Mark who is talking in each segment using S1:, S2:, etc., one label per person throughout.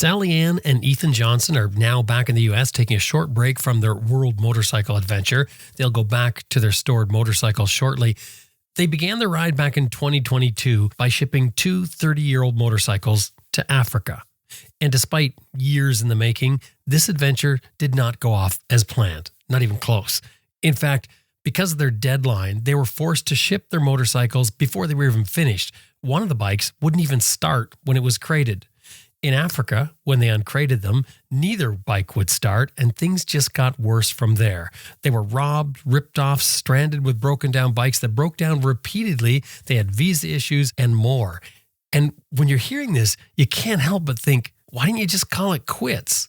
S1: Sally Ann and Ethan Johnson are now back in the U.S., taking a short break from their world motorcycle adventure. They'll go back to their stored motorcycles shortly. They began their ride back in 2022 by shipping two 30-year-old motorcycles to Africa. And despite years in the making, this adventure did not go off as planned, not even close. In fact, because of their deadline, they were forced to ship their motorcycles before they were even finished. One of the bikes wouldn't even start when it was crated. In Africa, when they uncrated them, neither bike would start, and things just got worse from there. They were robbed, ripped off, stranded with broken down bikes that broke down repeatedly. They had visa issues and more. And when you're hearing this, you can't help but think, why didn't you just call it quits?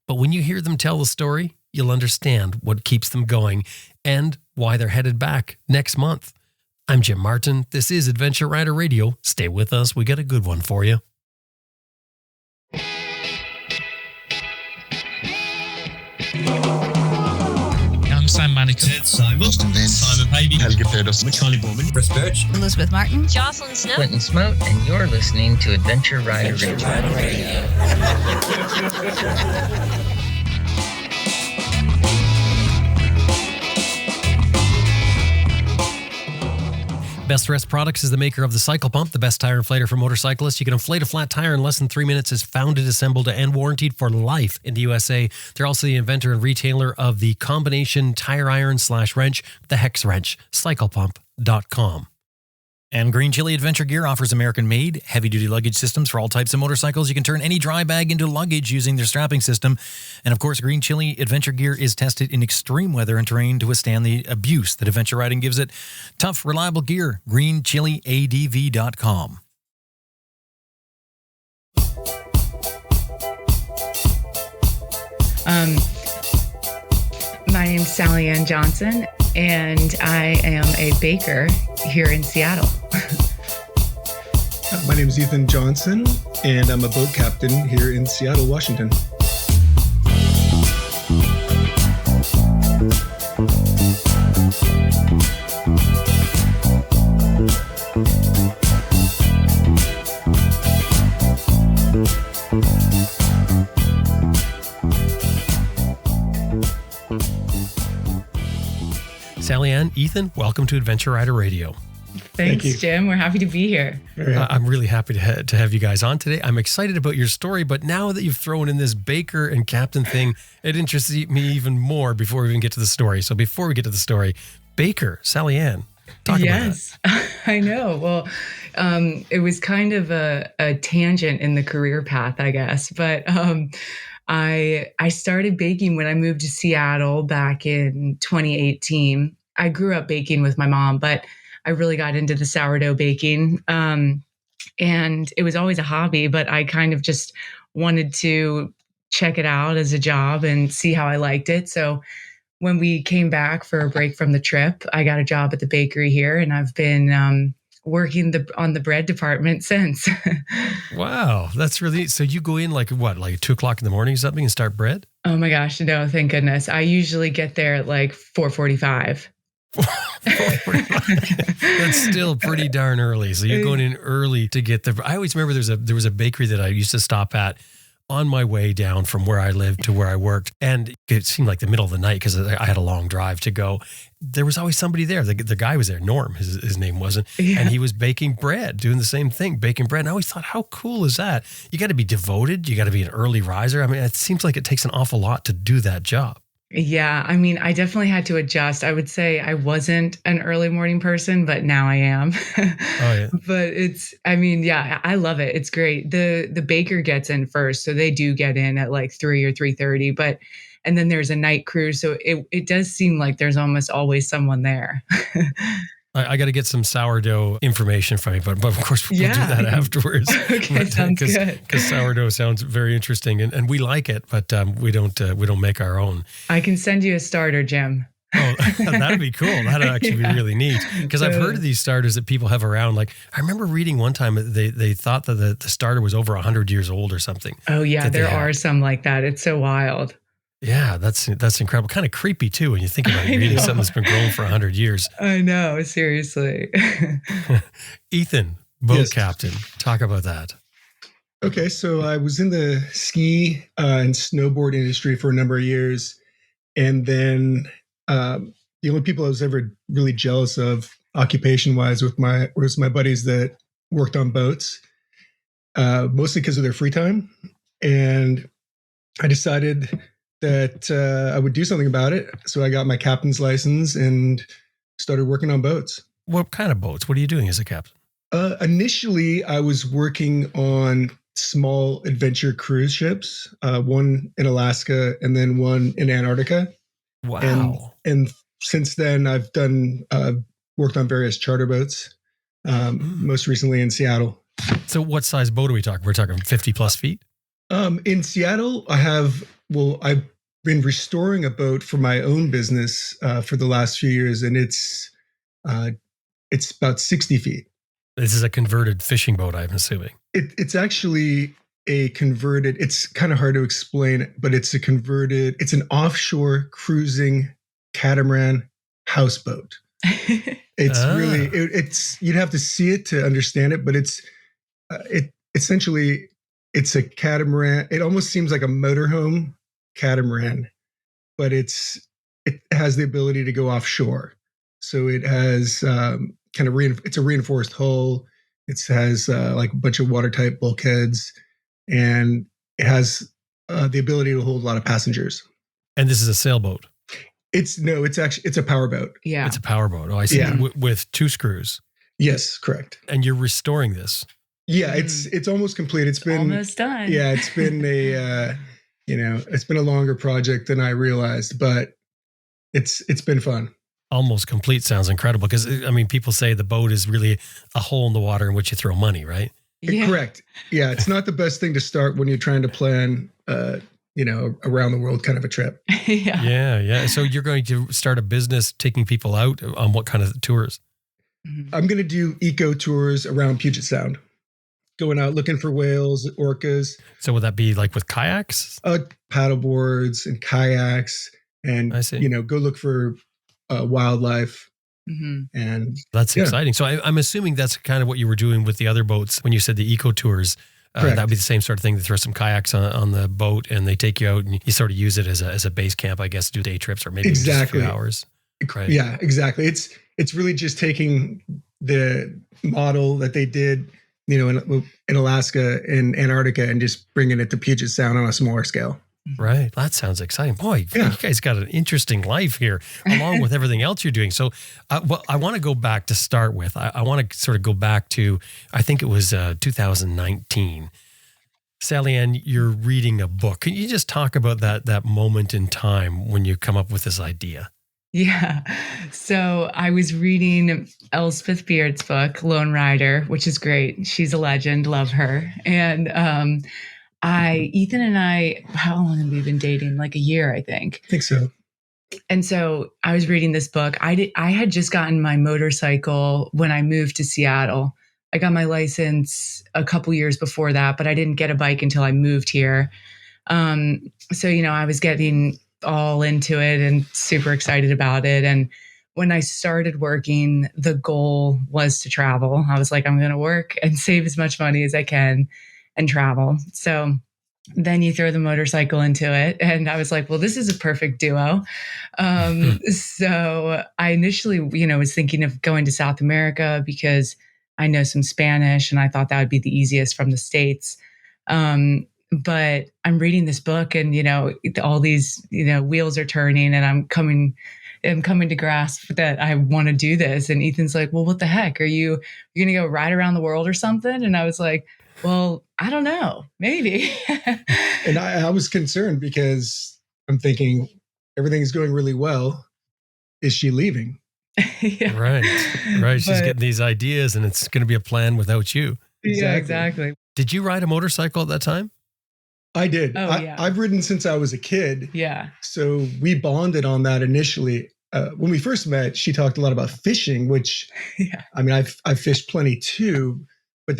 S1: But when you hear them tell the story, you'll understand what keeps them going and why they're headed back next month. I'm Jim Martin. This is Adventure Rider Radio. Stay with us. We got a good one for you.
S2: Sam Manicott, Simon Austin Vince, Simon Baby, Helge Pedersen, Charlie Borman, Chris Birch,
S3: Elizabeth Martin,
S4: Jocelyn Snow,
S5: Quentin Smote, and you're listening to Adventure Rider Radio.
S1: Best Rest Products is the maker of the Cycle Pump, the best tire inflator for motorcyclists. You can inflate a flat tire in less than 3 minutes. Is founded, assembled, and warranted for life in the USA. They're also the inventor and retailer of the combination tire iron / wrench, the Hex Wrench, cyclepump.com.
S6: And Green Chili Adventure Gear offers American-made, heavy-duty luggage systems for all types of motorcycles. You can turn any dry bag into luggage using their strapping system. And, of course, Green Chili Adventure Gear is tested in extreme weather and terrain to withstand the abuse that adventure riding gives it. Tough, reliable gear. GreenChiliADV.com.
S7: My name's Sally Ann Johnson, and I am a baker here in Seattle.
S8: My name is Ethan Johnson, and I'm a boat captain here in Seattle, Washington.
S1: Sally Ann, Ethan, welcome to Adventure Rider Radio.
S7: Thanks, Jim. We're happy to be here.
S1: I'm really happy to have you guys on today. I'm excited about your story, but now that you've thrown in this baker and captain thing, it interests me even more before we even get to the story. So before we get to the story, baker, Sally Ann, talk about that.
S7: Yes, I know. Well, it was kind of a tangent in the career path, I guess. But I started baking when I moved to Seattle back in 2018. I grew up baking with my mom, but I really got into the sourdough baking. And it was always a hobby, but I kind of just wanted to check it out as a job and see how I liked it. So when we came back for a break from the trip, I got a job at the bakery here, and I've been working on the bread department since.
S1: Wow, that's really, so you go in like 2 o'clock in the morning or something and start bread?
S7: Oh my gosh, no, thank goodness. I usually get there at like 4:45.
S1: That's still pretty darn early. So you're going in early to get there. I always remember there was a bakery that I used to stop at on my way down from where I lived to where I worked. And it seemed like the middle of the night because I had a long drive to go. There was always somebody there. The guy was there, Norm, his name wasn't. Yeah. And he was baking bread, doing the same thing, baking bread. And I always thought, how cool is that? You got to be devoted. You got to be an early riser. I mean, it seems like it takes an awful lot to do that job.
S7: Yeah, I mean, I definitely had to adjust. I would say I wasn't an early morning person, but now I am. Oh, yeah. But I love it. It's great. The baker gets in first, so they do get in at like 3 or 3:30. And then there's a night crew, so it does seem like there's almost always someone there.
S1: I got to get some sourdough information from you, but of course we'll do that afterwards.
S7: Okay, sounds good.
S1: Because sourdough sounds very interesting, and we like it, but we don't make our own.
S7: I can send you a starter, Jim.
S1: Oh, that'd be cool. That'd actually be really neat. Because I've heard of these starters that people have around. Like I remember reading one time they thought that the starter was over 100 years old or something.
S7: Oh yeah, there are some like that. It's so wild.
S1: Yeah, that's incredible. Kind of creepy too when you think about it. You're eating something that's been growing for 100 years.
S7: I know, seriously.
S1: Ethan, boat captain, talk about that.
S8: Okay, so I was in the ski and snowboard industry for a number of years, and then the only people I was ever really jealous of, occupation-wise, was my buddies that worked on boats, mostly because of their free time, and I decided that I would do something about it. So I got my captain's license and started working on boats.
S1: What kind of boats? What are you doing as a captain?
S8: Initially, I was working on small adventure cruise ships, one in Alaska and then one in Antarctica.
S1: Wow.
S8: And since then, I've done worked on various charter boats, most recently in Seattle.
S1: So what size boat are we talking? We're talking 50 plus feet?
S8: In Seattle, I've been restoring a boat for my own business for the last few years, and it's about 60 feet.
S1: This is a converted fishing boat, I'm assuming.
S8: It's actually a converted, it's kind of hard to explain, but it's an offshore cruising catamaran houseboat. It's really, you'd have to see it to understand it, but it's a catamaran. It almost seems like a motorhome catamaran, but it has the ability to go offshore. So it has it's a reinforced hull. It has like a bunch of watertight bulkheads, and it has the ability to hold a lot of passengers.
S1: And this is a sailboat.
S8: It's a powerboat.
S7: Yeah.
S1: It's a powerboat. Oh, I see.
S8: Yeah.
S1: With two screws.
S8: Yes, correct.
S1: And you're restoring this.
S8: Yeah, it's almost complete. It's been
S7: almost done.
S8: Yeah, it's been it's been a longer project than I realized, but it's been fun.
S1: Almost complete sounds incredible because, I mean, people say the boat is really a hole in the water in which you throw money, right?
S7: Yeah.
S8: Correct. Yeah, it's not the best thing to start when you're trying to plan, around the world kind of a trip.
S7: Yeah.
S1: Yeah. So you're going to start a business taking people out on what kind of tours?
S8: I'm going to do eco tours around Puget Sound, going out looking for whales, orcas.
S1: So would that be like with kayaks?
S8: Paddle boards and kayaks, and
S1: I see.
S8: Go look for wildlife.
S7: Mm-hmm.
S8: And
S1: that's exciting. So I'm assuming that's kind of what you were doing with the other boats when you said the eco tours. That would be the same sort of thing. They throw some kayaks on the boat and they take you out and you sort of use it as a base camp, I guess, do day trips or maybe just a few hours. Right.
S8: Yeah, exactly. It's really just taking the model that they did, in Alaska and Antarctica and just bringing it to Puget Sound on a smaller scale.
S1: Right. That sounds exciting. Boy, you guys got an interesting life here along with everything else you're doing. So I want to go back to start with. I want to sort of go back to, I think it was 2019. Sally Ann, you're reading a book. Can you just talk about that moment in time when you come up with this idea?
S7: Yeah. So I was reading Elspeth Beard's book, Lone Rider, which is great. She's a legend. Love her. And Ethan and I, how long have we been dating? Like a year, I think.
S8: I think so.
S7: And so I was reading this book. I had just gotten my motorcycle when I moved to Seattle. I got my license a couple years before that, but I didn't get a bike until I moved here. So, I was getting all into it and super excited about it. And when I started working, the goal was to travel. I was like, I'm going to work and save as much money as I can and travel. So then you throw the motorcycle into it. And I was like, well, this is a perfect duo. So I initially, was thinking of going to South America because I know some Spanish and I thought that would be the easiest from the States. But I'm reading this book and, all these, wheels are turning and I'm coming to grasp that I want to do this. And Ethan's like, well, what the heck? Are you going to go ride around the world or something? And I was like, well, I don't know, maybe.
S8: And I was concerned because I'm thinking everything's going really well. Is she leaving?
S7: Yeah.
S1: Right. She's getting these ideas and it's going to be a plan without you.
S7: Yeah, exactly.
S1: Did you ride a motorcycle at that time?
S8: I did.
S7: Oh, yeah.
S8: I've ridden since I was a kid.
S7: Yeah.
S8: So we bonded on that initially. When we first met, she talked a lot about fishing, which, I mean, I've fished plenty too, but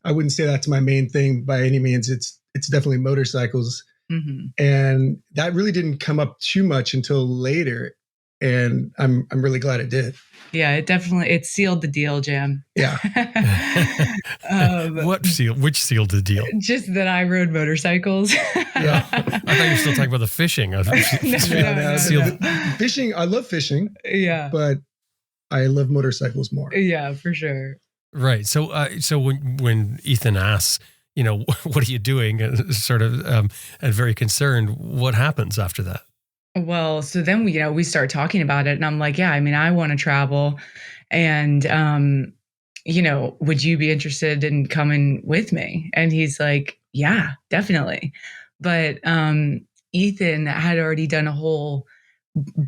S8: I wouldn't say that's my main thing by any means. It's definitely motorcycles. Mm-hmm. And that really didn't come up too much until later. and I'm really glad it did.
S7: Yeah, it sealed the deal, Jim.
S8: Yeah.
S1: Which sealed the deal?
S7: Just that I rode motorcycles.
S8: Yeah.
S1: I thought you were still talking about the fishing.
S7: No.
S8: Fishing. I love fishing.
S7: Yeah.
S8: But I love motorcycles more.
S7: Yeah, for sure.
S1: Right. So when Ethan asks, what are you doing? Sort of, and very concerned, what happens after that?
S7: Well, so then we start talking about it, and I'm like, yeah, I mean, I want to travel, and would you be interested in coming with me? And he's like, yeah, definitely. But Ethan had already done a whole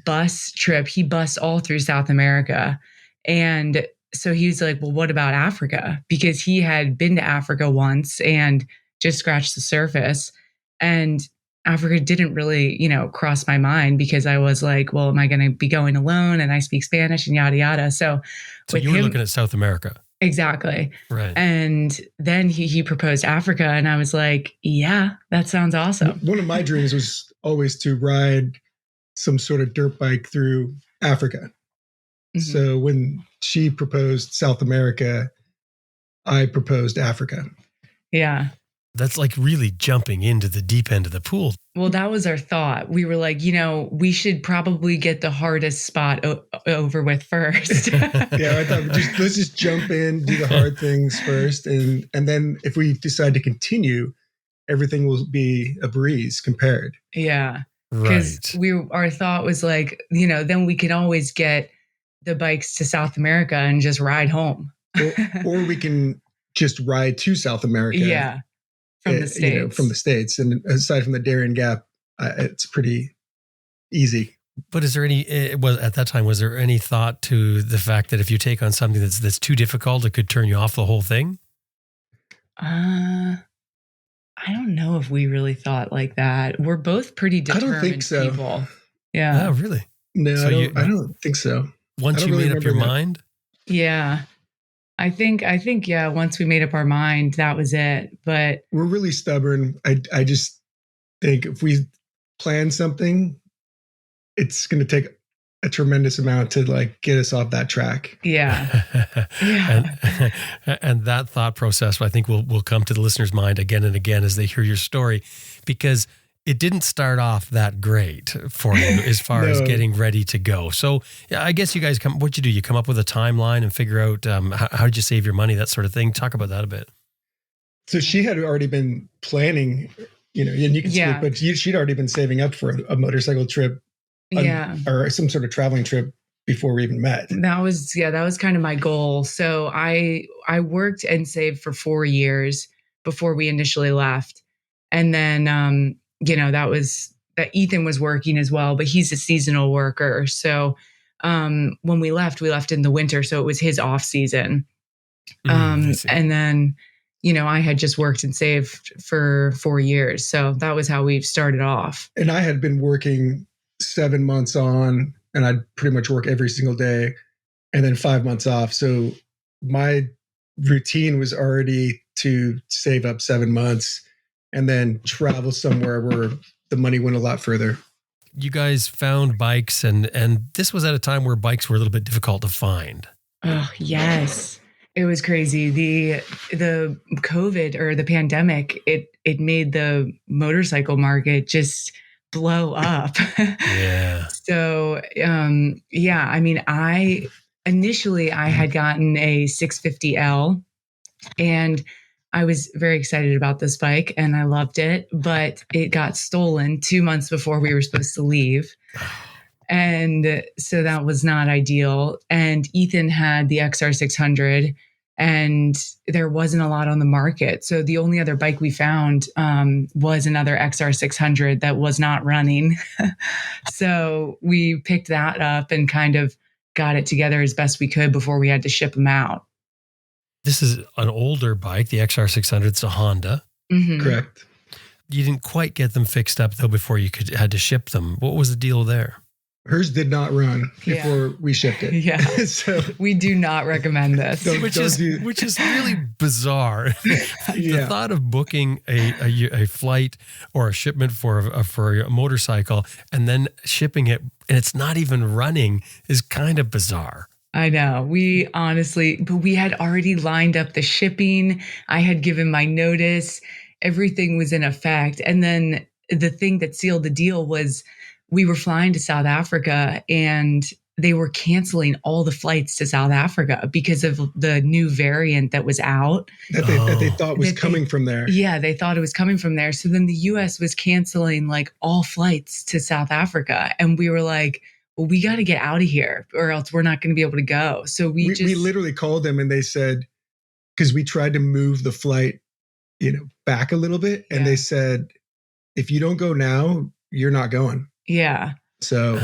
S7: bus trip. He bussed all through South America, and so he was like, well, what about Africa? Because he had been to Africa once and just scratched the surface, and Africa didn't really, cross my mind because I was like, well, am I going to be going alone? And I speak Spanish and yada, yada. So
S1: you were looking at South America.
S7: Exactly.
S1: Right.
S7: And then he proposed Africa, and I was like, yeah, that sounds awesome.
S8: One of my dreams was always to ride some sort of dirt bike through Africa. Mm-hmm. So when she proposed South America, I proposed Africa.
S7: Yeah.
S1: That's like really jumping into the deep end of the pool.
S7: Well, that was our thought. We were like, we should probably get the hardest spot over with first.
S8: Yeah, I thought let's just jump in, do the hard things first. And then if we decide to continue, everything will be a breeze compared.
S7: Yeah. Because our thought was like, then we can always get the bikes to South America and just ride home.
S8: or we can just ride to South America.
S7: Yeah. From the States.
S8: From the States. And aside from the Darien Gap, it's pretty easy.
S1: But is there at that time, was there any thought to the fact that if you take on something that's too difficult, it could turn you off the whole thing?
S7: I don't know if we really thought like that. We're both pretty determined
S8: I don't think so.
S7: people. Yeah.
S1: Oh, really?
S8: No, I don't think so.
S1: Once you made up your mind?
S7: Yeah. I think, yeah, once we made up our mind, that was it. But
S8: we're really stubborn. I just think if we plan something, it's going to take a tremendous amount to get us off that track.
S7: Yeah. Yeah.
S1: And that thought process, I think will come to the listener's mind again and again as they hear your story, because it didn't start off that great for you as far as getting ready to go. So I guess you guys what'd you do? You come up with a timeline and figure out how did you save your money, that sort of thing. Talk about that a bit.
S8: So she had already been planning, and you can speak, but she'd already been saving up for a motorcycle trip or some sort of traveling trip before we even met. That
S7: was kind of my goal. So I worked and saved for 4 years before we initially left. And then, that Ethan was working as well, but he's a seasonal worker. So when we left in the winter. So it was his off season. And then, I had just worked and saved for 4 years. So that was how we started off.
S8: And I had been working 7 months on, and I'd pretty much work every single day, and then 5 months off. So my routine was already to save up 7 months and then travel somewhere where the money went a lot further.
S1: You guys found bikes, and this was at a time where bikes were a little bit difficult to find.
S7: Oh, yes. It was crazy. The COVID or the pandemic, it made the motorcycle market just blow up.
S1: Yeah.
S7: So, I mean, I had gotten a 650L, and I was very excited about this bike and I loved it, but it got stolen 2 months before we were supposed to leave. And so that was not ideal. And Ethan had the XR600, and there wasn't a lot on the market. So the only other bike we found was another XR600 that was not running. So we picked that up and kind of got it together as best we could before we had to ship them out.
S1: This is an older bike, the XR600. It's a Honda.
S7: Mm-hmm.
S8: Correct.
S1: You didn't quite get them fixed up, though, before you had to ship them. What was the deal there?
S8: hers did not run before we shipped it.
S7: Yeah.
S8: So
S7: we do not recommend this.
S1: which is really bizarre. The thought of booking a flight or a shipment for a motorcycle and then shipping it and it's not even running is kind of bizarre.
S7: I know. But we had already lined up the shipping. I had given my notice. Everything was in effect. And then the thing that sealed the deal was we were flying to South Africa and they were canceling all the flights to South Africa because of the new variant that was out.
S8: That they thought was coming from there.
S7: Yeah, they thought it was coming from there. So then the US was canceling like all flights to South Africa. And we were like, well, we got to get out of here or else we're not going to be able to go. So we
S8: literally called them and they said, because we tried to move the flight, back a little bit. And they said, if you don't go now, you're not going.
S7: Yeah.
S8: So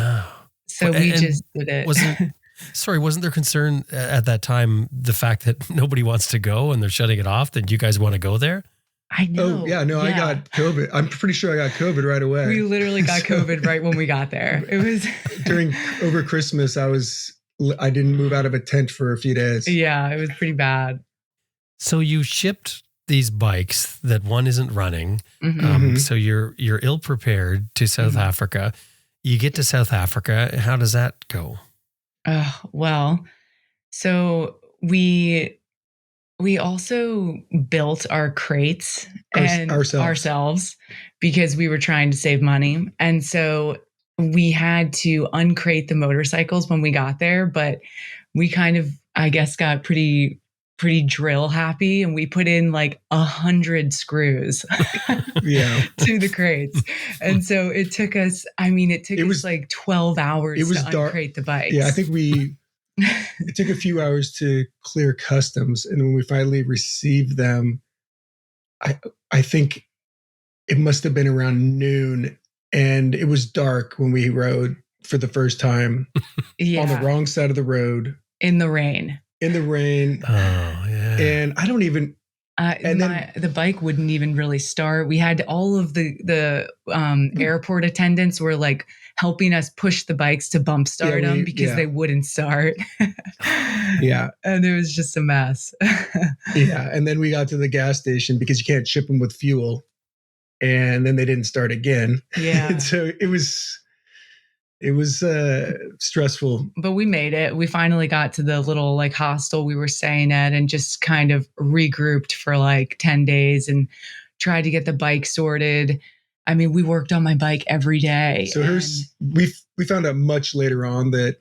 S7: we just did it.
S1: Wasn't there concern at that time, the fact that nobody wants to go and they're shutting it off, that you guys want to go there?
S7: I know.
S8: Oh, yeah. No, I got COVID. I'm pretty sure I got COVID right away.
S7: We literally got COVID right when we got there. It was
S8: over Christmas. I didn't move out of a tent for a few days.
S7: Yeah, it was pretty bad.
S1: So you shipped these bikes that one isn't running.
S7: Mm-hmm.
S1: So you're ill prepared to South Africa. You get to South Africa. How does that go?
S7: Well, so we also built our crates ourselves because we were trying to save money. And so we had to uncrate the motorcycles when we got there, but we kind of, I guess, got pretty drill happy. And we put in like 100 screws to the crates. And so it took us like 12 hours to uncrate the bikes.
S8: Yeah, I think it took a few hours to clear customs. And when we finally received them, I think it must have been around noon. And it was dark when we rode for the first time on the wrong side of the road.
S7: In the rain.
S8: Oh, yeah. And I don't even...
S7: the bike wouldn't even really start. We had all of the airport attendants were like helping us push the bikes to bump start them because they wouldn't start.
S8: Yeah.
S7: And it was just a mess.
S8: Yeah. And then we got to the gas station because you can't ship them with fuel. And then they didn't start again.
S7: Yeah.
S8: And so it was stressful.
S7: But we made it. We finally got to the little like hostel we were staying at and just kind of regrouped for like 10 days and tried to get the bike sorted. I mean, we worked on my bike every day.
S8: So we found out much later on that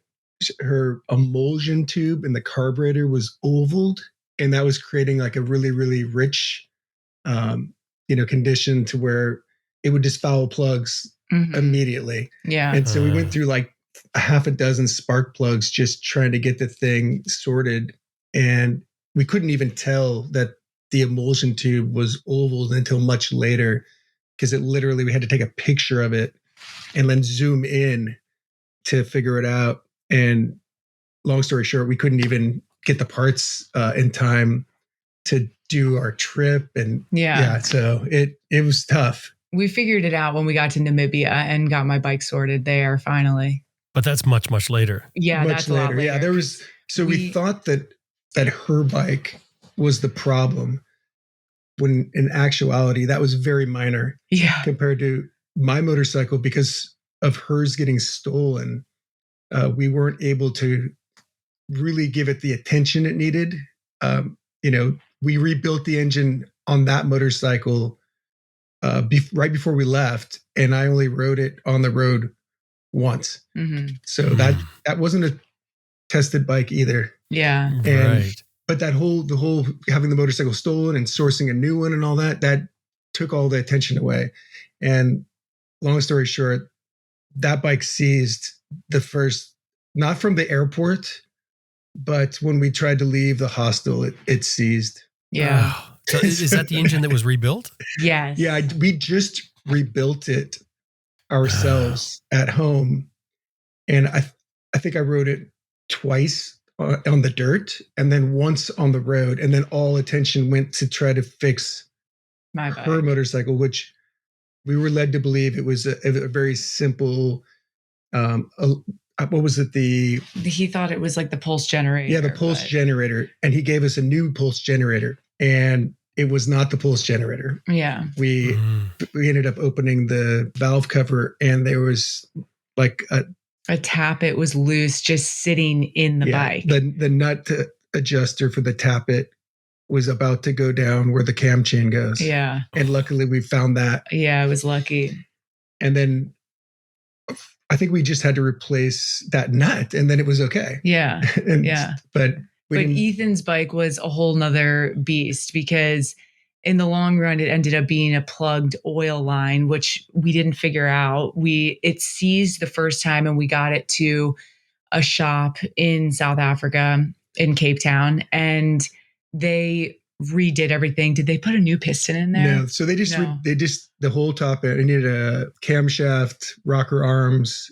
S8: her emulsion tube in the carburetor was ovaled, and that was creating like a really, really rich, condition to where it would just foul plugs immediately.
S7: Yeah.
S8: And so we went through like a half a dozen spark plugs just trying to get the thing sorted. And we couldn't even tell that the emulsion tube was ovaled until much later, because we had to take a picture of it and then zoom in to figure it out. And long story short, we couldn't even get the parts in time to do our trip. And so it was tough.
S7: We figured it out when we got to Namibia and got my bike sorted there finally.
S1: But that's much, much later.
S7: Yeah,
S8: that's later. A lot later. Yeah, there was. So we thought that her bike was the problem, when in actuality that was very minor.
S7: Yeah.
S8: Compared to my motorcycle, because of hers getting stolen, we weren't able to really give it the attention it needed. We rebuilt the engine on that motorcycle right before we left, and I only rode it on the road once. Mm-hmm. So that wasn't a tested bike either.
S7: Yeah.
S8: But the whole having the motorcycle stolen and sourcing a new one and all that took all the attention away. And long story short, that bike seized not from the airport, but when we tried to leave the hostel, it seized.
S7: Yeah.
S1: So is that the engine that was rebuilt?
S7: Yes.
S8: Yeah, we just rebuilt it ourselves at home. And I think I rode it twice on the dirt and then once on the road. And then all attention went to try to fix her motorcycle, which we were led to believe it was a very simple what was it?
S7: He thought it was like the pulse generator.
S8: Yeah, the pulse generator. And he gave us a new pulse generator. And it was not the pulse generator.
S7: Yeah.
S8: We ended up opening the valve cover, and there was like
S7: a tappet was loose just sitting in the bike.
S8: The nut adjuster for the tappet was about to go down where the cam chain goes.
S7: Yeah.
S8: And luckily we found that.
S7: Yeah, I was lucky.
S8: And then I think we just had to replace that nut, and then it was okay.
S7: Yeah.
S8: But
S7: Ethan's bike was a whole nother beast, because in the long run, it ended up being a plugged oil line, which we didn't figure out. It seized the first time, and we got it to a shop in South Africa, in Cape Town, and they redid everything. Did they put a new piston in there?
S8: No. So they just the whole top end. It needed a camshaft, rocker arms,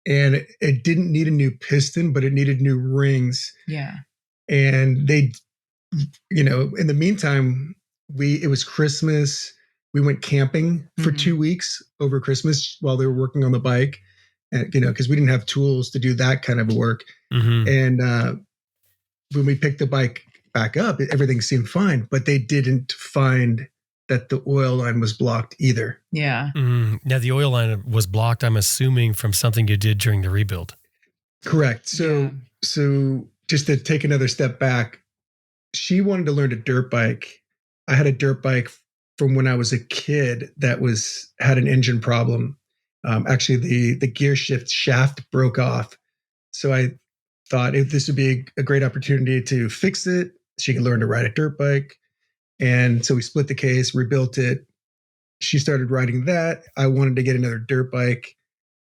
S8: and it didn't need a new piston, but it needed new rings.
S7: Yeah.
S8: And they, in the meantime, it was Christmas. We went camping for 2 weeks over Christmas while they were working on the bike, and because we didn't have tools to do that kind of work. And when we picked the bike back up, everything seemed fine, but they didn't find that the oil line was blocked either.
S7: Yeah.
S1: Now the oil line was blocked, I'm assuming, from something you did during the rebuild.
S8: Correct. So just to take another step back, she wanted to learn a dirt bike. I had a dirt bike from when I was a kid that had an engine problem. Actually, the gear shift shaft broke off. So I thought this would be a great opportunity to fix it. She could learn to ride a dirt bike. And so we split the case, rebuilt it. She started riding that. I wanted to get another dirt bike.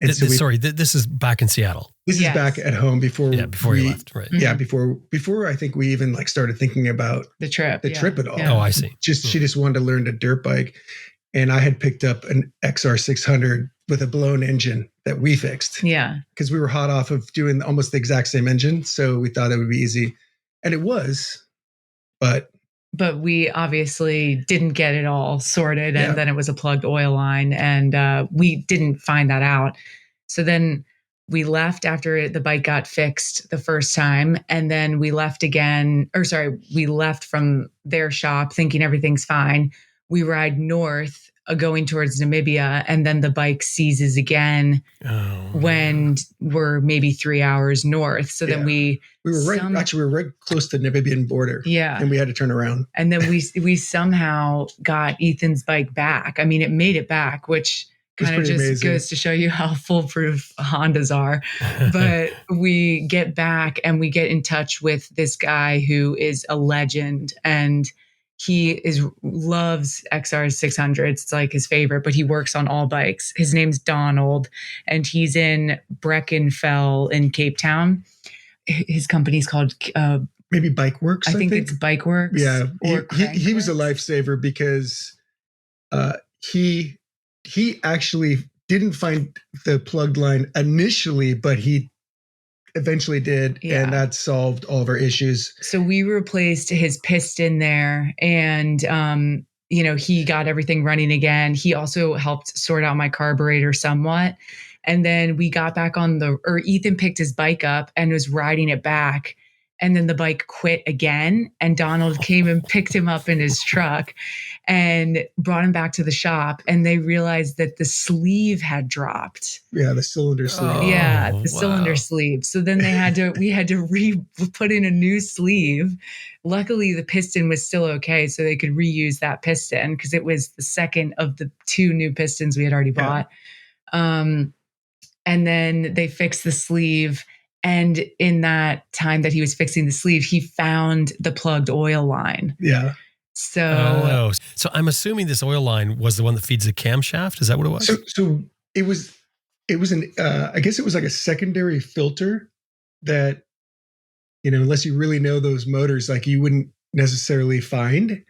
S8: And
S1: this is back in Seattle.
S8: This is back at home before
S1: you left, right?
S8: Yeah, before I think we even started thinking about
S7: the trip
S8: at all.
S1: Yeah. Oh, I see.
S8: She just wanted to learn a dirt bike, and I had picked up an XR600 with a blown engine that we fixed.
S7: Yeah,
S8: because we were hot off of doing almost the exact same engine, so we thought it would be easy, and it was, but
S7: we obviously didn't get it all sorted, and then it was a plugged oil line, and we didn't find that out. So then we left after the bike got fixed the first time, and then we left we left from their shop thinking everything's fine. We ride north, going towards Namibia, and then the bike seizes again when we're maybe 3 hours north. So then we were
S8: right close to the Namibian border.
S7: Yeah.
S8: And we had to turn around.
S7: And then we somehow got Ethan's bike back. I mean, it made it back, which kind of just amazing. Goes to show you how foolproof Hondas are. But we get back and we get in touch with this guy who is a legend, and he loves XR600s. It's like his favorite, but he works on all bikes. His name's Donald, and he's in Breckenfell in Cape Town. His company's called
S8: maybe Bike Works.
S7: I think it's Bike Works.
S8: Yeah, he was a lifesaver because he actually didn't find the plugged line initially, but he eventually did, and that solved all of our issues.
S7: So we replaced his piston there, and he got everything running again. He also helped sort out my carburetor somewhat. And then we got back Ethan picked his bike up and was riding it back. And then the bike quit again. And Donald came and picked him up in his truck and brought him back to the shop. And they realized that the sleeve had dropped.
S8: Yeah, the cylinder sleeve.
S7: Cylinder sleeve. So then we had to put in a new sleeve. Luckily, the piston was still okay, so they could reuse that piston because it was the second of the two new pistons we had already bought. And then they fixed the sleeve. And in that time that he was fixing the sleeve, he found the plugged oil line.
S8: Yeah.
S7: So
S1: I'm assuming this oil line was the one that feeds the camshaft. Is that what it was?
S8: So it was I guess it was like a secondary filter that, unless you really know those motors, like you wouldn't necessarily find.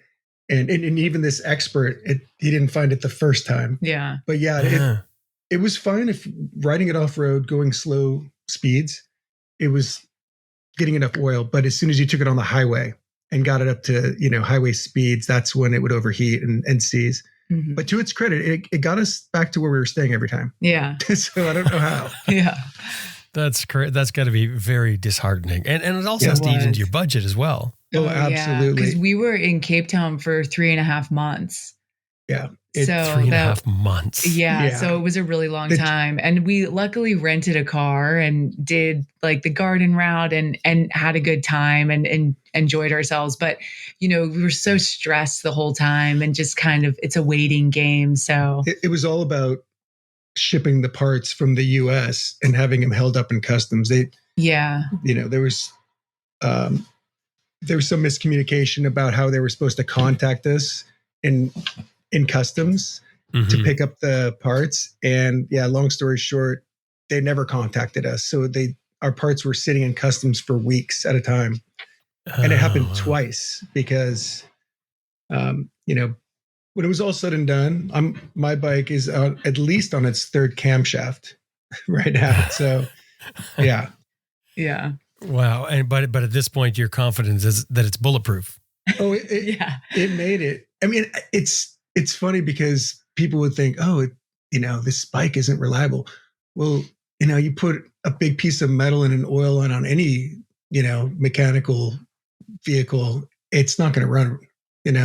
S8: And even this expert, he didn't find it the first time.
S7: Yeah.
S8: But it was fine if riding it off road, going slow speeds, it was getting enough oil. But as soon as you took it on the highway and got it up to, highway speeds, that's when it would overheat and seize.
S7: Mhm.
S8: But to its credit, it got us back to where we were staying every time.
S7: Yeah.
S8: So I don't know how.
S7: Yeah.
S1: That's correct. That's got to be very disheartening. And it also has to eat into your budget as well.
S8: Oh, absolutely.
S7: Because we were in Cape Town for 3.5 months.
S8: Yeah.
S1: So 3.5 months.
S7: Yeah. So it was a really long time. And we luckily rented a car and did like the garden route and had a good time and enjoyed ourselves. But, we were so stressed the whole time and just kind of, it's a waiting game. So
S8: it was all about shipping the parts from the US and having them held up in customs. There was some miscommunication about how they were supposed to contact us in customs to pick up the parts. And long story short, they never contacted us. So our parts were sitting in customs for weeks at a time. And it happened twice because, when it was all said and done, my bike is at least on its third camshaft right now. So, yeah.
S7: Yeah.
S1: Wow. But at this point, your confidence is that it's bulletproof.
S8: Oh, it made it. I mean, it's funny because people would think, this bike isn't reliable. Well, you put a big piece of metal and an oil on any, mechanical vehicle, it's not going to run.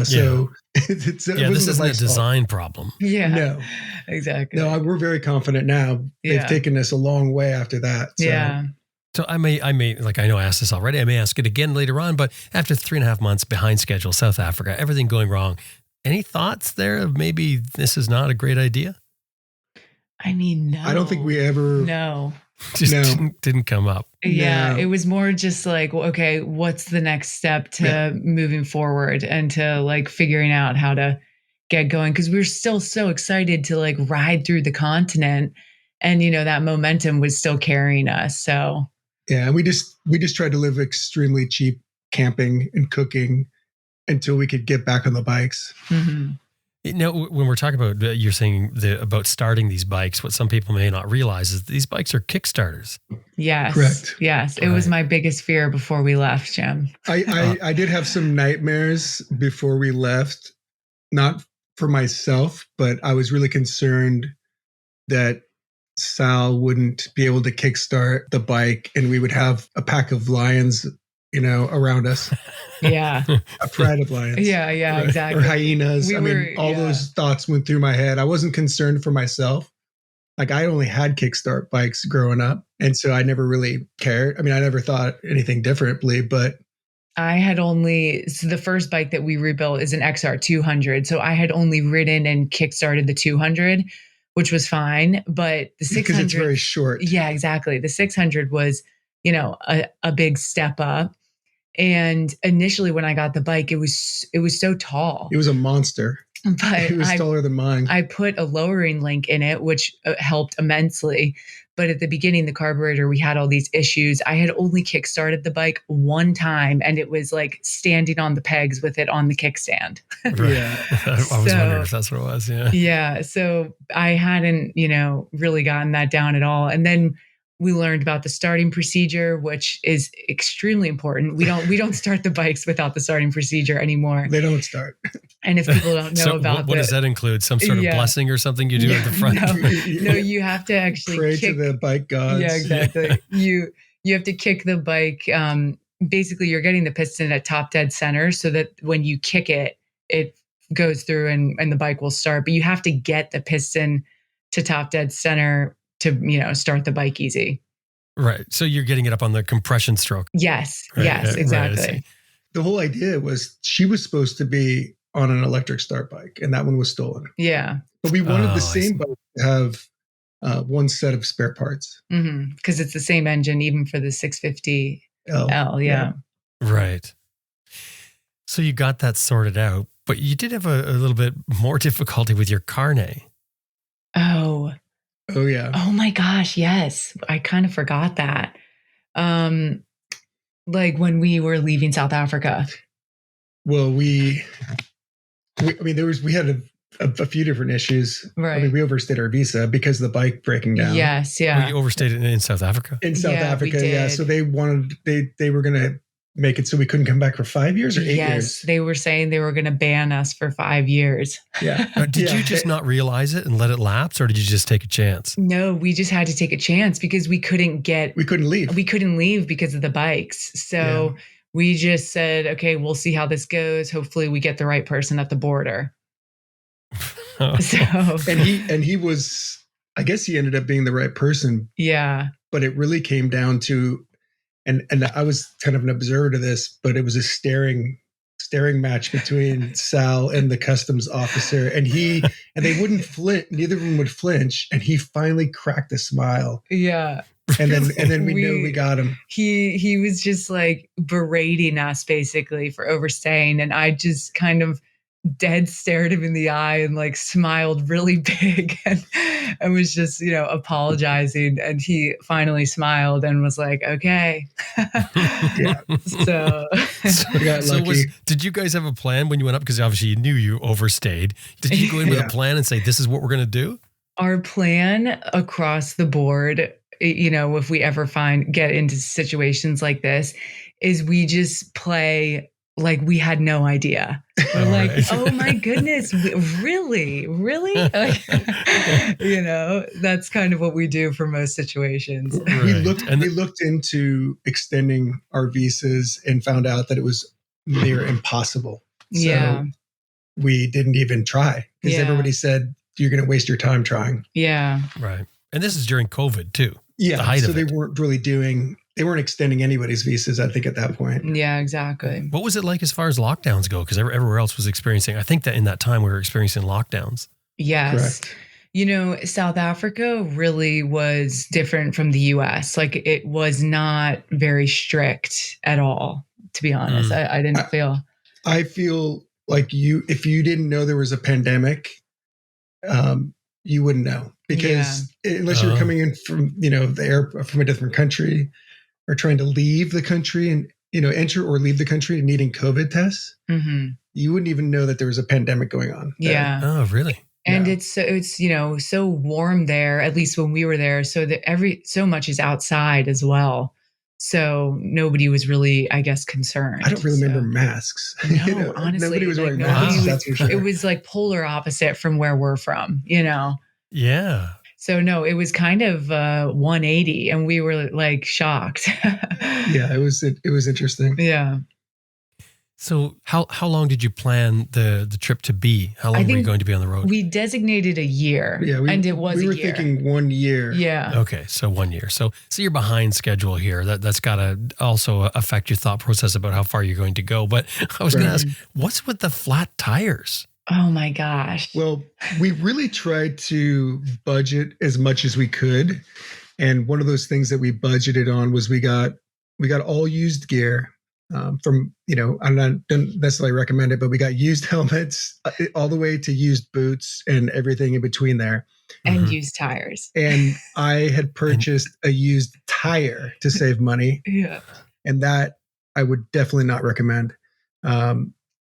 S8: So this
S1: isn't a design problem.
S7: Yeah.
S8: No,
S7: exactly.
S8: No, we're very confident now. They've taken us a long way after that. So.
S7: Yeah.
S1: So I may, like I know I asked this already. I may ask it again later on, but after 3.5 months behind schedule, South Africa, everything going wrong. Any thoughts there of maybe this is not a great idea?
S7: I mean, no.
S8: I don't think we ever.
S7: No.
S1: Just didn't come up.
S7: Yeah,
S8: No.
S7: it was more just like, okay, what's the next step to moving forward and to like figuring out how to get going? Because we were still so excited to like ride through the continent, and that momentum was still carrying us. So
S8: yeah, we just tried to live extremely cheap camping and cooking until we could get back on the bikes.
S7: Mm-hmm.
S1: When we're talking about, you're saying about starting these bikes, what some people may not realize is these bikes are Kickstarters.
S7: Yes.
S8: Correct.
S7: Yes. It was my biggest fear before we left, Jim.
S8: I did have some nightmares before we left, not for myself, but I was really concerned that Sal wouldn't be able to kickstart the bike and we would have a pack of lions, around us.
S7: Yeah.
S8: A pride of lions.
S7: Yeah, exactly.
S8: Or hyenas. Those thoughts went through my head. I wasn't concerned for myself. Like I only had kickstart bikes growing up. And so I never really cared. I mean, I never thought anything differently, but
S7: I had the first bike that we rebuilt is an XR 200. So I had only ridden and kickstarted the 200, which was fine. But the 600.
S8: Because it's very short.
S7: Yeah, exactly. The 600 was, a big step up. And initially when I got the bike, it was so tall.
S8: It was a monster.
S7: But
S8: it was taller than mine.
S7: I put a lowering link in it, which helped immensely. But at the beginning, the carburetor, we had all these issues. I had only kickstarted the bike one time, and it was like standing on the pegs with it on the kickstand.
S1: Right. Yeah. I was wondering if that's what it was. Yeah.
S7: Yeah. So I hadn't, really gotten that down at all. And then we learned about the starting procedure, which is extremely important. We don't start the bikes without the starting procedure anymore.
S8: They don't start.
S7: And if people don't know
S1: what does that include? Some sort of blessing or something you do at the front?
S7: No, you have to actually
S8: pray to the bike gods.
S7: Yeah, exactly. You have to kick the bike. Basically, you're getting the piston at top dead center so that when you kick it, it goes through and the bike will start. But you have to get the piston to top dead center to, start the bike easy.
S1: Right. So you're getting it up on the compression stroke.
S7: Yes.
S1: Right.
S7: Yes, exactly.
S1: Right,
S8: the whole idea was she was supposed to be on an electric start bike and that one was stolen.
S7: Yeah.
S8: But we wanted the same bike to have one set of spare parts.
S7: Because it's the same engine, even for the 650L. Yeah.
S1: Right. So you got that sorted out, but you did have a little bit more difficulty with your carnet.
S8: Oh, yeah.
S7: Oh, my gosh. Yes. I kind of forgot that. Like when we were leaving South Africa.
S8: Well, we had a few different issues.
S7: Right.
S8: I mean, we overstayed our visa because of the bike breaking down.
S7: Yes. Yeah.
S1: You overstayed it in South Africa?
S8: In South Africa. Yeah. So they were going to make it so we couldn't come back for 5 years or 8
S7: Yes,
S8: years.
S7: they were saying they were going to ban us for 5 years.
S8: Yeah.
S1: Did you just not realize it and let it lapse, or did you just take a chance?
S7: No, we just had to take a chance because we couldn't
S8: leave.
S7: We couldn't leave because of the bikes. So we just said, okay, we'll see how this goes. Hopefully we get the right person at the border. So
S8: and he was, I guess he ended up being the right person.
S7: Yeah.
S8: But it really came down to, and I was kind of an observer to this, but it was a staring match between Sal and the customs officer, and they wouldn't flinch. Neither of them would flinch, and he finally cracked a smile.
S7: Yeah.
S8: And then we knew we got him.
S7: He was just like berating us basically for overstaying, and I just kind of dead stared him in the eye and like smiled really big and was just, apologizing. And he finally smiled and was like, okay.
S8: Yeah.
S7: So
S8: we got lucky.
S1: Did you guys have a plan when you went up? Because obviously you knew you overstayed. Did you go in with a plan and say, this is what we're going to do?
S7: Our plan across the board, if we ever get into situations like this, is we just play like we had no idea. We're like, right. Oh my goodness, really? Like, that's kind of what we do for most situations.
S8: Right. We looked into extending our visas and found out that it was near impossible. So we didn't even try because everybody said, you're going to waste your time trying.
S7: Yeah.
S1: Right. And this is during COVID too.
S8: Yeah. So they weren't extending anybody's visas, I think, at that point.
S7: Yeah, exactly.
S1: What was it like as far as lockdowns go? Because everywhere else was experiencing, I think that in that time we were experiencing lockdowns.
S7: Yes.
S8: Correct.
S7: South Africa really was different from the US. Like it was not very strict at all, to be honest. I didn't feel.
S8: I feel like if you didn't know there was a pandemic, you wouldn't know because unless you're coming in from, from a different country or trying to leave the country and, enter or leave the country and needing COVID tests, you wouldn't even know that there was a pandemic going on.
S7: Yeah.
S1: Oh, really?
S7: And it's so warm there, at least when we were there. So that so much is outside as well. So nobody was really, I guess, concerned.
S8: I don't really remember masks.
S7: No, honestly.
S8: Nobody was wearing masks, that's for sure.
S7: It was like polar opposite from where we're from,
S1: Yeah.
S7: So no, it was kind of 180 and we were like shocked.
S8: Yeah, it was interesting.
S7: Yeah.
S1: So how long did you plan the trip to be? How long were you going to be on the road?
S7: We designated a year.
S8: Yeah,
S7: and it was
S8: we were thinking 1 year.
S7: Yeah.
S1: Okay, so 1 year. So you're behind schedule here. That's got to also affect your thought process about how far you're going to go. But I was going to ask, what's with the flat tires?
S7: Oh my gosh.
S8: Well, we really tried to budget as much as we could. And one of those things that we budgeted on was we got all used gear. From, I don't necessarily recommend it, but we got used helmets all the way to used boots and everything in between there.
S7: And used tires.
S8: And I had purchased a used tire to save money.
S7: Yeah.
S8: And that I would definitely not recommend.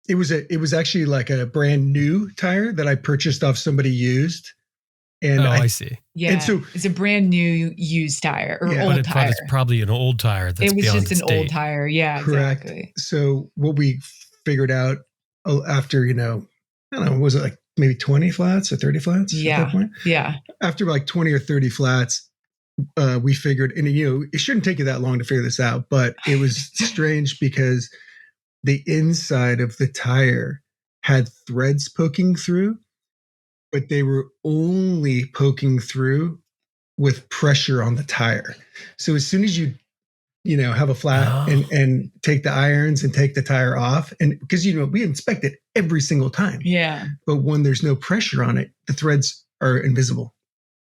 S8: It was actually like a brand new tire that I purchased off somebody used. And
S1: I see.
S7: Yeah,
S8: and so
S7: it's a brand new used tire or
S1: but
S7: old tire.
S1: It's probably an old tire. That's
S7: it was
S1: beyond
S7: just an old tire. Yeah,
S8: correct.
S7: Exactly.
S8: So what we figured out after, I don't know, was it like maybe 20 flats or 30 flats?
S7: Yeah.
S8: At that point?
S7: Yeah.
S8: After like 20 or 30 flats, we figured, and it shouldn't take you that long to figure this out, but it was strange because the inside of the tire had threads poking through, but they were only poking through with pressure on the tire. So as soon as you have a flat and take the irons and take the tire off, and because, we inspect it every single time.
S7: Yeah.
S8: But when there's no pressure on it, the threads are invisible.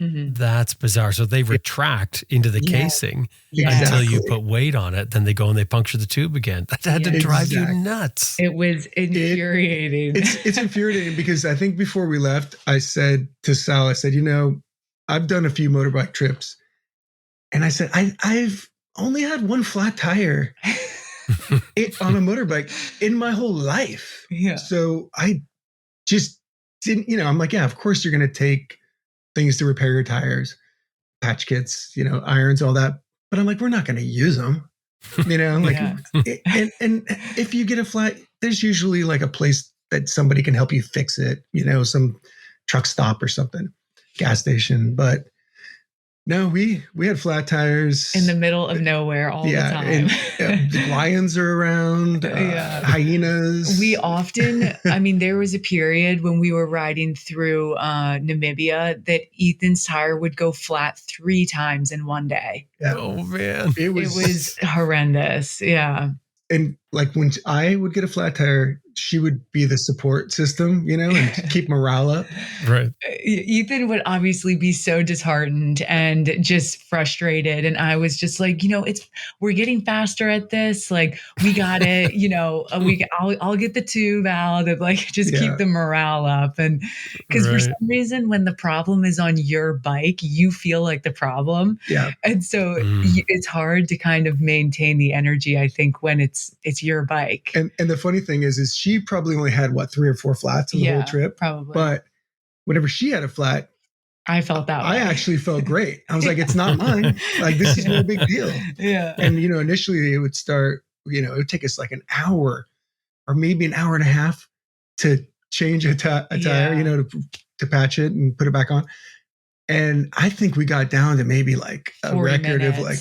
S7: Mm-hmm.
S1: That's bizarre. So they retract into the casing until you put weight on it. Then they go and they puncture the tube again. That had to drive you nuts.
S7: It was infuriating.
S8: It's infuriating because I think before we left, I said to Sal, I've done a few motorbike trips. And I said, I've only had one flat tire on a motorbike in my whole life.
S7: Yeah.
S8: So I just didn't, I'm like, yeah, of course you're going to take things to repair your tires, patch kits, irons, all that. But I'm like, we're not going to use them. You know, like,
S7: Yeah.
S8: and if you get a flat, there's usually like a place that somebody can help you fix it, you know, some truck stop or something, gas station. But no, we had flat tires
S7: In the middle of nowhere all the time.
S8: And the lions are around,
S7: Yeah.
S8: hyenas.
S7: We often, I mean, there was a period when we were riding through Namibia that Ethan's tire would go flat 3 times in one day.
S8: Yeah.
S1: Oh man.
S8: It
S7: It was horrendous. Yeah.
S8: and like when I would get a flat tire, she would be the support system, you know, and keep morale up.
S1: Right.
S7: Ethan would obviously be so disheartened and just frustrated. And I was just like, you know, we're getting faster at this. Like, we got it, you know, I'll get the tube out and like just keep the morale up. And because for some reason, when the problem is on your bike, you feel like the problem.
S8: Yeah.
S7: And so it's hard to kind of maintain the energy, I think, when it's your bike.
S8: And the funny thing is she probably only had 3 or 4 flats in the whole trip.
S7: Probably.
S8: But whenever she had a flat,
S7: I felt that way.
S8: I actually felt great. I was like, it's not mine. Like, this is no big deal.
S7: Yeah.
S8: And, you know, initially it would start, you know, it would take us like an hour or maybe an hour and a half to change a tire, you know, to patch it and put it back on. And I think we got down to maybe like a record of like,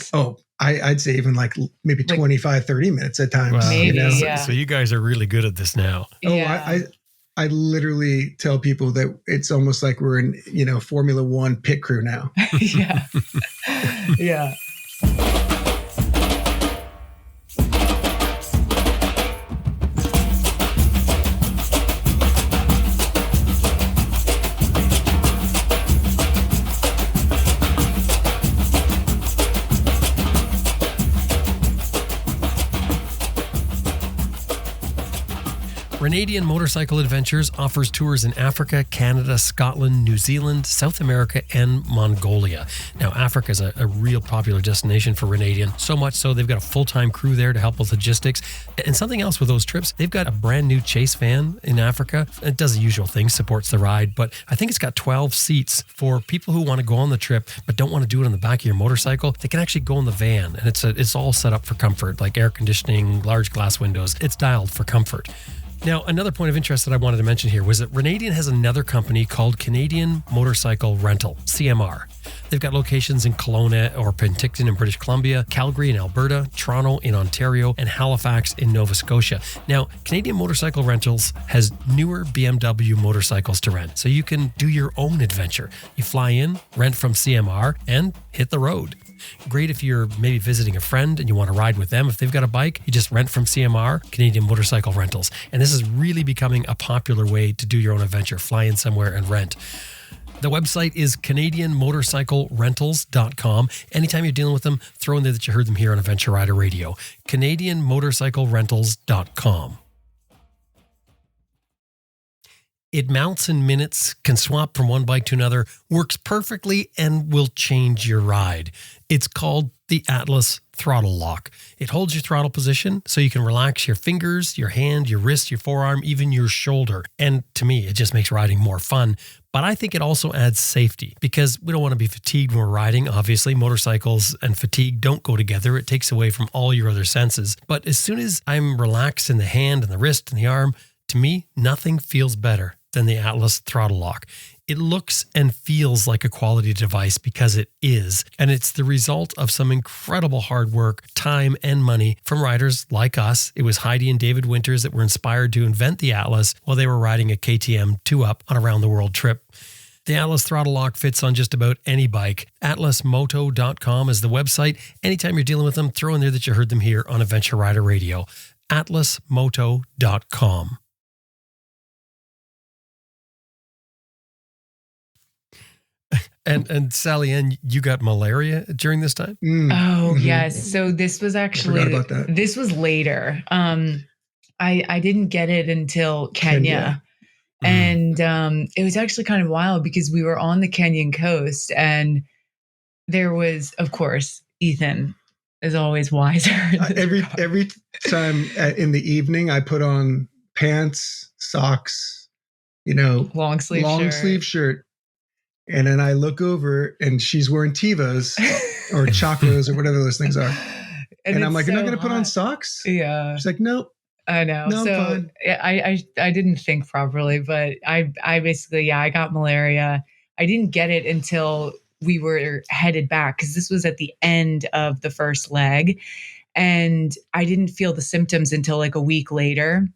S8: I'd say even like maybe 25, 30 minutes at times.
S1: Wow.
S7: Maybe,
S8: you know?
S1: So you guys are really good at this now.
S8: Oh,
S7: Yeah.
S8: I literally tell people that it's almost like we're in, you know, Formula One pit crew now.
S7: Yeah. Yeah.
S1: Renadian Motorcycle Adventures offers tours in Africa, Canada, Scotland, New Zealand, South America, and Mongolia. Now, Africa is a real popular destination for Renadian, so much so they've got a full-time crew there to help with logistics. And something else with those trips, they've got a brand new chase van in Africa. It does the usual thing, supports the ride, but I think it's got 12 seats for people who want to go on the trip but don't want to do it on the back of your motorcycle. They can actually go in the van, and it's all set up for comfort, like air conditioning, large glass windows. It's dialed for comfort. Now, another point of interest that I wanted to mention here was that Renadian has another company called Canadian Motorcycle Rental, CMR. They've got locations in Kelowna or Penticton in British Columbia, Calgary in Alberta, Toronto in Ontario, and Halifax in Nova Scotia. Now, Canadian Motorcycle Rentals has newer BMW motorcycles to rent, so you can do your own adventure. You fly in, rent from CMR, and hit the road. Great if you're maybe visiting a friend and you want to ride with them. If they've got a bike, you just rent from CMR, Canadian Motorcycle Rentals. And this is really becoming a popular way to do your own adventure, fly in somewhere and rent. The website is CanadianMotorcycleRentals.com. Anytime you're dealing with them, throw in there that you heard them here on Adventure Rider Radio. CanadianMotorcycleRentals.com. It mounts in minutes, can swap from one bike to another, works perfectly, and will change your ride. It's called the Atlas Throttle Lock. It holds your throttle position so you can relax your fingers, your hand, your wrist, your forearm, even your shoulder. And to me, it just makes riding more fun. But I think it also adds safety because we don't want to be fatigued when we're riding. Obviously, motorcycles and fatigue don't go together. It takes away from all your other senses. But as soon as I'm relaxed in the hand and the wrist and the arm, to me, nothing feels better than the Atlas Throttle Lock. It looks and feels like a quality device because it is, and it's the result of some incredible hard work, time, and money from riders like us. It was Heidi and David Winters that were inspired to invent the Atlas while they were riding a KTM 2-up on a round-the-world trip. The Atlas Throttle Lock fits on just about any bike. AtlasMoto.com is the website. Anytime you're dealing with them, throw in there that you heard them here on Adventure Rider Radio. AtlasMoto.com. And Sally Ann, you got malaria during this time?
S7: Oh, yes. So this was actually,
S8: I forgot about that.
S7: This was later. I didn't get it until Kenya. And it was actually kind of wild because we were on the Kenyan coast and there was, of course, Ethan is always wiser.
S8: Every time in the evening, I put on pants, socks, you know,
S7: long sleeve
S8: shirt. And then I look over and she's wearing Tevas or Chacos or whatever those things are. And I'm
S7: it's
S8: like, you're not
S7: so
S8: going to put on
S7: hot.
S8: socks?
S7: Yeah.
S8: She's like, nope.
S7: I know.
S8: No, I'm
S7: So
S8: fine.
S7: I didn't think properly, but I basically, I got malaria. I didn't get it until we were headed back because this was at the end of the first leg. And I didn't feel the symptoms until like a week later.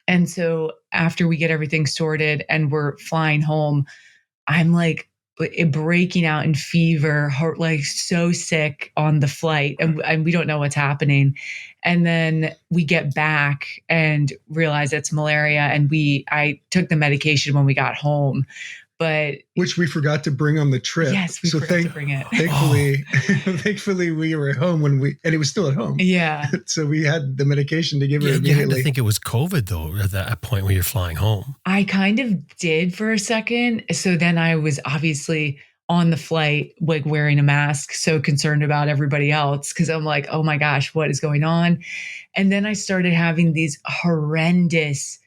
S7: And so after we get everything sorted and we're flying home, I'm like breaking out in fever, like so sick on the flight, and we don't know what's happening. And then we get back and realize it's malaria, and I took the medication when we got home, but
S8: which we forgot to bring on the trip.
S7: yes, we forgot to bring it.
S8: Thankfully, we were at home and it was still at home.
S7: Yeah.
S8: So we had the medication to give her
S1: You
S8: immediately.
S1: had to think it was COVID though at that point when you're flying home.
S7: I kind of did for a second. So then I was obviously on the flight, like wearing a mask, so concerned about everybody else because I'm like, oh my gosh, what is going on? And then I started having these horrendous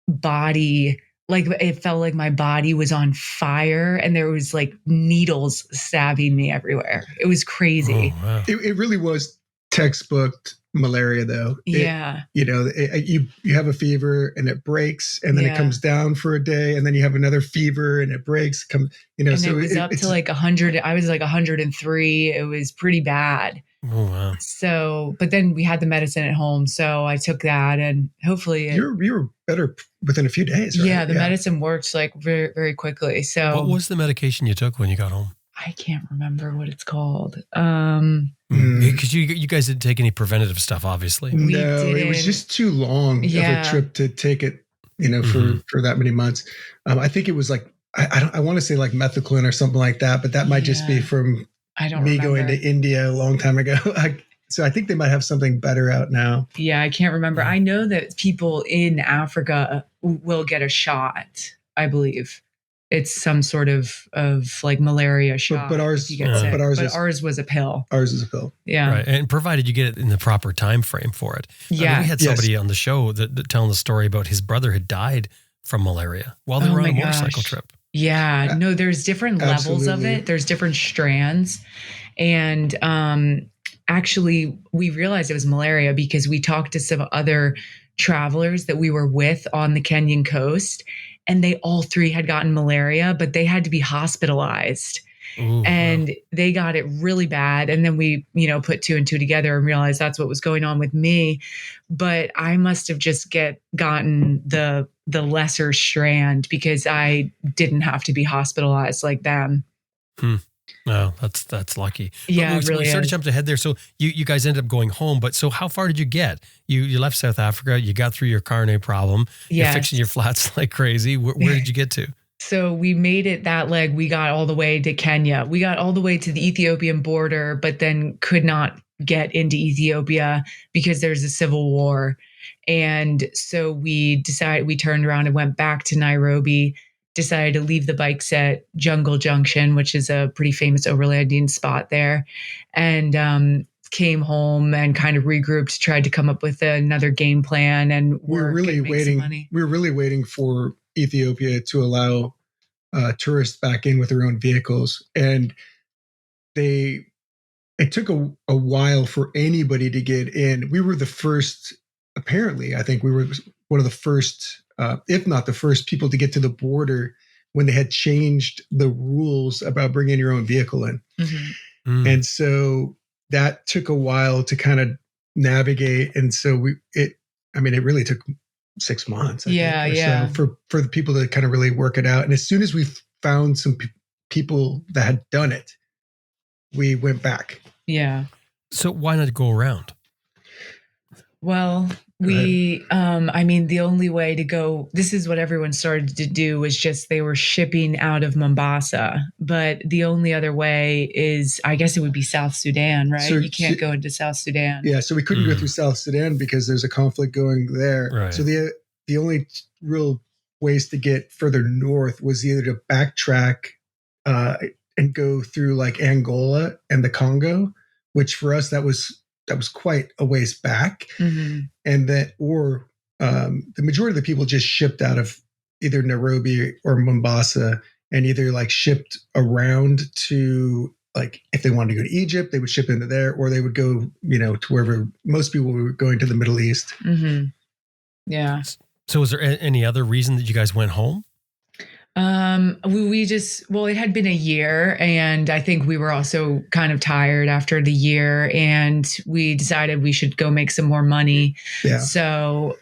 S7: body, like it felt like my body was on fire and there was like needles stabbing me everywhere. It was crazy.
S1: Oh, wow.
S8: It really was textbook malaria, though.
S7: Yeah.
S8: You have a fever and it breaks, and then it
S7: Yeah.
S8: comes down for a day, and then you have another fever and it breaks.
S7: And
S8: so
S7: it was up to like 100. I was like 103. It was pretty bad.
S1: Oh, wow.
S7: So, but then we had the medicine at home, so I took that, and hopefully,
S8: you were better within a few days, right?
S7: yeah, the medicine works like very, very quickly. So,
S1: What was the medication you took when you got home?
S7: I can't remember what it's called.
S1: Because you guys didn't take any preventative stuff, obviously.
S7: We
S8: No, it was
S7: didn't.
S8: just too long of
S7: Yeah.
S8: a trip to take it, for that many months. I think it was like, I want to say like methicillin or something like that, but that might just be
S7: Yeah.
S8: from
S7: I don't
S8: me
S7: remember.
S8: going to India a long time ago. So I think they might have something better out now.
S7: Yeah, I can't remember. I know that people in Africa will get a shot. I believe it's some sort of like malaria shot.
S8: but ours-
S7: if you get sick.
S8: but ours
S7: But
S8: is-
S7: ours was a pill.
S8: Ours is a pill.
S7: Yeah.
S1: Right. And provided you get it in the proper time frame for it.
S7: Yeah.
S1: We had somebody on the show that telling the story about his brother had died from malaria while they
S7: Oh
S1: were on a
S7: my
S1: motorcycle
S7: gosh.
S1: trip.
S7: Yeah, no, there's different levels of
S8: Absolutely.
S7: it. There's different strands. And actually, we realized it was malaria because we talked to some other travelers that we were with on the Kenyan coast, and they all three had gotten malaria, but they had to be hospitalized.
S1: Ooh,
S7: And they got it really bad. And then we, put two and two together and realized that's what was going on with me. But I must have just gotten the lesser strand because I didn't have to be hospitalized like them.
S1: wow. That's lucky.
S7: Yeah,
S1: But
S7: it really
S1: we sort of
S7: is.
S1: jumped ahead there. So you guys ended up going home. But so how far did you get? You left South Africa. You got through your carne problem. You're
S7: Yes.
S1: fixing your flats like crazy. Where did you get to?
S7: So we made it that leg. We got all the way to Kenya. We got all the way to the Ethiopian border, but then could not get into Ethiopia because there's a civil war. And so we turned around and went back to Nairobi, decided to leave the bikes at Jungle Junction, which is a pretty famous overlanding spot there. And came home and kind of regrouped, tried to come up with another game plan and
S8: We were
S7: work
S8: really
S7: and make some
S8: waiting.
S7: money.
S8: We were really waiting for Ethiopia to allow tourists back in with their own vehicles, and it took a while for anybody to get in. We were the first. Apparently, I think we were one of the first, if not the first, people to get to the border when they had changed the rules about bringing your own vehicle in.
S7: Mhm.
S8: And so that took a while to kind of navigate. And so it really took 6 months. I
S7: Yeah,
S8: think, or
S7: yeah.
S8: so for the people to kind of really work it out. And as soon as we found some people that had done it, we went back.
S7: Yeah.
S1: So why not go around?
S7: Well, the only way to go, this is what everyone started to do, was just they were shipping out of Mombasa. But the only other way is, I guess it would be South Sudan, right?
S8: So-
S7: You can't go into South Sudan.
S8: Yeah. So we couldn't go through South Sudan because there's a conflict going there.
S1: Right.
S8: So the only real ways to get further north was either to backtrack and go through like Angola and the Congo, which for us, that was quite a ways back.
S7: Mm-hmm.
S8: And the majority of the people just shipped out of either Nairobi or Mombasa and either like shipped around to like if they wanted to go to Egypt, they would ship into there, or they would go, to wherever most people were going to the Middle East.
S7: Mm-hmm. Yeah.
S1: So was there any other reason that you guys went home?
S7: It had been a year, and I think we were also kind of tired after the year, and we decided we should go make some more money.
S8: Yeah.
S7: So,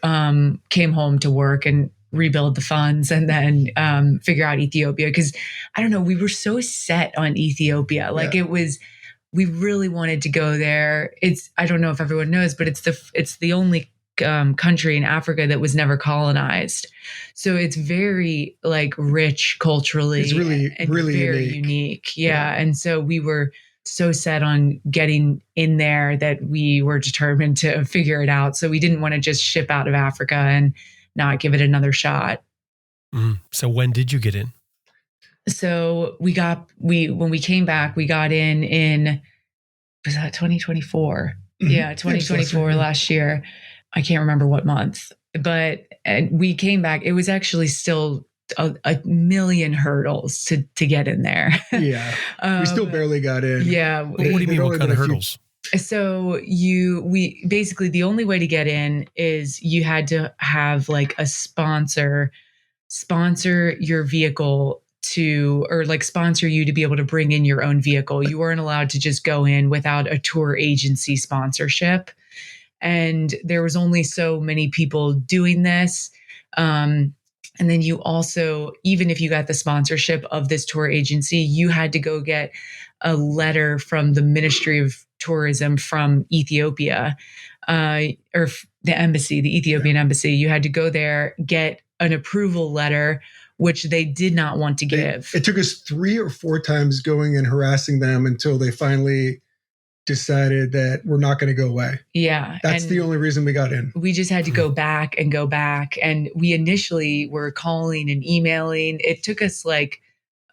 S7: came home to work and rebuild the funds, and then, figure out Ethiopia. Cause I don't know, we were so set on Ethiopia. Like we really wanted to go there. I don't know if everyone knows, but it's the only country in Africa that was never colonized. So it's very like rich culturally.
S8: It's really,
S7: and
S8: really
S7: very unique. Yeah. And so we were so set on getting in there that we were determined to figure it out. So we didn't want to just ship out of Africa and not give it another shot.
S1: So when did you get in?
S7: So when we came back, we got in, was that 2024?
S8: Mm-hmm.
S7: Yeah. 2024 last year. I can't remember what month, but we came back. It was actually still a million hurdles to get in there.
S8: Yeah. We still barely got in.
S7: Yeah.
S1: What do you mean? What kind of hurdles?
S7: So we basically, the only way to get in is you had to have like a sponsor your vehicle or like sponsor you to be able to bring in your own vehicle. You weren't allowed to just go in without a tour agency sponsorship. And there was only so many people doing this. And then you also, even if you got the sponsorship of this tour agency, you had to go get a letter from the Ministry of Tourism from Ethiopia, or the embassy, the Ethiopian embassy. You had to go there, get an approval letter, which they did not want to give.
S8: It took us 3 or 4 times going and harassing them until they finally decided that we're not going to go away.
S7: Yeah.
S8: That's the only reason we got in.
S7: We just had to go back and go back. And we initially were calling and emailing. It took us like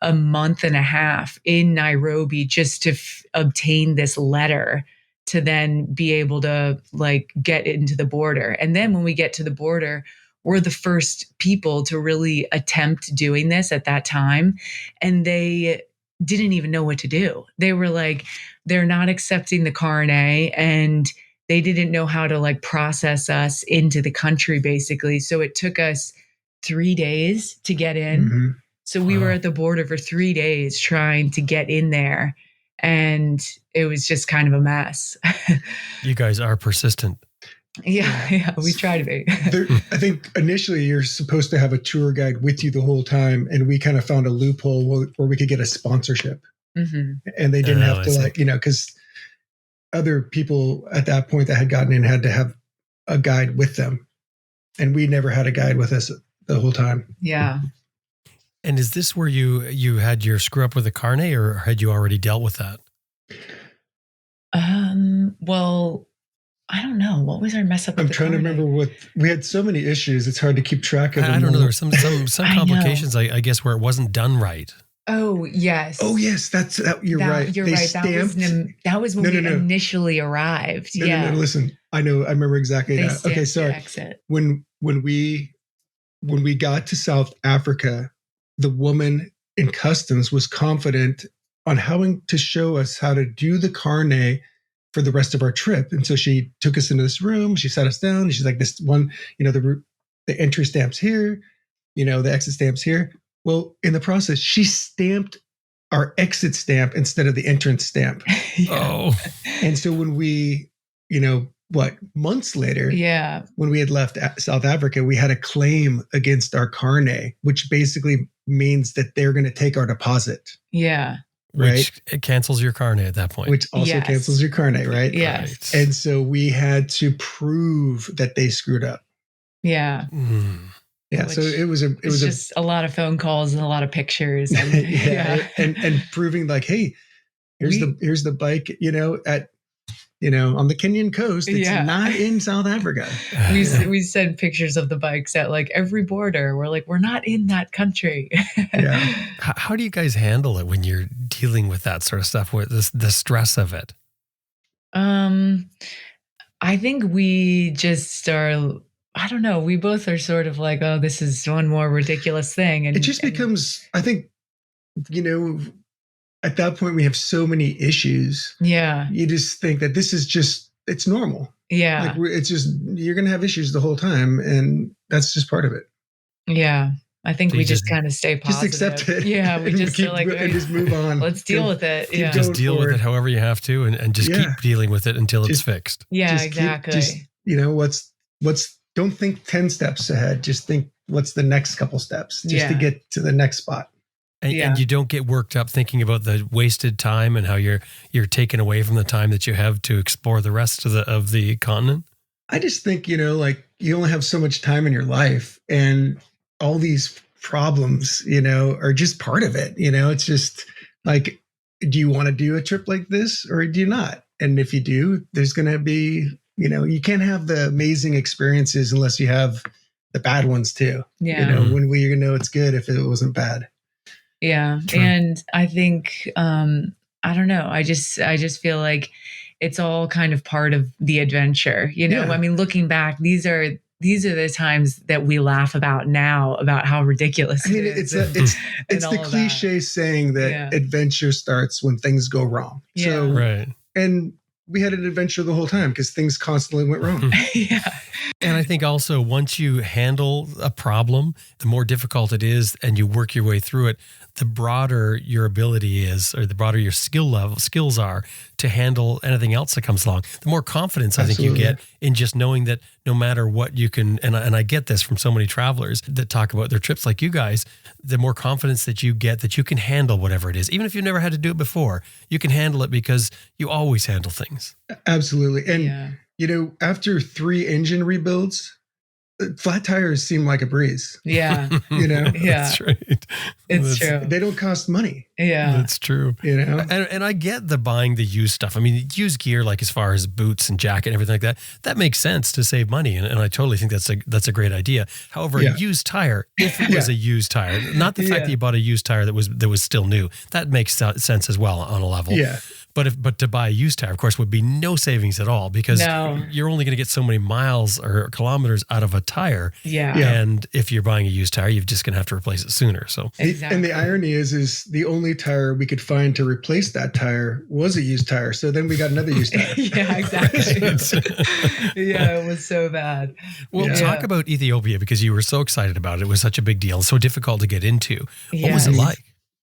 S7: a month and a half in Nairobi just to obtain this letter to then be able to like get into the border. And then when we get to the border, we're the first people to really attempt doing this at that time. And they didn't even know what to do. They were like, they're not accepting the carnet, and they didn't know how to like process us into the country basically. So it took us 3 days to get in.
S8: Mm-hmm.
S7: So we were at the border for 3 days trying to get in there, and it was just kind of a mess.
S1: You guys are persistent.
S7: Yeah, we try to be.
S8: I think initially you're supposed to have a tour guide with you the whole time, and we kind of found a loophole where we could get a sponsorship.
S7: Mm-hmm.
S8: And they didn't have to because other people at that point that had gotten in had to have a guide with them. And we never had a guide with us the whole time.
S7: Yeah.
S1: And is this where you had your screw up with the carnet, or had you already dealt with that?
S7: Well, I don't know. What was our mess up with
S8: I'm trying to remember we had so many issues. It's hard to keep track of them.
S1: I don't know. There were some complications, I guess, where it wasn't done right.
S7: Oh, yes.
S8: Oh, yes. You're right.
S7: You're right. That was when we initially arrived.
S8: No, listen. I know. I remember exactly that. Okay, sorry.
S7: Exit.
S8: When we got to South Africa, the woman in customs was confident on how to show us how to do the carnet for the rest of our trip. And so she took us into this room. She sat us down. And she's like, this one, the entry stamp's here, the exit stamp's here. Well, in the process, she stamped our exit stamp instead of the entrance stamp.
S1: Oh.
S8: And so when we, months later, when we had left South Africa, we had a claim against our carnet, which basically means that they're going to take our deposit.
S7: Yeah.
S8: Right.
S1: Which it cancels your carnet at that point.
S8: Which also cancels your carnet, right?
S7: Yes.
S8: Right. And so we had to prove that they screwed up.
S7: Yeah.
S8: Mm. Yeah, so it was
S7: just a lot of phone calls and a lot of pictures, and
S8: and proving like, hey, here's the bike, at on the Kenyan coast. It's not in South Africa.
S7: We sent pictures of the bikes at like every border. We're like, we're not in that country.
S8: Yeah.
S1: How do you guys handle it when you're dealing with that sort of stuff, with the stress of it?
S7: I think we just are. I don't know. We both are sort of like, oh, this is one more ridiculous thing. And
S8: it just becomes, I think, at that point we have so many issues.
S7: Yeah.
S8: You just think that this is just, it's normal.
S7: Yeah.
S8: Like it's just, you're going to have issues the whole time. And that's just part of it.
S7: Yeah. I think
S1: So
S7: we
S1: you
S7: just
S1: just-
S7: kind of stay positive.
S8: Just accept it.
S7: Yeah. We
S8: and
S7: just
S8: keep,
S7: feel like,
S8: and just move on.
S7: let's deal with it.
S8: keep
S7: Yeah.
S8: going
S1: Just deal with
S8: forward.
S1: it however you have to and just keep dealing with it until it's
S8: Just-
S1: fixed.
S7: Yeah,
S8: Just
S7: exactly.
S8: don't think 10 steps ahead. Just think what's the next couple steps just to
S7: Yeah.
S8: get to the next spot.
S1: And you don't get worked up thinking about the wasted time and how you're taken away from the time that you have to explore the rest of the continent.
S8: I just think, like you only have so much time in your life and all these problems, are just part of it. It's just like, do you want to do a trip like this or do you not? And if you do, there's going to be, you can't have the amazing experiences unless you have the bad ones too.
S7: Yeah.
S8: When you're going to know it's good if it wasn't bad.
S7: Yeah.
S1: True.
S7: And I think, I don't know. I just feel like it's all kind of part of the adventure.
S8: Yeah.
S7: I mean, looking back, these are the times that we laugh about now, about how ridiculous
S8: I mean,
S7: it is.
S8: it's
S7: all
S8: the
S7: of
S8: cliche saying that
S7: Yeah.
S8: adventure starts when things go wrong. So,
S1: Right.
S8: and we had an adventure the whole time because things constantly went wrong.
S7: Yeah.
S1: And I think also once you handle a problem, the more difficult it is and you work your way through it, the broader your ability is, or the broader your skills are to handle anything else that comes along. The more confidence I think you
S8: Absolutely.
S1: get in just knowing that no matter what you can, and I get this from so many travelers that talk about their trips like you guys, the more confidence that you get that you can handle whatever it is. Even if you've never had to do it before, you can handle it because you always handle things.
S8: Absolutely. And,
S7: Yeah.
S8: after 3 engine rebuilds, flat tires seem like a breeze.
S7: Yeah.
S8: Yeah.
S1: That's right.
S7: It's
S1: That's-
S7: true.
S8: They don't cost money,
S7: Yeah.
S1: That's true. And I get the buying the used stuff. I mean, used gear, like as far as boots and jacket and everything like that makes sense to save money. And I totally think that's a great idea. However,
S8: Yeah.
S1: a used tire, if it was a used tire, not the fact
S8: Yeah.
S1: that you bought a used tire that was still new, that makes sense as well on a level.
S8: Yeah.
S1: But to buy a used tire, of course, would be no savings at all because
S7: No.
S1: you're only going to get so many miles or kilometers out of a tire.
S7: Yeah.
S8: Yeah.
S1: And if you're buying a used tire, you're just going to have to replace it sooner. So
S7: Exactly.
S8: And the irony is the only tire we could find to replace that tire was a used tire. So then we got another used tire.
S7: Yeah, exactly. Yeah, it was so bad.
S1: Well,
S8: Yeah.
S1: talk about Ethiopia because you were so excited about it. It was such a big deal and so difficult to get into. What was it
S7: Yes.
S1: like?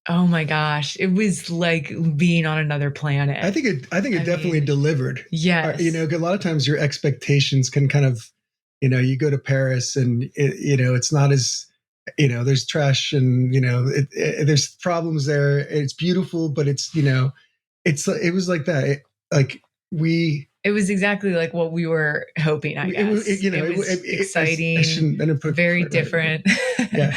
S7: Oh my gosh. It was like being on another planet.
S8: I think it definitely
S7: mean,
S8: delivered.
S7: Yes.
S8: A lot of times your expectations can kind of, you go to Paris and it's not as, there's trash and, there's problems there. It's beautiful, but it was like that.
S7: It was exactly like what we were hoping, I guess. It was exciting,
S8: I shouldn't put
S7: very
S8: right.
S7: different.
S8: Yeah.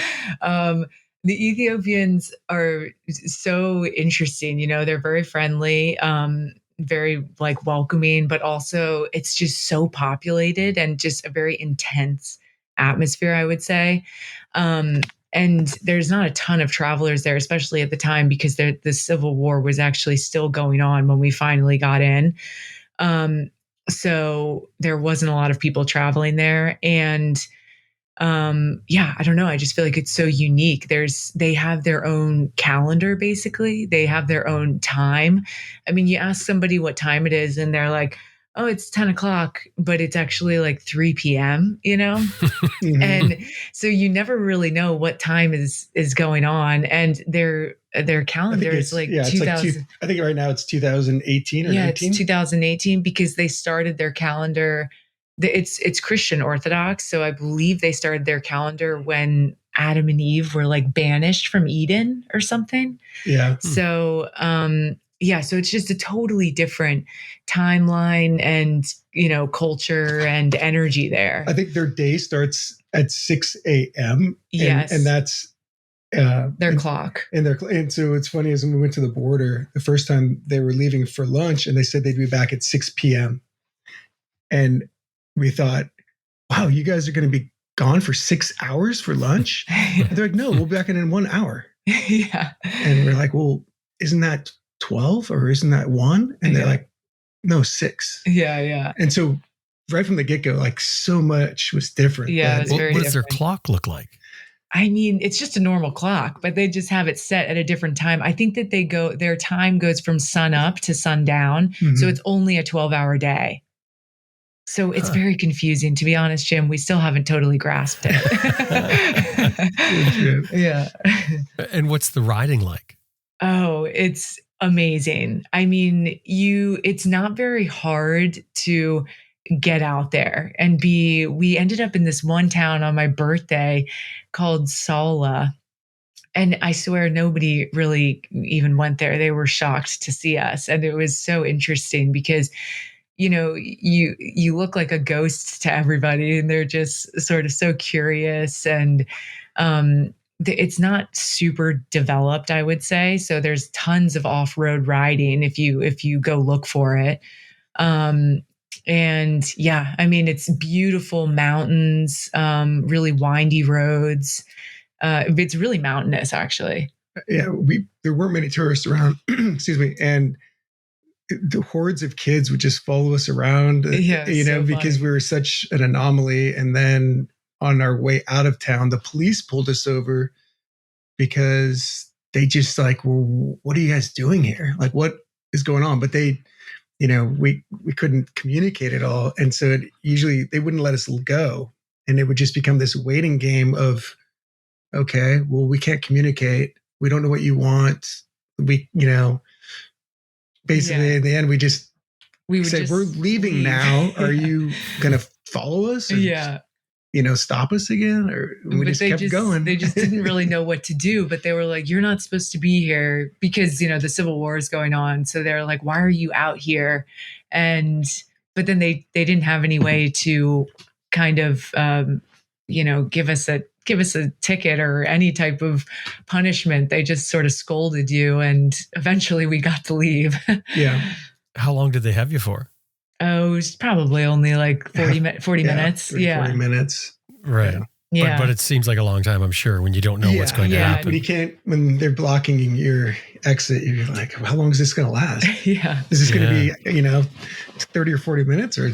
S7: The Ethiopians are so interesting. They're very friendly, very like welcoming, but also it's just so populated and just a very intense atmosphere, I would say. And there's not a ton of travelers there, especially at the time, because the civil war was actually still going on when we finally got in. So there wasn't a lot of people traveling there. And I don't know. I just feel like it's so unique. They have their own calendar, basically. They have their own time. I mean, you ask somebody what time it is and they're like, oh, it's 10 o'clock, but it's actually like 3 p.m.,
S8: Mhm.
S7: And so you never really know what time is going on. And their calendar is like 2000.
S8: I think right now it's 2018 or
S7: Yeah,
S8: 19.
S7: it's 2018 because they started their calendar. It's Christian Orthodox, so I believe they started their calendar when Adam and Eve were like banished from Eden or something.
S8: Yeah.
S7: So so it's just a totally different timeline and culture and energy there.
S8: I think their day starts at 6 a.m.
S7: Yes.
S8: And that's
S7: Their clock.
S8: And so it's funny is when we went to the border, the first time they were leaving for lunch and they said they'd be back at 6 p.m. And we thought, wow, you guys are going to be gone for 6 hours for lunch? And they're like, no, we'll be back in 1 hour.
S7: Yeah.
S8: And we're like, well, isn't that 12 or isn't that 1? And they're
S7: Yeah.
S8: like, no, 6.
S7: Yeah.
S8: And so right from the get-go, like so much was different.
S7: Yeah,
S8: that-
S7: it's very
S1: What does their
S7: different.
S1: clock look like?
S7: I mean, it's just a normal clock, but they just have it set at a different time. I think that their time goes from sun up to sundown.
S8: Mhm.
S7: So it's only a 12-hour day. So it's very confusing, to be honest, Jim. We still haven't totally grasped it. Yeah.
S1: And what's the riding like?
S7: Oh, it's amazing. I mean, it's not very hard to get out there and we ended up in this one town on my birthday called Sala. And I swear nobody really even went there. They were shocked to see us. And it was so interesting because, you look like a ghost to everybody and they're just sort of so curious. And it's not super developed, I would say. So there's tons of off-road riding if you go look for it. And yeah, I mean, it's beautiful mountains, really windy roads. It's really mountainous, actually.
S8: Yeah, there weren't many tourists around. Excuse me, and the hordes of kids would just follow us around.
S7: Yeah,
S8: because we were such an anomaly. And then on our way out of town, the police pulled us over because they just like, well, what are you guys doing here? Like, what is going on? But they, we couldn't communicate at all, and so usually they wouldn't let us go, and it would just become this waiting game of, okay, well, we can't communicate. We don't know what you want. Basically, in the end, we would say, we're leaving now. Are you going to follow us? Or stop us again? Or we just kept going.
S7: They just didn't really know what to do, but they were like, you're not supposed to be here because, the Civil War is going on. So they're like, why are you out here? But then they didn't have any way to kind of, give us a ticket or any type of punishment. They just sort of scolded you, and eventually we got to leave.
S8: Yeah.
S1: How long did they have you for?
S7: Oh, it was probably only like 40 minutes.
S8: 40
S7: Yeah.
S8: minutes.
S1: Right.
S7: Yeah.
S1: But it seems like a long time, I'm sure, when you don't know what's going to happen.
S8: When they're blocking your exit, you're like, how long is this going to last?
S7: Yeah.
S8: Is this going to be, 30 or 40 minutes or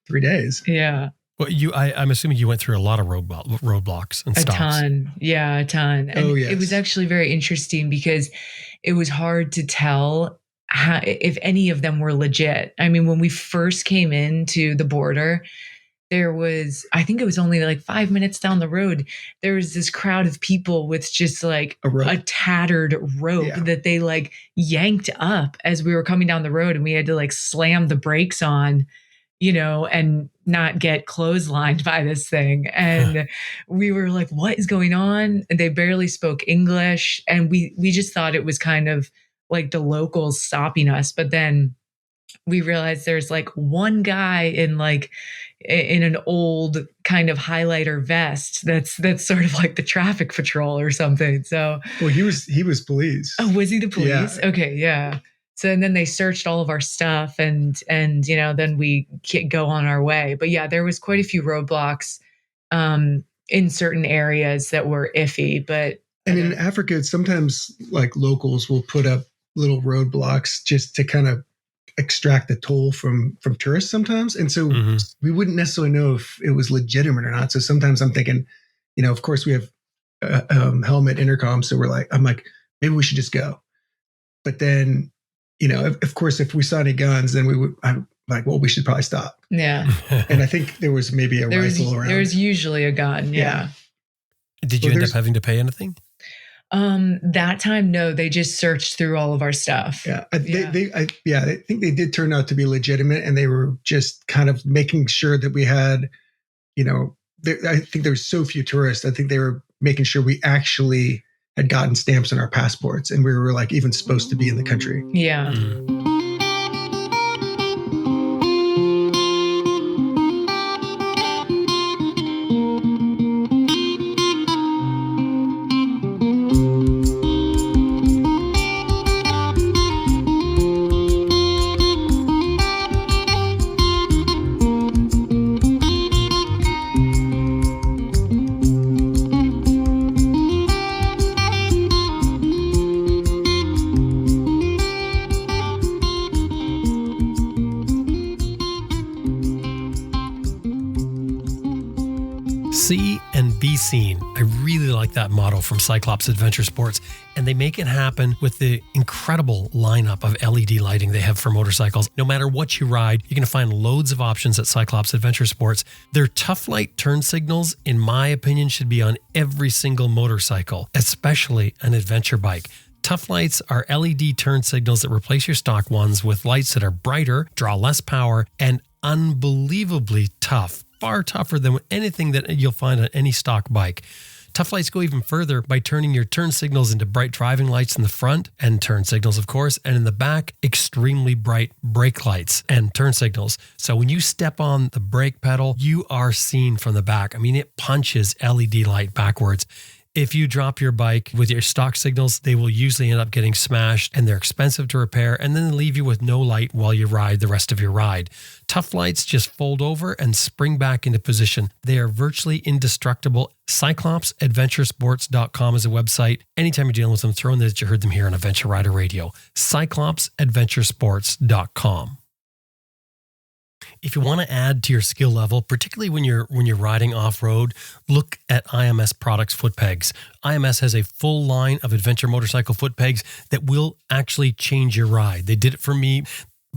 S8: 3 days?
S7: Yeah.
S1: Well, I'm assuming you went through a lot of roadblocks and stops.
S7: A ton. Yeah, a ton. And
S8: yes.
S7: It was actually very interesting because it was hard to tell if any of them were legit. I mean, when we first came into the border, I think it was only like 5 minutes down the road, there was this crowd of people with just like a tattered rope that they like yanked up as we were coming down the road, and we had to like slam the brakes on, and not get clotheslined by this thing. And we were like, what is going on? And they barely spoke English. And we just thought it was kind of like the locals stopping us. But then we realized there's like one guy in an old kind of highlighter vest that's sort of like the traffic patrol or something. So,
S8: well, he was police.
S7: Oh, was he the police?
S8: Yeah.
S7: Okay, yeah. So, and then they searched all of our stuff, and then we go on our way. But yeah, there was quite a few roadblocks in certain areas that were iffy. But
S8: in Africa, sometimes like locals will put up little roadblocks just to kind of extract the toll from tourists sometimes. And so we wouldn't necessarily know if it was legitimate or not. So sometimes I'm thinking, of course we have helmet intercom. So I'm like, maybe we should just go. But then, of course, if we saw any guns, then I'm like, well, we should probably stop.
S7: Yeah.
S8: And I think there was maybe a rifle around.
S7: There's usually a gun. Yeah.
S1: Did you end up having to pay anything?
S7: That time, no, they just searched through all of our stuff.
S8: Yeah. I think they did turn out to be legitimate, and they were just kind of making sure that we had, I think there were so few tourists. I think they were making sure we actually had gotten stamps on our passports, and we were like even supposed to be in the country.
S7: Yeah.
S1: be seen. I really like that motto from Cyclops Adventure Sports, and they make it happen with the incredible lineup of LED lighting they have for motorcycles. No matter what you ride, you're going to find loads of options at Cyclops Adventure Sports. Their Tough Light turn signals, in my opinion, should be on every single motorcycle, especially an adventure bike. Tough Lights are LED turn signals that replace your stock ones with lights that are brighter, draw less power, and unbelievably tough. Far tougher than anything that you'll find on any stock bike. Tough Lights go even further by turning your turn signals into bright driving lights in the front and turn signals, of course, and in the back, extremely bright brake lights and turn signals. So when you step on the brake pedal, you are seen from the back. I mean, it punches LED light backwards. If you drop your bike with your stock signals, they will usually end up getting smashed and they're expensive to repair and then leave you with no light while you ride the rest of your ride. Tough Lights just fold over and spring back into position. They are virtually indestructible. CyclopsAdventuresports.com is a website. Anytime you're dealing with them, throw in that you heard them here on Adventure Rider Radio. CyclopsAdventuresports.com. If you want to add to your skill level, particularly when you're riding off-road, look at IMS Products foot pegs. IMS has a full line of adventure motorcycle foot pegs that will actually change your ride. They did it for me.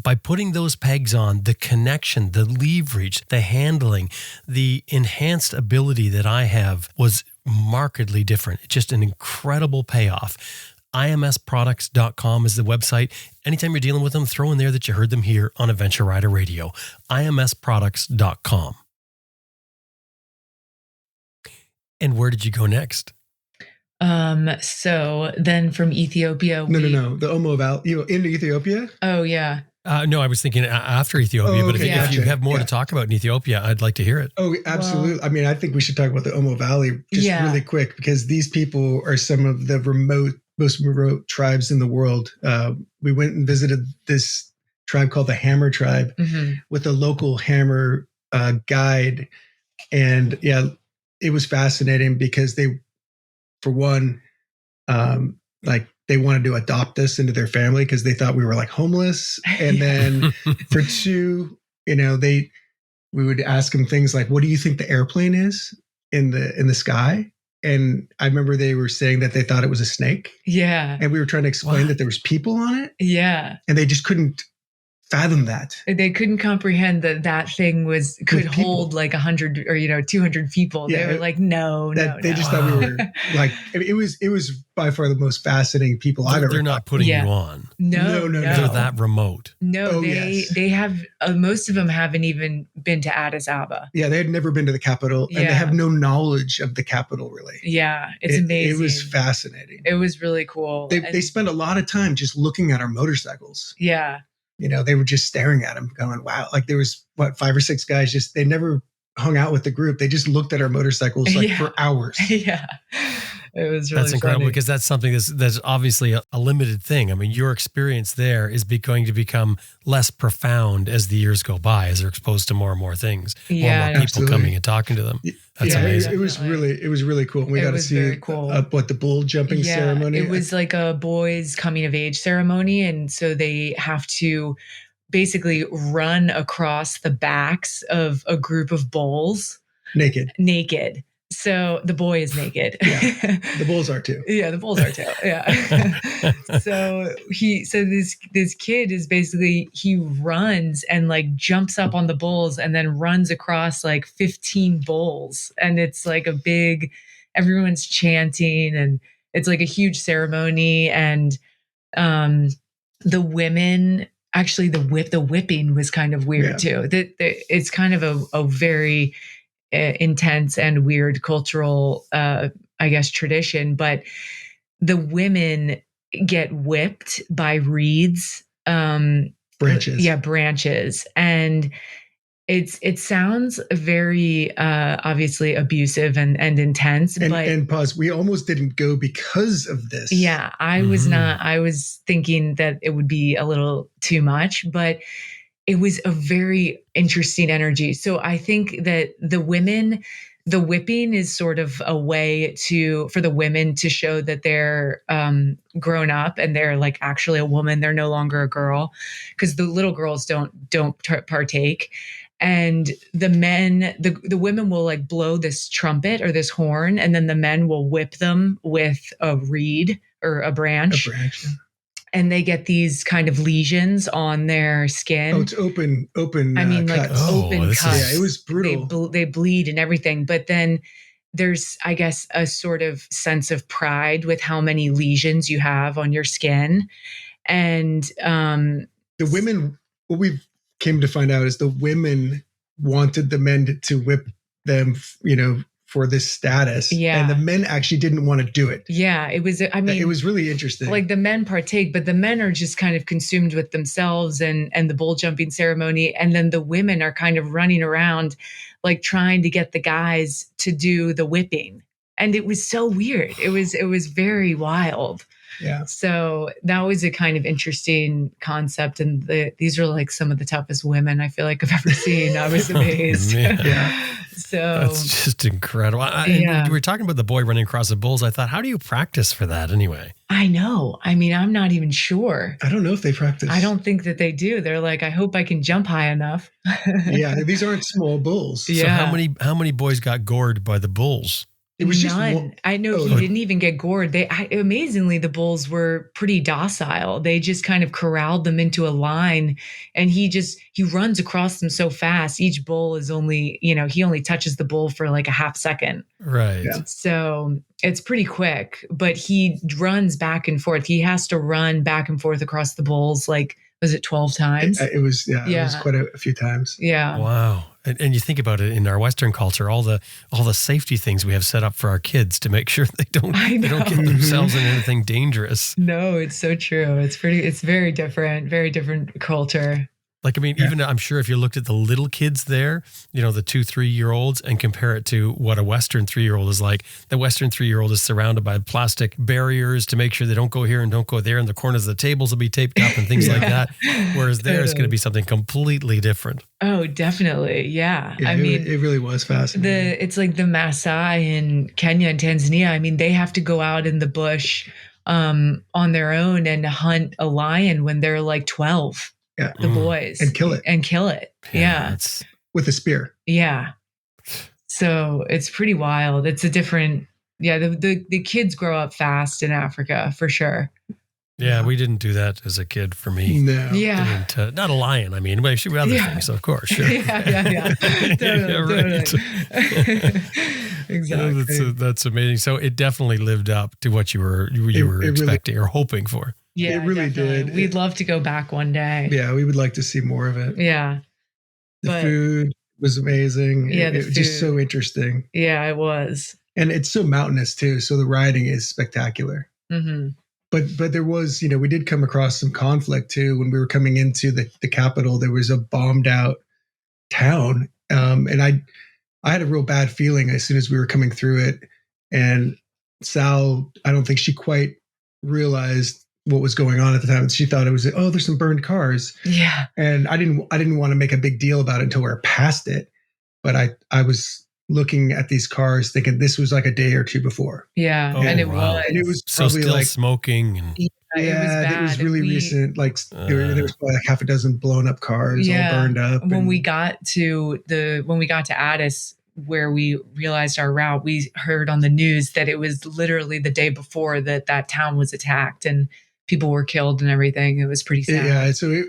S1: By putting those pegs on, the connection, the leverage, the handling, the enhanced ability that I have was markedly different. Just an incredible payoff. IMSproducts.com is the website. Anytime you're dealing with them, throw in there that you heard them here on Adventure Rider Radio. IMSproducts.com. And where did you go next?
S7: So then from Ethiopia.
S8: No. The Omo Valley, in Ethiopia?
S7: Oh, yeah.
S1: No, I was thinking after Ethiopia, but if you have more to talk about in Ethiopia, I'd like to hear it.
S8: Oh, absolutely. Well, I mean, I think we should talk about the Omo Valley just really quick, because these people are some of the most remote tribes in the world. We went and visited this tribe called the Hammer Tribe with a local Hammer guide. And it was fascinating because they, for one, they wanted to adopt us into their family because they thought we were like homeless. And then for two, we would ask them things like, what do you think the airplane is in the sky? And I remember they were saying that they thought it was a snake.
S7: Yeah.
S8: And we were trying to explain that there was people on it.
S7: Yeah.
S8: And they just couldn't fathom that.
S7: They couldn't comprehend that thing could hold like 100 or 200 people.
S8: Yeah,
S7: they were like, no.
S8: They just thought we were like, it was by far the most fascinating people I've ever.
S1: They're not putting you on.
S7: No.
S1: They're that remote.
S7: No, they have. Most of them haven't even been to Addis Ababa.
S8: Yeah, they had never been to the capital, and they have no knowledge of the capital really.
S7: Yeah, it's amazing.
S8: It was fascinating.
S7: It was really cool.
S8: They spent a lot of time just looking at our motorcycles.
S7: Yeah.
S8: They were just staring at them going, wow. Like there was 5 or 6 guys they never hung out with the group. They just looked at our motorcycles for hours.
S7: Yeah. It was really
S1: That's incredible
S7: funny.
S1: because that's something that's obviously a limited thing. I mean, your experience there is going to become less profound as the years go by, as they're exposed to more and more things. More and more people coming and talking to them. That's amazing.
S8: It was really cool. We got to see the bull jumping ceremony.
S7: It was like a boys coming of age ceremony. And so they have to basically run across the backs of a group of bulls. Naked. So the boy is naked.
S8: Yeah, the bulls are too.
S7: Yeah, the bulls are too. Yeah. so this kid is basically, he runs and like jumps up on the bulls and then runs across like 15 bulls. And it's like everyone's chanting and it's like a huge ceremony. And the women, actually the whipping was kind of weird too. It's kind of a very intense and weird cultural, tradition, but the women get whipped by reeds,
S8: branches.
S7: Yeah, branches, and it sounds very obviously abusive and intense.
S8: And pause. We almost didn't go because of this.
S7: Yeah, I was not. I was thinking that it would be a little too much, but it was a very interesting energy. So I think that the whipping is sort of a way for the women to show that they're grown up and they're like actually a woman. They're no longer a girl, because the little girls don't partake. and the men, the women will like blow this trumpet or this horn, and then the men will whip them with a reed or a branch. And they get these kind of lesions on their skin.
S8: Oh, it's open.
S7: I mean, like
S8: cuts.
S7: open cuts.
S8: Yeah, it was brutal.
S7: They bleed and everything. But then there's, I guess, a sort of sense of pride with how many lesions you have on your skin. And
S8: the women, what we came to find out is the women wanted the men to whip them, for this status.
S7: Yeah.
S8: And the men actually didn't want to do it.
S7: Yeah, it was, I mean,
S8: it was really interesting.
S7: Like the men partake, but the men are just kind of consumed with themselves and the bull jumping ceremony. And then the women are kind of running around, like trying to get the guys to do the whipping. And it was so weird. It was very wild.
S8: Yeah.
S7: So that was a kind of interesting concept. And these are like some of the toughest women I feel like I've ever seen. I was amazed.
S8: Yeah.
S7: So
S1: that's just incredible. We were talking about the boy running across the bulls. I thought, how do you practice for that anyway?
S7: I know. I mean, I'm not even sure.
S8: I don't know if they practice.
S7: I don't think that they do. They're like, I hope I can jump high enough.
S8: Yeah. These aren't small bulls.
S7: Yeah.
S1: So how many boys got gored by the bulls?
S8: It was just
S7: none. I know he didn't even get gored. Amazingly, the bulls were pretty docile. They just kind of corralled them into a line, and he runs across them so fast. Each bull is only, he only touches the bull for like a half second.
S1: Right.
S8: Yeah.
S7: So it's pretty quick, but he runs back and forth. He has to run back and forth across the bulls. Like, was it 12 times?
S8: It was, It was quite a few times.
S7: Yeah.
S1: Wow. And you think about it in our Western culture, all the safety things we have set up for our kids to make sure they don't get themselves in anything dangerous.
S7: No, it's so true. It's very different culture.
S1: Like, I mean, even I'm sure if you looked at the little kids there, the 2-3-year-olds, and compare it to what a Western 3-year-old is like, the Western 3-year-old is surrounded by plastic barriers to make sure they don't go here and don't go there. And the corners of the tables will be taped up and things like that. Whereas there is going to be something completely different.
S7: Oh, definitely. Yeah. I
S8: mean, it really was fascinating.
S7: It's like the Maasai in Kenya and Tanzania. I mean, they have to go out in the bush on their own and hunt a lion when they're like 12.
S8: Yeah.
S7: The boys.
S8: And kill it.
S7: Yeah.
S8: With a spear.
S7: Yeah. So it's pretty wild. It's a different, the kids grow up fast in Africa for sure.
S1: Yeah, we didn't do that as a kid for me.
S8: No.
S7: Yeah.
S1: Not a lion. I mean, we should other things, of course. Sure.
S7: Yeah. Totally. Exactly.
S1: That's amazing. So it definitely lived up to what you were expecting or hoping for.
S7: Yeah,
S8: it really
S7: definitely.
S8: did.
S7: We'd love to go back one day.
S8: Yeah, we would like to see more of it.
S7: Yeah.
S8: The food was amazing.
S7: Yeah,
S8: it was just so interesting.
S7: Yeah, it was.
S8: And it's so mountainous too, so the riding is spectacular.
S7: Mm-hmm.
S8: But there was, we did come across some conflict too when we were coming into the capital. There was a bombed out town, and I had a real bad feeling as soon as we were coming through it. And Sal, I don't think she quite realized what was going on at the time. She thought it was, there's some burned cars.
S7: Yeah.
S8: And I didn't want to make a big deal about it until we were past it. But I was looking at these cars thinking this was like a day or two before.
S7: Yeah.
S1: And
S7: it was.
S8: And it was
S1: so
S8: probably
S1: still
S8: like
S1: smoking. And
S8: it was really recent. Like there was probably like half a dozen blown up cars all burned up.
S7: When we got to Addis, where we realized our route, we heard on the news that it was literally the day before that town was attacked and people were killed and everything. It was pretty sad.
S8: Yeah, so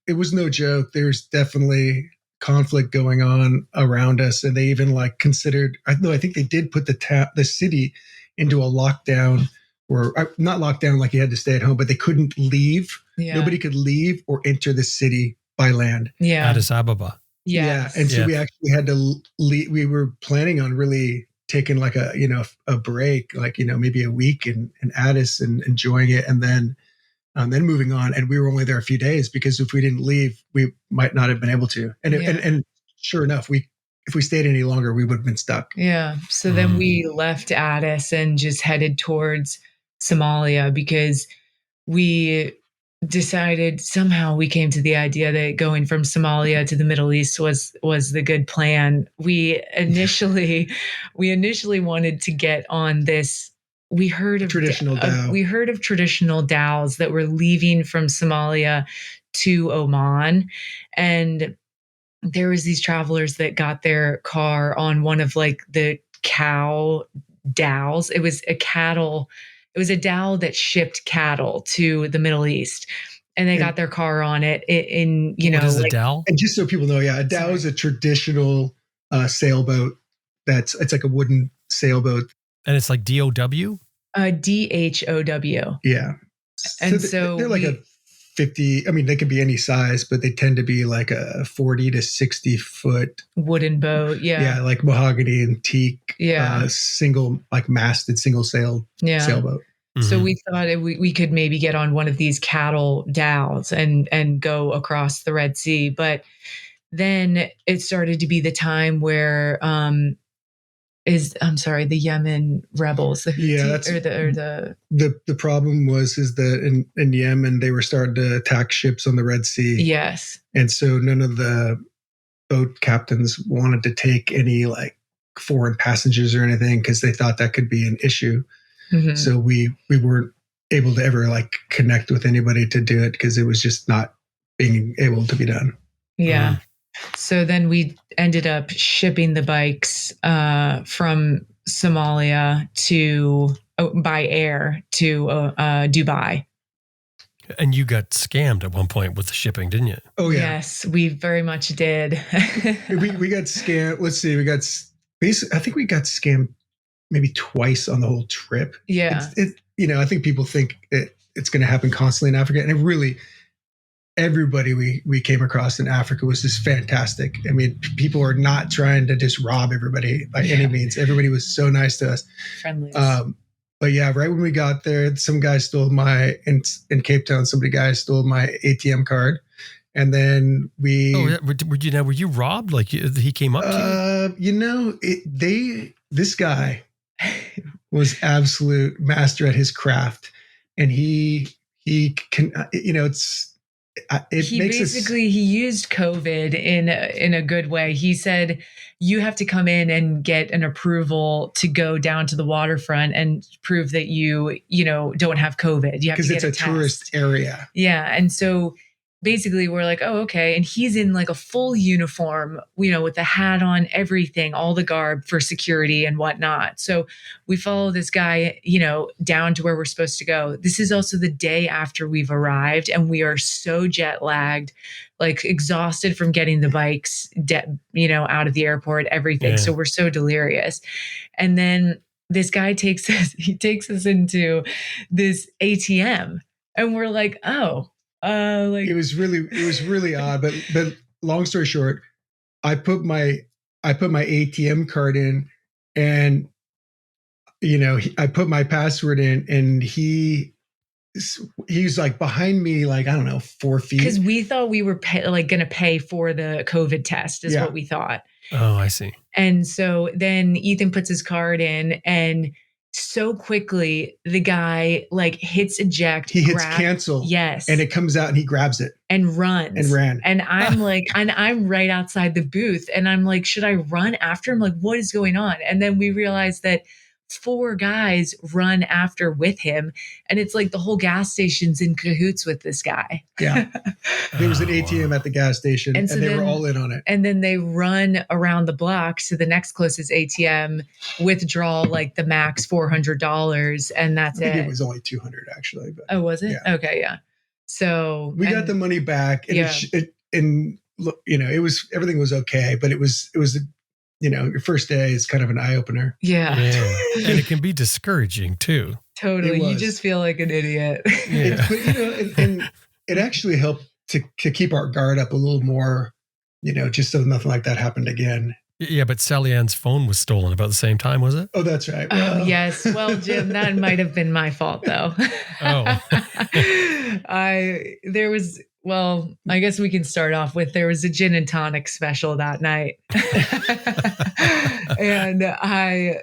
S8: it was no joke. There's definitely conflict going on around us, and they even like considered. I think they did put the city into a lockdown, or not lockdown like you had to stay at home, but they couldn't leave.
S7: Yeah.
S8: Nobody could leave or enter the city by land.
S7: Yeah,
S1: Addis Ababa.
S7: Yes.
S8: Yeah, and so we actually had to leave. We were planning on really taking like a break, like maybe a week in Addis and enjoying it, and then moving on. And we were only there a few days because if we didn't leave, we might not have been able to. And sure enough, if we stayed any longer, we would have been stuck.
S7: Yeah. So then we left Addis and just headed towards Somalia because we decided somehow we came to the idea that going from Somalia to the Middle East was the good plan. We initially wanted to get on this. We heard of
S8: traditional dhow.
S7: We heard of traditional dhows that were leaving from Somalia to Oman, and there was these travelers that got their car on one of like the cow dhows. It was a dhow that shipped cattle to the Middle East. And they got their car on it in
S1: What is a dhow?
S8: And just so people know, a dhow is a traditional sailboat. It's like a wooden sailboat.
S1: And it's like DOW?
S7: DHOW.
S8: Yeah.
S7: And
S8: they're like a 50, I mean, they could be any size, but they tend to be like a 40 to 60 foot
S7: wooden boat. Yeah.
S8: Yeah, like mahogany and teak.
S7: Yeah.
S8: Single, like masted, single sailed sailboat.
S7: So we thought we could maybe get on one of these cattle dhows and go across the Red Sea. But then it started to be the time where the Yemen rebels, the Houthi,
S8: the problem is that in Yemen they were starting to attack ships on the Red Sea.
S7: Yes.
S8: And so none of the boat captains wanted to take any like foreign passengers or anything because they thought that could be an issue. Mm-hmm. So we weren't able to ever like connect with anybody to do it because it was just not being able to be done.
S7: Yeah. So then we ended up shipping the bikes from Somalia by air to Dubai.
S1: And you got scammed at one point with the shipping, didn't you?
S8: Oh yeah.
S7: Yes, we very much did.
S8: we got scammed. Let's see. I think we got scammed maybe twice on the whole trip.
S7: Yeah.
S8: I think people think it's going to happen constantly in Africa. And it really, everybody we came across in Africa was just fantastic. I mean, people are not trying to just rob everybody by any means. Everybody was so nice to us.
S7: Friendly.
S8: But yeah, right when we got there, some guy stole in Cape Town, guy stole my ATM card. And then were you robbed? Like he came up to you? This guy was absolute master at his craft, and he can, he
S7: used COVID in a good way. He said, you have to come in and get an approval to go down to the waterfront and prove that you don't have COVID. You have to get a
S8: tourist area.
S7: Yeah. And so basically we're like, oh, okay. And he's in like a full uniform, with the hat on, everything, all the garb for security and whatnot. So we follow this guy, down to where we're supposed to go. This is also the day after we've arrived, and we are so jet lagged, like exhausted from getting the bikes, out of the airport, everything. Yeah. So we're so delirious. And then this guy takes us into this ATM, and we're like, oh, it was
S8: really odd, but long story short, I put my ATM card in, and I put my password in, and he's like behind me, like, I don't know, 4 feet.
S7: Because we thought we were going to pay for the COVID test is what we thought.
S1: Oh, I see.
S7: And so then Ethan puts his card in, and so quickly the guy like hits eject.
S8: He hits cancel.
S7: Yes.
S8: And it comes out and he grabs it.
S7: And runs.
S8: And ran.
S7: And I'm like, and I'm right outside the booth, and I'm like, should I run after him? Like, what is going on? And then we realized that 4 guys run after with him, and it's like the whole gas station's in cahoots with this guy.
S8: Yeah. There was an ATM at the gas station, and they were all in on it.
S7: And then they run around the block to the next closest ATM, withdraw like the max $400, and that's it.
S8: It was only $200 actually. But,
S7: oh, was it?
S8: Yeah.
S7: Okay, yeah. So
S8: we got the money back, and it was, everything was okay, but it was your first day is kind of an eye opener.
S7: Yeah.
S1: And it can be discouraging too.
S7: Totally. You just feel like an idiot.
S8: Yeah. And it actually helped to keep our guard up a little more, just so nothing like that happened again.
S1: Yeah, but Sally Ann's phone was stolen about the same time, was it?
S8: Oh, that's right.
S7: Well, yes. Well, Jim, that might have been my fault though.
S1: Oh.
S7: Well, I guess we can start off with, there was a gin and tonic special that night. And I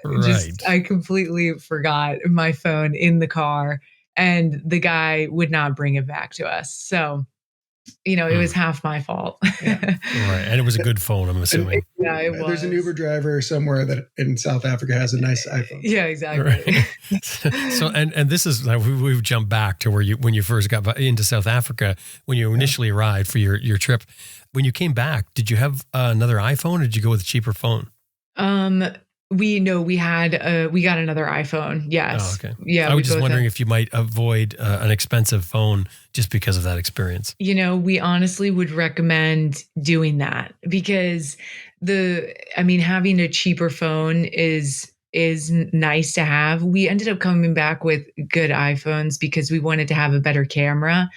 S7: completely forgot my phone in the car, and the guy would not bring it back to us. So it was half my fault.
S1: Right. And it was a good phone, I'm assuming.
S7: Yeah, it was.
S8: There's an Uber driver somewhere that in South Africa has a nice iPhone.
S7: Yeah, exactly.
S1: Right. So, and this is, we've jumped back to when you first got into South Africa, when you initially arrived for your trip. When you came back, did you have another iPhone or did you go with a cheaper phone?
S7: We got another iPhone. Yes.
S1: Oh, okay.
S7: Yeah.
S1: I was just wondering if you might avoid an expensive phone just because of that experience.
S7: We honestly would recommend doing that because having a cheaper phone is nice to have. We ended up coming back with good iPhones because we wanted to have a better camera,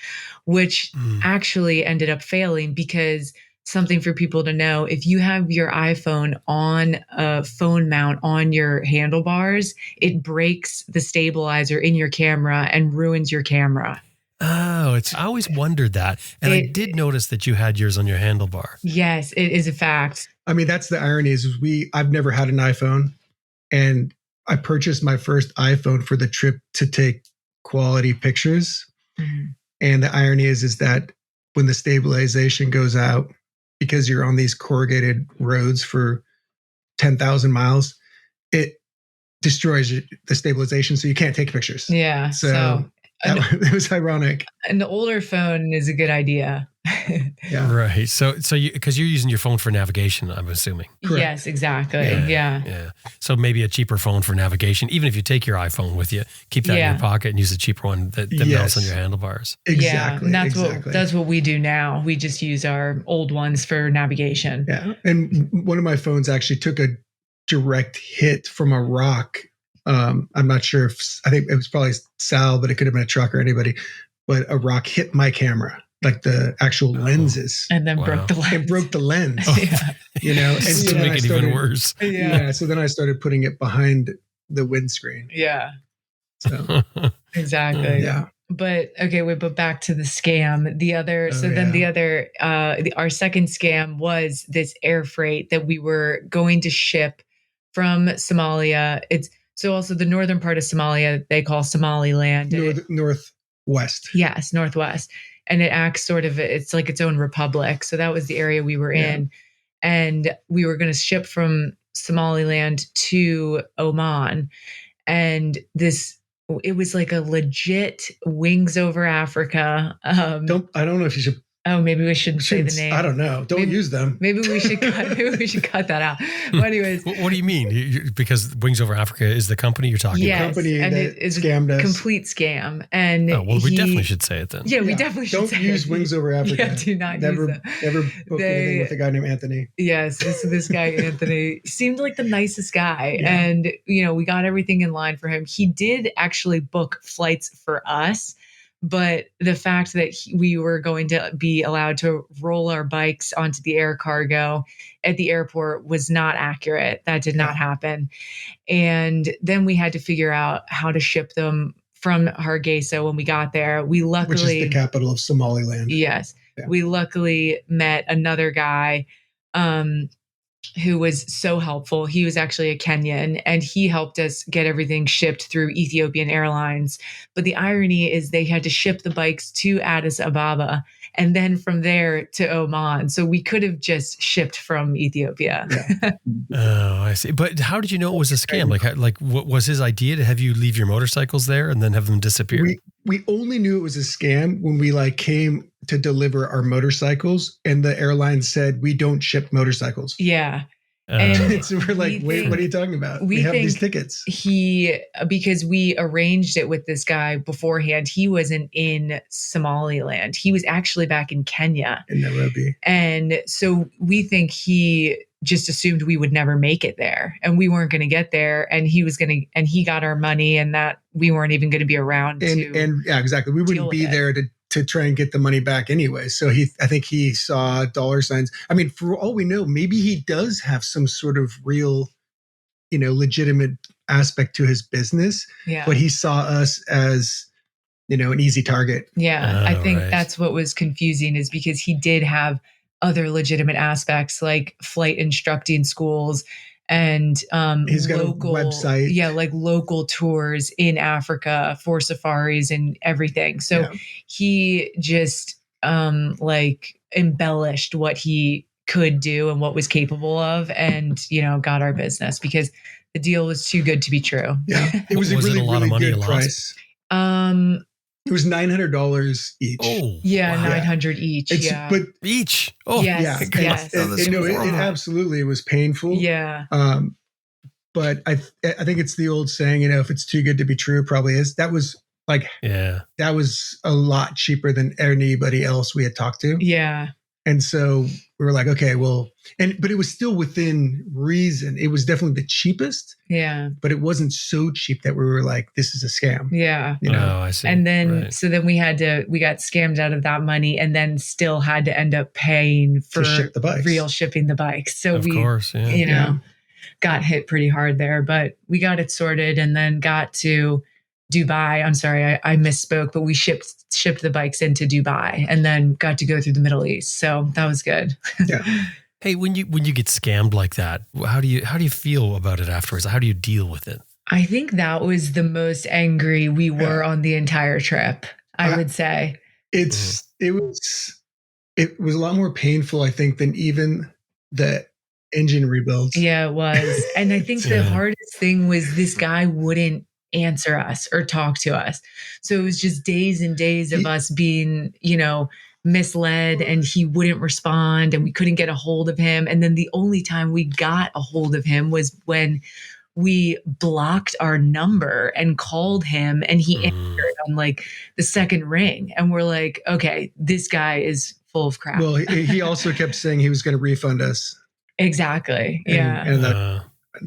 S7: which actually ended up failing because something for people to know, if you have your iPhone on a phone mount on your handlebars, it breaks the stabilizer in your camera and ruins your camera.
S1: Oh, I always wondered that. And I did notice that you had yours on your handlebar.
S7: Yes, it is a fact.
S8: I mean, that's the irony is I've never had an iPhone, and I purchased my first iPhone for the trip to take quality pictures. Mm-hmm. And the irony is that when the stabilization goes out, because you're on these corrugated roads for 10,000 miles, it destroys the stabilization. So you can't take pictures.
S7: Yeah.
S8: So it was ironic.
S7: An older phone is a good idea.
S8: Yeah.
S1: Right. So because you're using your phone for navigation, I'm assuming.
S7: Correct. Yes, exactly. Yeah.
S1: So maybe a cheaper phone for navigation, even if you take your iPhone with you, keep that in your pocket and use a cheaper one that mounts on your handlebars.
S8: Exactly.
S7: Yeah, and that's what we do now. We just use our old ones for navigation.
S8: Yeah. And one of my phones actually took a direct hit from a rock. I'm not sure I think it was probably Sal, but it could have been a truck or anybody. But a rock hit my camera, like the actual lenses,
S7: and then broke the lens.
S8: It broke the lens.
S1: And to make it even worse.
S8: Yeah. So then I started putting it behind the windscreen.
S7: Yeah.
S8: So
S7: exactly.
S8: Yeah.
S7: But but back to the scam. Our second scam was this air freight that we were going to ship from Somalia. So also the northern part of Somalia, they call Somaliland.
S8: Northwest.
S7: Yes, northwest. And it acts it's like its own republic. So that was the area we were in. And we were going to ship from Somaliland to Oman. And it was like a legit wings over Africa. I
S8: don't know if you should.
S7: Oh, maybe we shouldn't say the name.
S8: I don't know. Don't use them.
S7: Maybe we should cut that out. Well, anyways.
S1: What do you mean? Because Wings Over Africa is the company you're talking about?
S7: Yes,
S8: company
S7: and
S8: that
S7: it is
S8: scammed us.
S7: Complete scam. And
S1: we definitely should say it then.
S7: Yeah, we definitely should
S8: Don't
S7: say
S8: use
S7: it.
S8: Wings Over Africa.
S7: Yeah, do not
S8: never,
S7: use them.
S8: Never book anything with a guy named Anthony.
S7: Yes, this guy, Anthony, seemed like the nicest guy. Yeah. And, we got everything in line for him. He did actually book flights for us. But the fact that we were going to be allowed to roll our bikes onto the air cargo at the airport was not accurate. That did not happen. And then we had to figure out how to ship them from Hargeisa when we got there. Which is the
S8: capital of Somaliland.
S7: Yes. Yeah. We luckily met another guy who was so helpful. He was actually a Kenyan, and he helped us get everything shipped through Ethiopian Airlines. But the irony is they had to ship the bikes to Addis Ababa and then from there to Oman. So we could have just shipped from Ethiopia.
S8: Yeah.
S1: Oh, I see. But how did you know it was a scam? What was his idea to have you leave your motorcycles there and then have them disappear?
S8: We only knew it was a scam when we came to deliver our motorcycles, and the airline said, we don't ship motorcycles.
S7: Yeah.
S8: And so we're like, wait, what are you talking about? We have these tickets.
S7: Because we arranged it with this guy beforehand. He wasn't in Somaliland. He was actually back in Kenya.
S8: In Nairobi.
S7: And so we think he just assumed we would never make it there, and we weren't going to get there, and he got our money, and that we weren't even going to be around.
S8: And yeah, exactly. We wouldn't be there to try and get the money back anyway. So I think he saw dollar signs. I mean, for all we know, maybe he does have some sort of real, legitimate aspect to his business.
S7: Yeah.
S8: But he saw us as, an easy target.
S7: Yeah. I think that's what was confusing, is because he did have other legitimate aspects like flight instructing schools and
S8: he's got local a website.
S7: Yeah, like local tours in Africa for safaris and everything. So he just like embellished what he could do and what was capable of, and got our business because the deal was too good to be true.
S8: Yeah, it was a really,
S1: a lot of
S8: really
S1: money you
S8: good
S1: lost?
S8: price. It was $900 each.
S1: Oh,
S7: Yeah,
S1: wow.
S7: 900 each.
S8: But
S1: Each. Oh,
S7: Yes,
S8: yeah,
S7: yes.
S8: it absolutely was painful.
S7: Yeah.
S8: But I think it's the old saying, if it's too good to be true, it probably is. That was that was a lot cheaper than anybody else we had talked to.
S7: Yeah.
S8: And so we were like, okay, well, but it was still within reason. It was definitely the cheapest.
S7: Yeah.
S8: But it wasn't so cheap that we were like, this is a scam.
S7: Yeah.
S1: Oh, I see.
S7: And then, so then we got scammed out of that money and then still had to end up paying for
S8: ship the bikes.
S7: real shipping the bikes. So
S1: of course,
S7: got hit pretty hard there, but we got it sorted and then got to Dubai. I'm sorry, I misspoke, but we shipped the bikes into Dubai and then got to go through the Middle East. So that was good.
S8: Yeah.
S1: Hey, when you get scammed like that, how do you feel about it afterwards? How do you deal with it?
S7: I think that was the most angry we were on the entire trip, I would say.
S8: It was a lot more painful, I think, than even the engine rebuilds.
S7: Yeah, it was. And I think the hardest thing was this guy wouldn't answer us or talk to us. So it was just days and days of us being, misled, and he wouldn't respond and we couldn't get a hold of him. And then the only time we got a hold of him was when we blocked our number and called him and he answered on like the second ring. And we're like, okay, this guy is full of crap.
S8: Well, he also kept saying he was going to refund us.
S7: Exactly.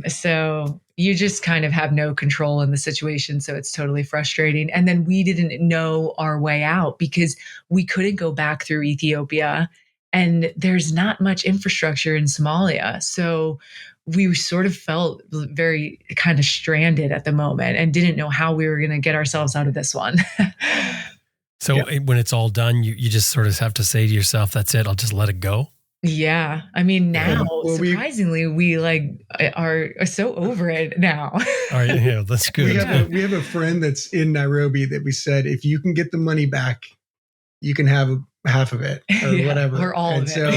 S7: So you just kind of have no control in the situation. So it's totally frustrating. And then we didn't know our way out because we couldn't go back through Ethiopia and there's not much infrastructure in Somalia. So we sort of felt very kind of stranded at the moment and didn't know how we were going to get ourselves out of this one.
S1: So when it's all done, you just sort of have to say to yourself, that's it, I'll just let it go.
S7: Yeah. I mean, now, surprisingly, we are so over it now.
S1: All right. Yeah, that's good.
S8: We have a friend that's in Nairobi that we said, if you can get the money back, you can have half of it or whatever.
S7: Or all of it.
S8: So,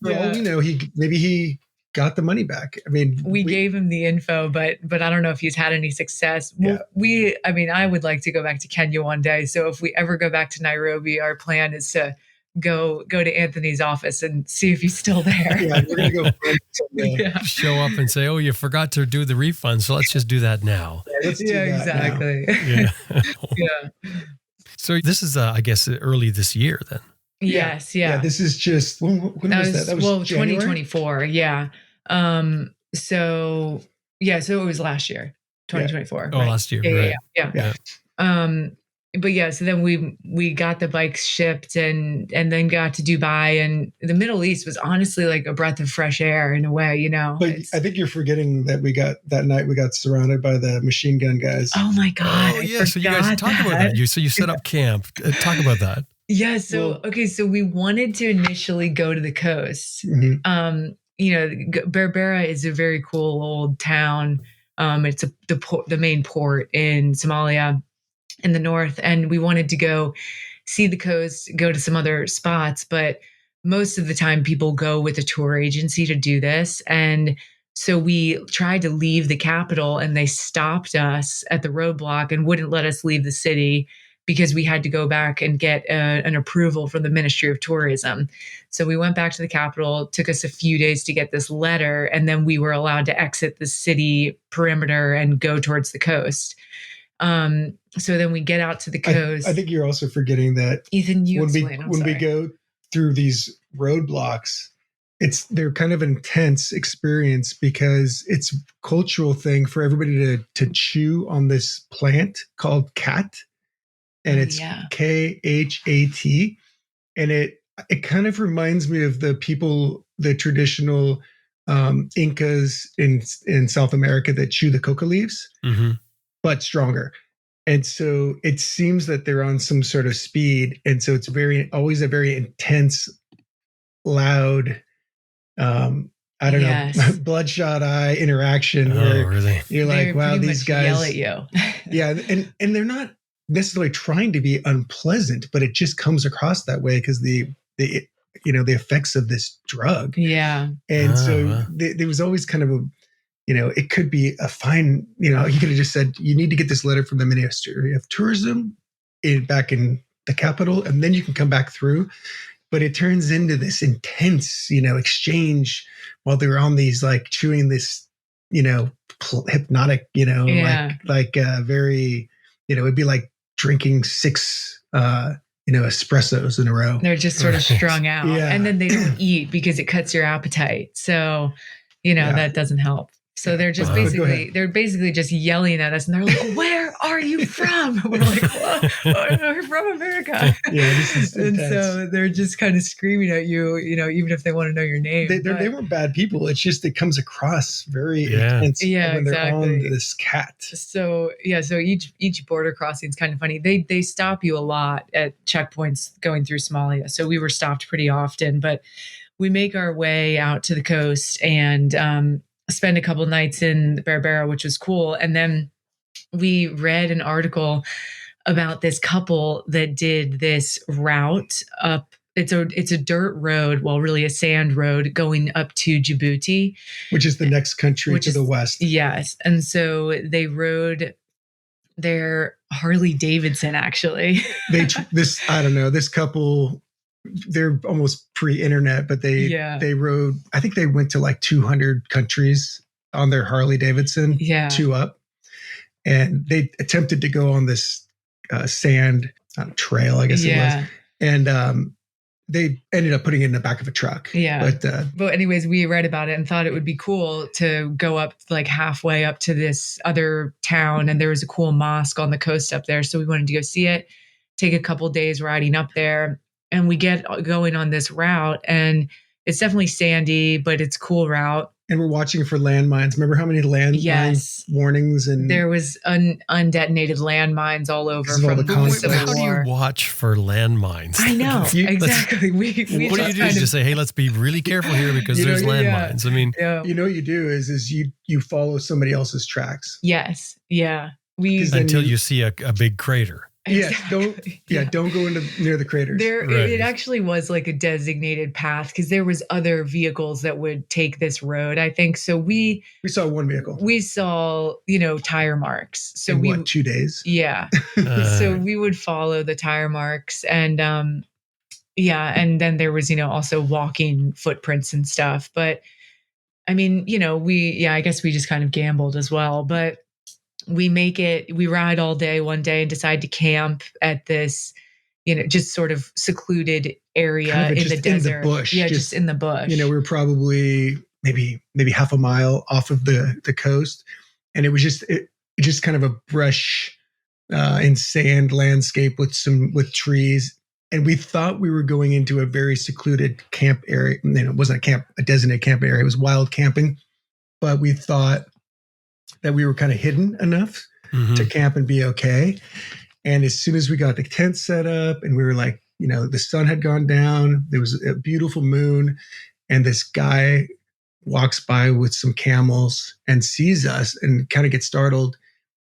S8: for all we know, he got the money back. I mean,
S7: we gave him the info, but I don't know if he's had any success. Well, I would like to go back to Kenya one day. So if we ever go back to Nairobi, our plan is to go to Anthony's office and see if he's still there.
S8: Yeah, we're gonna go
S1: show up and say, "Oh, you forgot to do the refund, so let's just do that now."
S7: Exactly.
S1: Yeah. So this is, I guess, early this year then.
S7: Yes. Yeah.
S8: This is just when was that? That was January?
S7: 2024. Yeah. So it was last year, 2024.
S1: Oh, right? Last year.
S7: Yeah. But yeah, so then we got the bikes shipped and then got to Dubai, and the Middle East was honestly like a breath of fresh air in a way, But
S8: I think you're forgetting that that night we got surrounded by the machine gun guys.
S7: Oh my God.
S1: Oh yeah. So you guys talk about that. You set up camp. Talk about that.
S7: Yeah. So we wanted to initially go to the coast.
S8: Mm-hmm.
S7: Berbera is a very cool old town. It's the main port in Somalia in the north, and we wanted to go see the coast, go to some other spots, but most of the time people go with a tour agency to do this. And so we tried to leave the capital and they stopped us at the roadblock and wouldn't let us leave the city because we had to go back and get an approval from the Ministry of Tourism. So we went back to the capital. It took us a few days to get this letter, and then we were allowed to exit the city perimeter and go towards the coast. So then we get out to the coast.
S8: I think you're also forgetting that
S7: Ethan,
S8: when we go through these roadblocks, they're kind of an intense experience because it's a cultural thing for everybody to chew on this plant called kat, and it's KHAT, and it kind of reminds me of the traditional Incas in South America that chew the coca leaves.
S1: Mm-hmm. But
S8: stronger. And so it seems that they're on some sort of speed. And so it's always a very intense, loud, bloodshot eye interaction where
S1: really?
S8: you're like, wow, these guys
S7: yell at you.
S8: Yeah. And they're not necessarily trying to be unpleasant, but it just comes across that way because the effects of this drug.
S7: Yeah.
S8: And so there was always kind of a, it could be a fine, he could have just said, you need to get this letter from the Ministry of Tourism back in the capital, and then you can come back through. But it turns into this intense, exchange while they were on these, like chewing this, hypnotic, like very, it'd be like drinking 6, espressos in a row.
S7: They're just sort of strung out.
S8: Yeah.
S7: And then they don't eat because it cuts your appetite. So, that doesn't help. So they're just basically just yelling at us, and they're like, "Where are you from?" We're like, "Well, we're from America."
S8: Yeah, this is
S7: and
S8: intense.
S7: so they're just kind of screaming at you, even if they want to know your name.
S8: They weren't bad people. It's just it comes across very intense when they're on this cat.
S7: So each border crossing is kind of funny. They stop you a lot at checkpoints going through Somalia. So we were stopped pretty often, but we make our way out to the coast and spend a couple nights in Berbera, which was cool. And then we read an article about this couple that did this route up. It's a dirt road, well, really a sand road going up to Djibouti,
S8: which is the next country to the west.
S7: Yes. And so they rode their Harley Davidson, actually.
S8: This couple, they're almost pre-internet, but they rode, I think they went to like 200 countries on their Harley Davidson, 2 up. And they attempted to go on this sand trail, I guess it was. And they ended up putting it in the back of a truck.
S7: Yeah. But anyways, we read about it and thought it would be cool to go up like halfway up to this other town. And there was a cool mosque on the coast up there. So we wanted to go see it, take a couple days riding up there. And we get going on this route, and it's definitely sandy, but it's a cool route.
S8: And we're watching for landmines. Remember how many landmine warnings? And
S7: there was undetonated landmines all over from the Civil
S1: War. How do you watch for landmines?
S7: I know, exactly.
S1: What do you do? Just say, hey, let's be really careful here because there's landmines. I mean,
S8: what you do is you follow somebody else's tracks.
S7: Yes. Yeah.
S1: Until you see a big crater.
S7: Exactly.
S8: Don't go near the craters.
S7: It actually was like a designated path because there was other vehicles that would take this road, I think. So we
S8: saw one vehicle.
S7: We saw, tire marks. So
S8: in 2 days?
S7: Yeah. So we would follow the tire marks and and then there was, also walking footprints and stuff. But I mean, I guess we just kind of gambled as well. But we ride all day one day and decide to camp at this, just sort of secluded area in the desert.
S8: In the bush.
S7: Yeah, just in the bush.
S8: We were probably maybe half a mile off of the coast. And it was just kind of a brush and sand landscape with trees. And we thought we were going into a very secluded camp area. It wasn't a designated camp area. It was wild camping. But we thought that we were kind of hidden enough to camp and be okay. And as soon as we got the tent set up and we were like, the sun had gone down, there was a beautiful moon, and this guy walks by with some camels and sees us and kind of gets startled.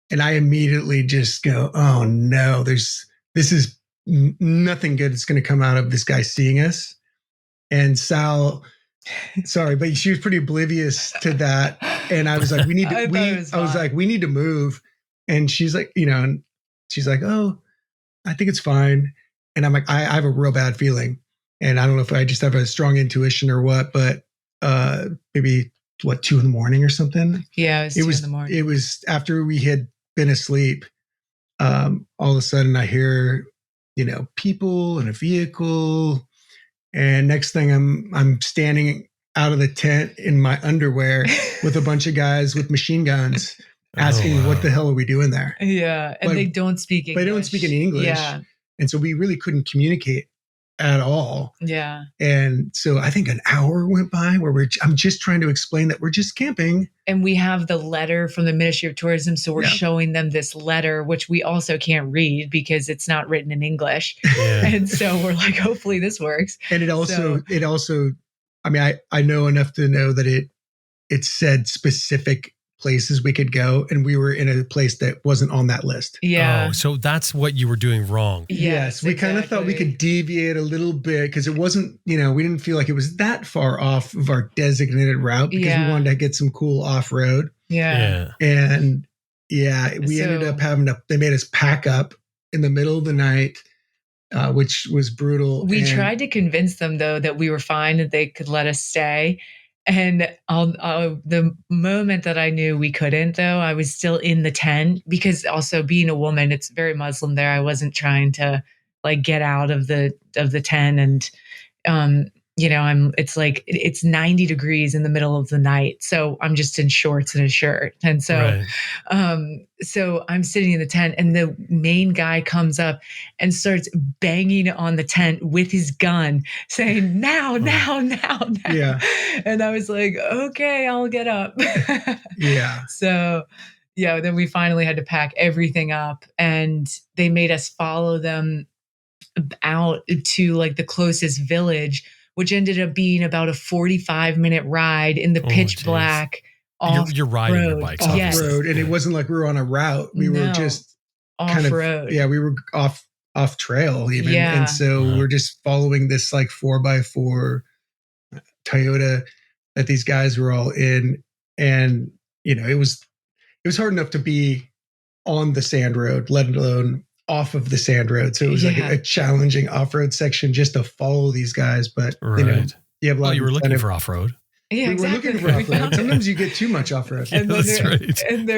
S8: And I immediately just go, oh no, this is nothing good. It's going to come out of this guy seeing us. And Sal, sorry, but she was pretty oblivious to that. And I was like, we need to move. And she's like, oh, I think it's fine. And I'm like, I have a real bad feeling. And I don't know if I just have a strong intuition or what, but maybe 2 in the morning or something.
S7: Yeah, it was 2 in the morning.
S8: It was after we had been asleep. All of a sudden I hear, people in a vehicle. And next thing I'm standing out of the tent in my underwear with a bunch of guys with machine guns asking, what the hell are we doing there?
S7: Yeah. And they don't speak English.
S8: They don't speak any English.
S7: Yeah.
S8: And so we really couldn't communicate at all.
S7: Yeah.
S8: And so I think an hour went by where I'm just trying to explain that we're just camping.
S7: And we have the letter from the Ministry of Tourism. So we're showing them this letter, which we also can't read because it's not written in English. Yeah. And so we're like, hopefully this works.
S8: And it also, I mean, I know enough to know that it said specific places we could go, and we were in a place that wasn't on that list.
S7: Yeah.
S1: Oh, so that's what you were doing wrong.
S8: Yes, we kind of thought we could deviate a little bit because it wasn't, we didn't feel like it was that far off of our designated route because we wanted to get some cool off road.
S7: Yeah.
S8: And we ended up they made us pack up in the middle of the night, which was brutal.
S7: We tried to convince them, though, that we were fine, that they could let us stay. And the moment that I knew we couldn't, though, I was still in the tent because also being a woman, it's very Muslim there. I wasn't trying to like get out of the tent, and it's 90 degrees in the middle of the night. So I'm just in shorts and a shirt. And so, so I'm sitting in the tent, and the main guy comes up and starts banging on the tent with his gun saying, now.
S8: Yeah.
S7: And I was like, okay, I'll get up.
S8: Yeah.
S7: So then we finally had to pack everything up, and they made us follow them out to like the closest village, which ended up being about a 45-minute ride in the pitch black off
S1: You're riding your bikes
S8: off
S7: Yes.
S8: road, and it wasn't like we were on a route. We were just
S7: off road.
S8: We were off trail even, and so we're just following this like 4x4 Toyota that these guys were all in, and it was hard enough to be on the sand road, let alone off of the sand road. So it was like a challenging off-road section just to follow these guys. But you have a lot.
S1: You were looking for off-road.
S7: Yeah,
S8: we were looking for off-road. Sometimes you get too much off-road.
S7: And
S1: that's right.
S7: And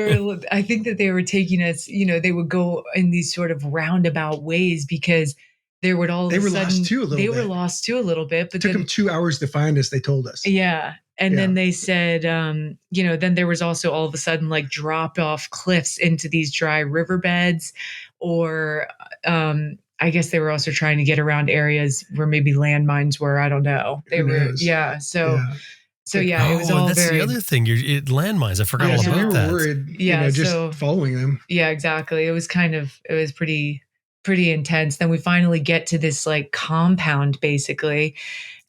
S7: I think that they were taking us, they would go in these sort of roundabout ways because there would all of a sudden
S8: lost too a little bit.
S7: They were lost too a little bit. But
S8: it took them 2 hours to find us, they told us.
S7: Yeah. And then they said, then there was also all of a sudden like drop off cliffs into these dry riverbeds, or I guess they were also trying to get around areas where maybe landmines were. I don't know. They were, So it was all
S1: that's
S7: very.
S1: The other thing. Landmines. I forgot all
S8: so
S1: about
S8: we were
S1: that.
S8: worried.
S7: Yeah,
S8: just following them.
S7: Yeah, exactly. It was pretty intense. Then we finally get to this like compound, basically.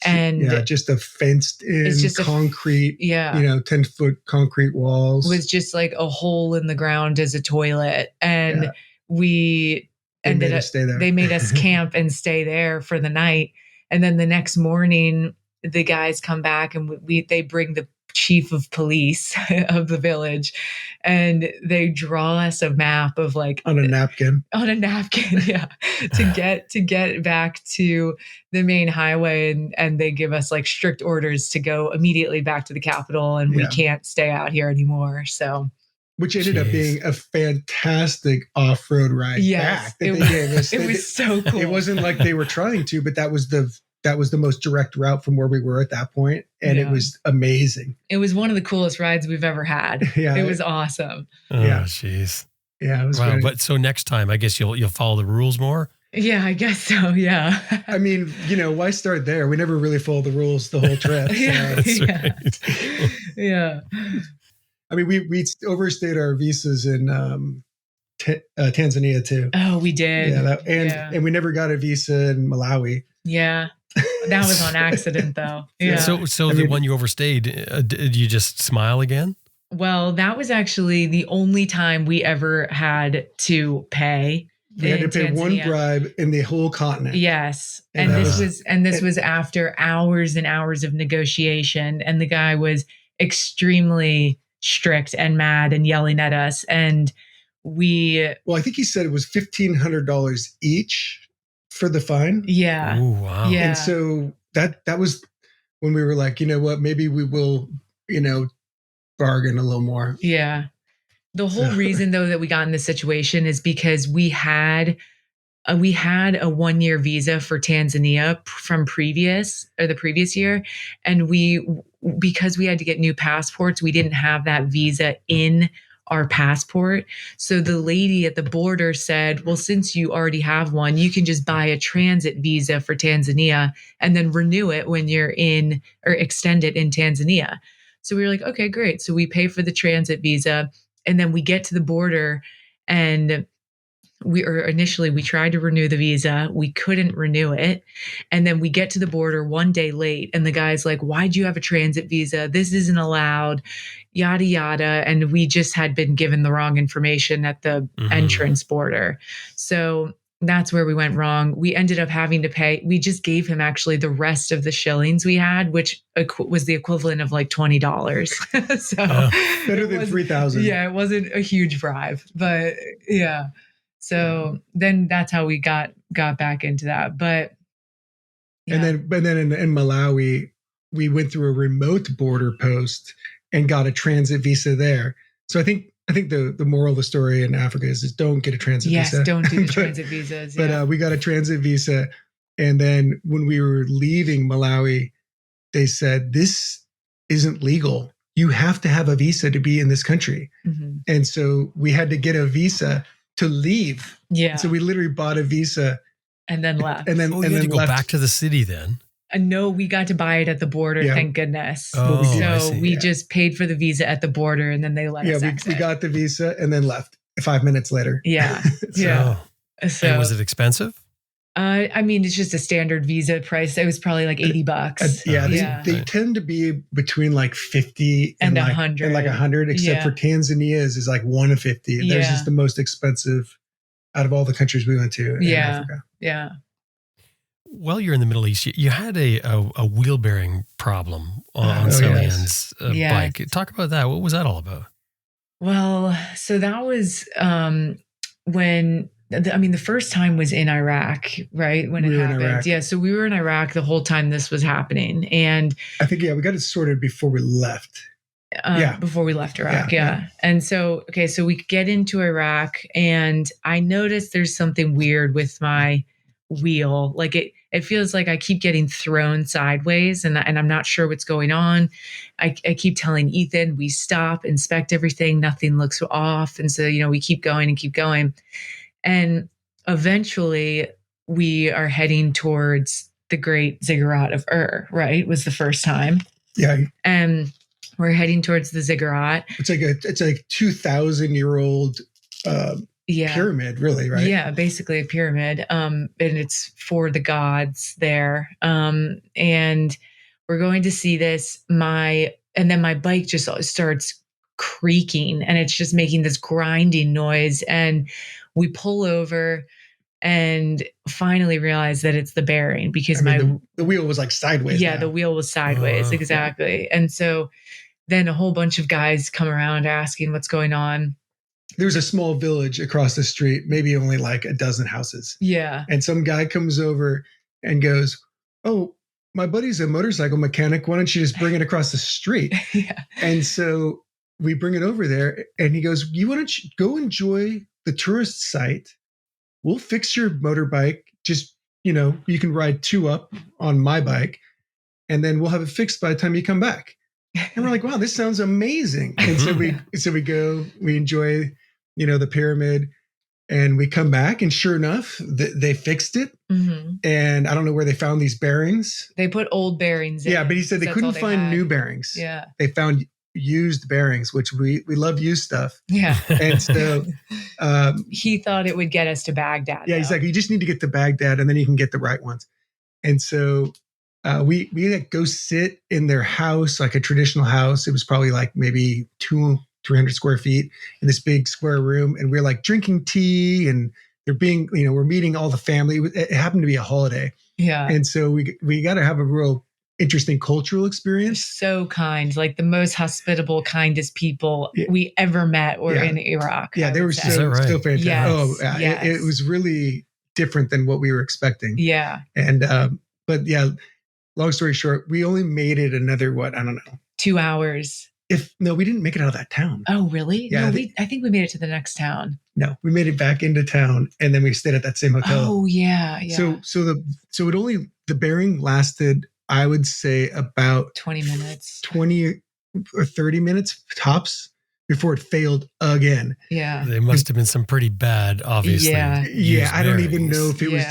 S7: And
S8: just a fenced in concrete, 10-foot concrete walls
S7: with just like a hole in the ground as a toilet. And we ended up, they made us camp and stay there for the night. And then the next morning, the guys come back and they bring the chief of police of the village, and they draw us a map of like
S8: on a napkin,
S7: to get back to the main highway, and they give us like strict orders to go immediately back to the capital, and we can't stay out here anymore. So,
S8: which ended up being a fantastic off-road ride back that they gave us.
S7: It was so cool.
S8: It wasn't like they were trying to, but that was the most direct route from where we were at that point, and it was amazing.
S7: It was one of the coolest rides we've ever had. It was awesome.
S1: Oh, jeez.
S8: Yeah, it was
S1: wow.
S8: great.
S1: But so next time, I guess you'll follow the rules more.
S7: Yeah, I guess so. Yeah.
S8: I mean, why start there? We never really followed the rules the whole trip. So.
S7: Yeah.
S8: I mean, we overstayed our visas in Tanzania too.
S7: Oh, we did.
S8: Yeah, and we never got a visa in Malawi.
S7: Yeah. That was on accident, though. Yeah.
S1: So the one you overstayed, did you just smile again?
S7: Well, that was actually the only time we ever had to pay.
S8: We had to pay one bribe in the whole continent.
S7: Yes, and this was after hours and hours of negotiation, and the guy was extremely strict and mad and yelling at us, and I
S8: think he said it was $1,500 each for the fine.
S7: Yeah.
S1: Oh, wow.
S7: Yeah.
S8: And so that was when we were like, you know what, maybe we will, bargain a little more.
S7: Yeah. The whole reason though that we got in this situation is because we had a 1-year visa for Tanzania from the previous year. And because we had to get new passports, we didn't have that visa in our passport. So the lady at the border said, well, since you already have one, you can just buy a transit visa for Tanzania and then renew it when you're in, or extend it in Tanzania. So we were like, okay, great. So we pay for the transit visa, and then we get to the border, and we tried to renew the visa. We couldn't renew it. And then we get to the border one day late and the guy's like, why'd you have a transit visa? This isn't allowed, yada, yada. And we just had been given the wrong information at the entrance border. So that's where we went wrong. We ended up having to pay. We just gave him actually the rest of the shillings we had, which was the equivalent of like $20. So
S8: better than 3,000.
S7: Yeah, it wasn't a huge bribe, but yeah. So then that's how we got back into that. But
S8: and then in Malawi, we went through a remote border post and got a transit visa there. So I think the moral of the story in Africa is don't get a transit visa.
S7: Yes, don't do the transit visas. Yeah.
S8: But we got a transit visa. And then when we were leaving Malawi, they said, this isn't legal. You have to have a visa to be in this country. Mm-hmm. And so we had to get a visa to leave.
S7: Yeah.
S8: So we literally bought a visa.
S7: And then left.
S1: And then you had to go back to the city then?
S7: No, we got to buy it at the border, thank goodness.
S1: Oh,
S7: so we just paid for the visa at the border and then they let us exit.
S8: We got the visa and then left 5 minutes later.
S7: Yeah.
S1: So was it expensive?
S7: I mean, it's just a standard visa price. It was probably like $80.
S8: They tend to be between like 50
S7: and 100.
S8: And like 100, except for Tanzania's is like 150. And theirs is the most expensive out of all the countries we went to in Africa.
S7: Yeah.
S1: While you're in the Middle East, you had a wheel bearing problem on Celian's bike. Talk about that. What was that all about?
S7: Well, so that was when, the first time was in Iraq, right? When it happened. Yeah. So we were in Iraq the whole time this was happening. And
S8: I think, we got it sorted before we left.
S7: Before we left Iraq. Yeah. And so we get into Iraq and I noticed there's something weird with my wheel. Like it feels like I keep getting thrown sideways and I'm not sure what's going on. I keep telling Ethan, we stop, inspect everything. Nothing looks off. And so, we keep going. And eventually we are heading towards the Great Ziggurat of Ur, right? Was the first time.
S8: Yeah.
S7: And we're heading towards the ziggurat.
S8: It's like 2,000-year-old pyramid, really, right?
S7: Yeah, basically a pyramid. And it's for the gods there. And we're going to see this. And then my bike just starts creaking and it's just making this grinding noise. And we pull over and finally realize that it's the bearing because
S8: the wheel was like sideways.
S7: Yeah, the wheel was sideways. Exactly. Yeah. And so then a whole bunch of guys come around asking what's going on.
S8: There's a small village across the street, maybe only like a dozen houses.
S7: Yeah.
S8: And some guy comes over and goes, "Oh, my buddy's a motorcycle mechanic. Why don't you just bring it across the street?"
S7: Yeah.
S8: And so we bring it over there and he goes, "You want to go enjoy the tourist site? We'll fix your motorbike. Just, you can ride 2 up on my bike and then we'll have it fixed by the time you come back." And we're like, wow, this sounds amazing. And so we go, we enjoy, the pyramid and we come back and sure enough, they fixed it. Mm-hmm. And I don't know where they found these bearings.
S7: They put old bearings in.
S8: Yeah, but he said they couldn't find new bearings.
S7: Yeah.
S8: They found used bearings, which we love used stuff.
S7: Yeah.
S8: And so
S7: he thought it would get us to Baghdad.
S8: Yeah, he's like, you just need to get to Baghdad and then you can get the right ones. And so we go sit in their house, like a traditional house. It was probably like maybe 200-300 square feet in this big square room. And we're like drinking tea and they're being, we're meeting all the family. It happened to be a holiday.
S7: Yeah.
S8: And so we got to have a real interesting cultural experience.
S7: So kind, like the most hospitable, kindest people we ever met were in Iraq.
S8: Yeah, they were so fantastic.
S7: Yes.
S8: Yes. It was really different than what we were expecting.
S7: Yeah.
S8: And, but yeah, long story short, we only made it another, I don't know.
S7: 2 hours.
S8: We didn't make it out of that town.
S7: Oh, really?
S8: Yeah,
S7: no, I think we made it to the next town.
S8: No, we made it back into town and then we stayed at that same hotel.
S7: Oh, yeah.
S8: The bearing lasted, I would say, about
S7: 20 minutes,
S8: 20 or 30 minutes tops before it failed again.
S7: Yeah.
S1: They must have been some pretty bad, obviously.
S8: Yeah. I don't even know if it was,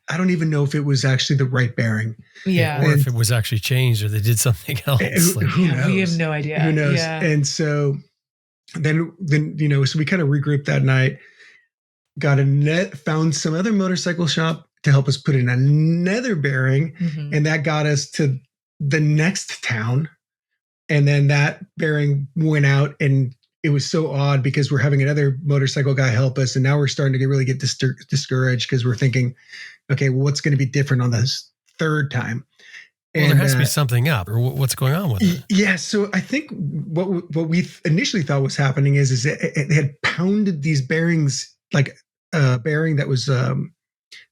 S8: I don't even know if it was actually the right bearing.
S7: Yeah.
S1: Or if it was actually changed or they did something else.
S8: Who knows?
S7: We have no idea.
S8: Who knows?
S7: Yeah.
S8: And so then, so we kind of regrouped that night. got a net, found some other motorcycle shop to help us put in another bearing.
S7: Mhm.
S8: And that got us to the next town. And then that bearing went out, and it was so odd because we're having another motorcycle guy help us. And now we're starting to really get discouraged because we're thinking, okay, well, what's going to be different on this third time?
S1: Well, there has to be something up, or what's going on with it?
S8: Yeah. So I think what we initially thought was happening is they had pounded these bearings, like a bearing that was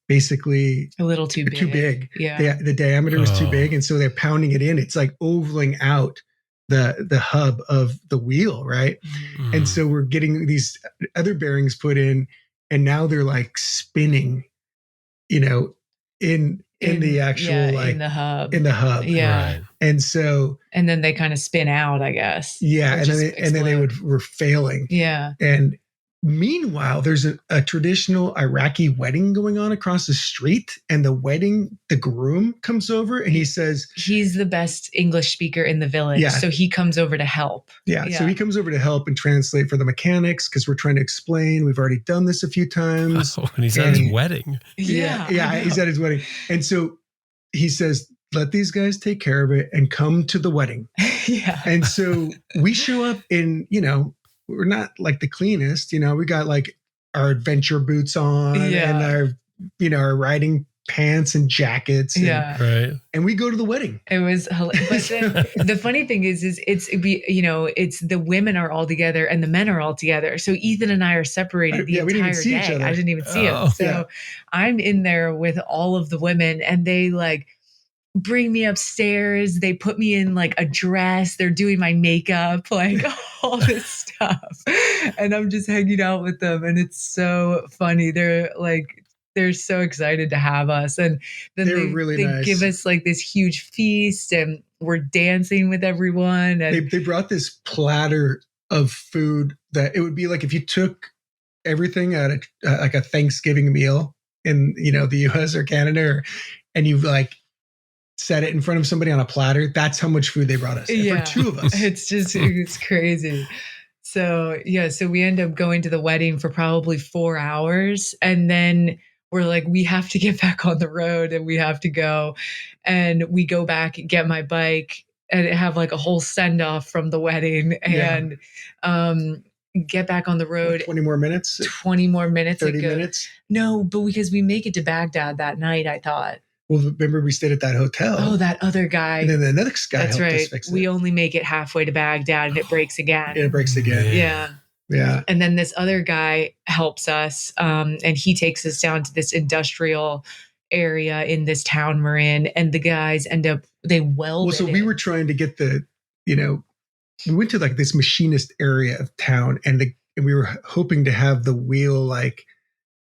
S8: basically
S7: A little too big. Yeah.
S8: The diameter was too big. And so they're pounding it in. It's like ovaling out the hub of the wheel, right?
S1: Mm.
S8: And so we're getting these other bearings put in, and now they're like spinning, in the actual
S7: in the hub. Yeah.
S8: Right. And so,
S7: and then they kind of spin out, I guess.
S8: Yeah. And then they were failing.
S7: Yeah.
S8: And meanwhile, there's a traditional Iraqi wedding going on across the street, and the groom comes over and he says,
S7: he's the best English speaker in the village.
S8: Yeah.
S7: So he comes over to help.
S8: Yeah. So he comes over to help and translate for the mechanics, because we're trying to explain. We've already done this a few times.
S1: Oh, and he's at his wedding.
S8: Yeah. He's at his wedding. And so he says, let these guys take care of it and come to the wedding.
S7: Yeah.
S8: And so we show up in, we're not like the cleanest, we got like our adventure boots on and our riding pants and jackets.
S1: Right.
S8: And we go to the wedding.
S7: It was hilarious. But the funny thing is it's the women are all together and the men are all together. So Ethan and I are separated the entire day. I didn't even see him. So I'm in there with all of the women, and they like bring me upstairs. They put me in like a dress. They're doing my makeup, like all this stuff. And I'm just hanging out with them. And it's so funny. They're so excited to have us. And then they give us like this huge feast, and we're dancing with everyone. And
S8: they brought this platter of food that it would be like if you took everything at like a Thanksgiving meal in, the US or Canada, and you like set it in front of somebody on a platter. That's how much food they brought us. For two of us.
S7: It's crazy. So we end up going to the wedding for probably 4 hours. And then we're like, we have to get back on the road, and we have to go. And we go back and get my bike and have like a whole send off from the wedding, and get back on the road.
S8: 20 more minutes?
S7: 20 more minutes.
S8: 30 minutes?
S7: No, but because we make it to Baghdad that night, I thought.
S8: Well, remember we stayed at that hotel.
S7: Oh, that other guy.
S8: And then the next guy
S7: helped
S8: us fix it.
S7: We only make it halfway to Baghdad, and it breaks again.
S8: It breaks again.
S7: Yeah. And then this other guy helps us, and he takes us down to this industrial area in this town we're in, and the guys they weld.
S8: Well, so we were trying to get we went to like this machinist area of town, and we were hoping to have the wheel like,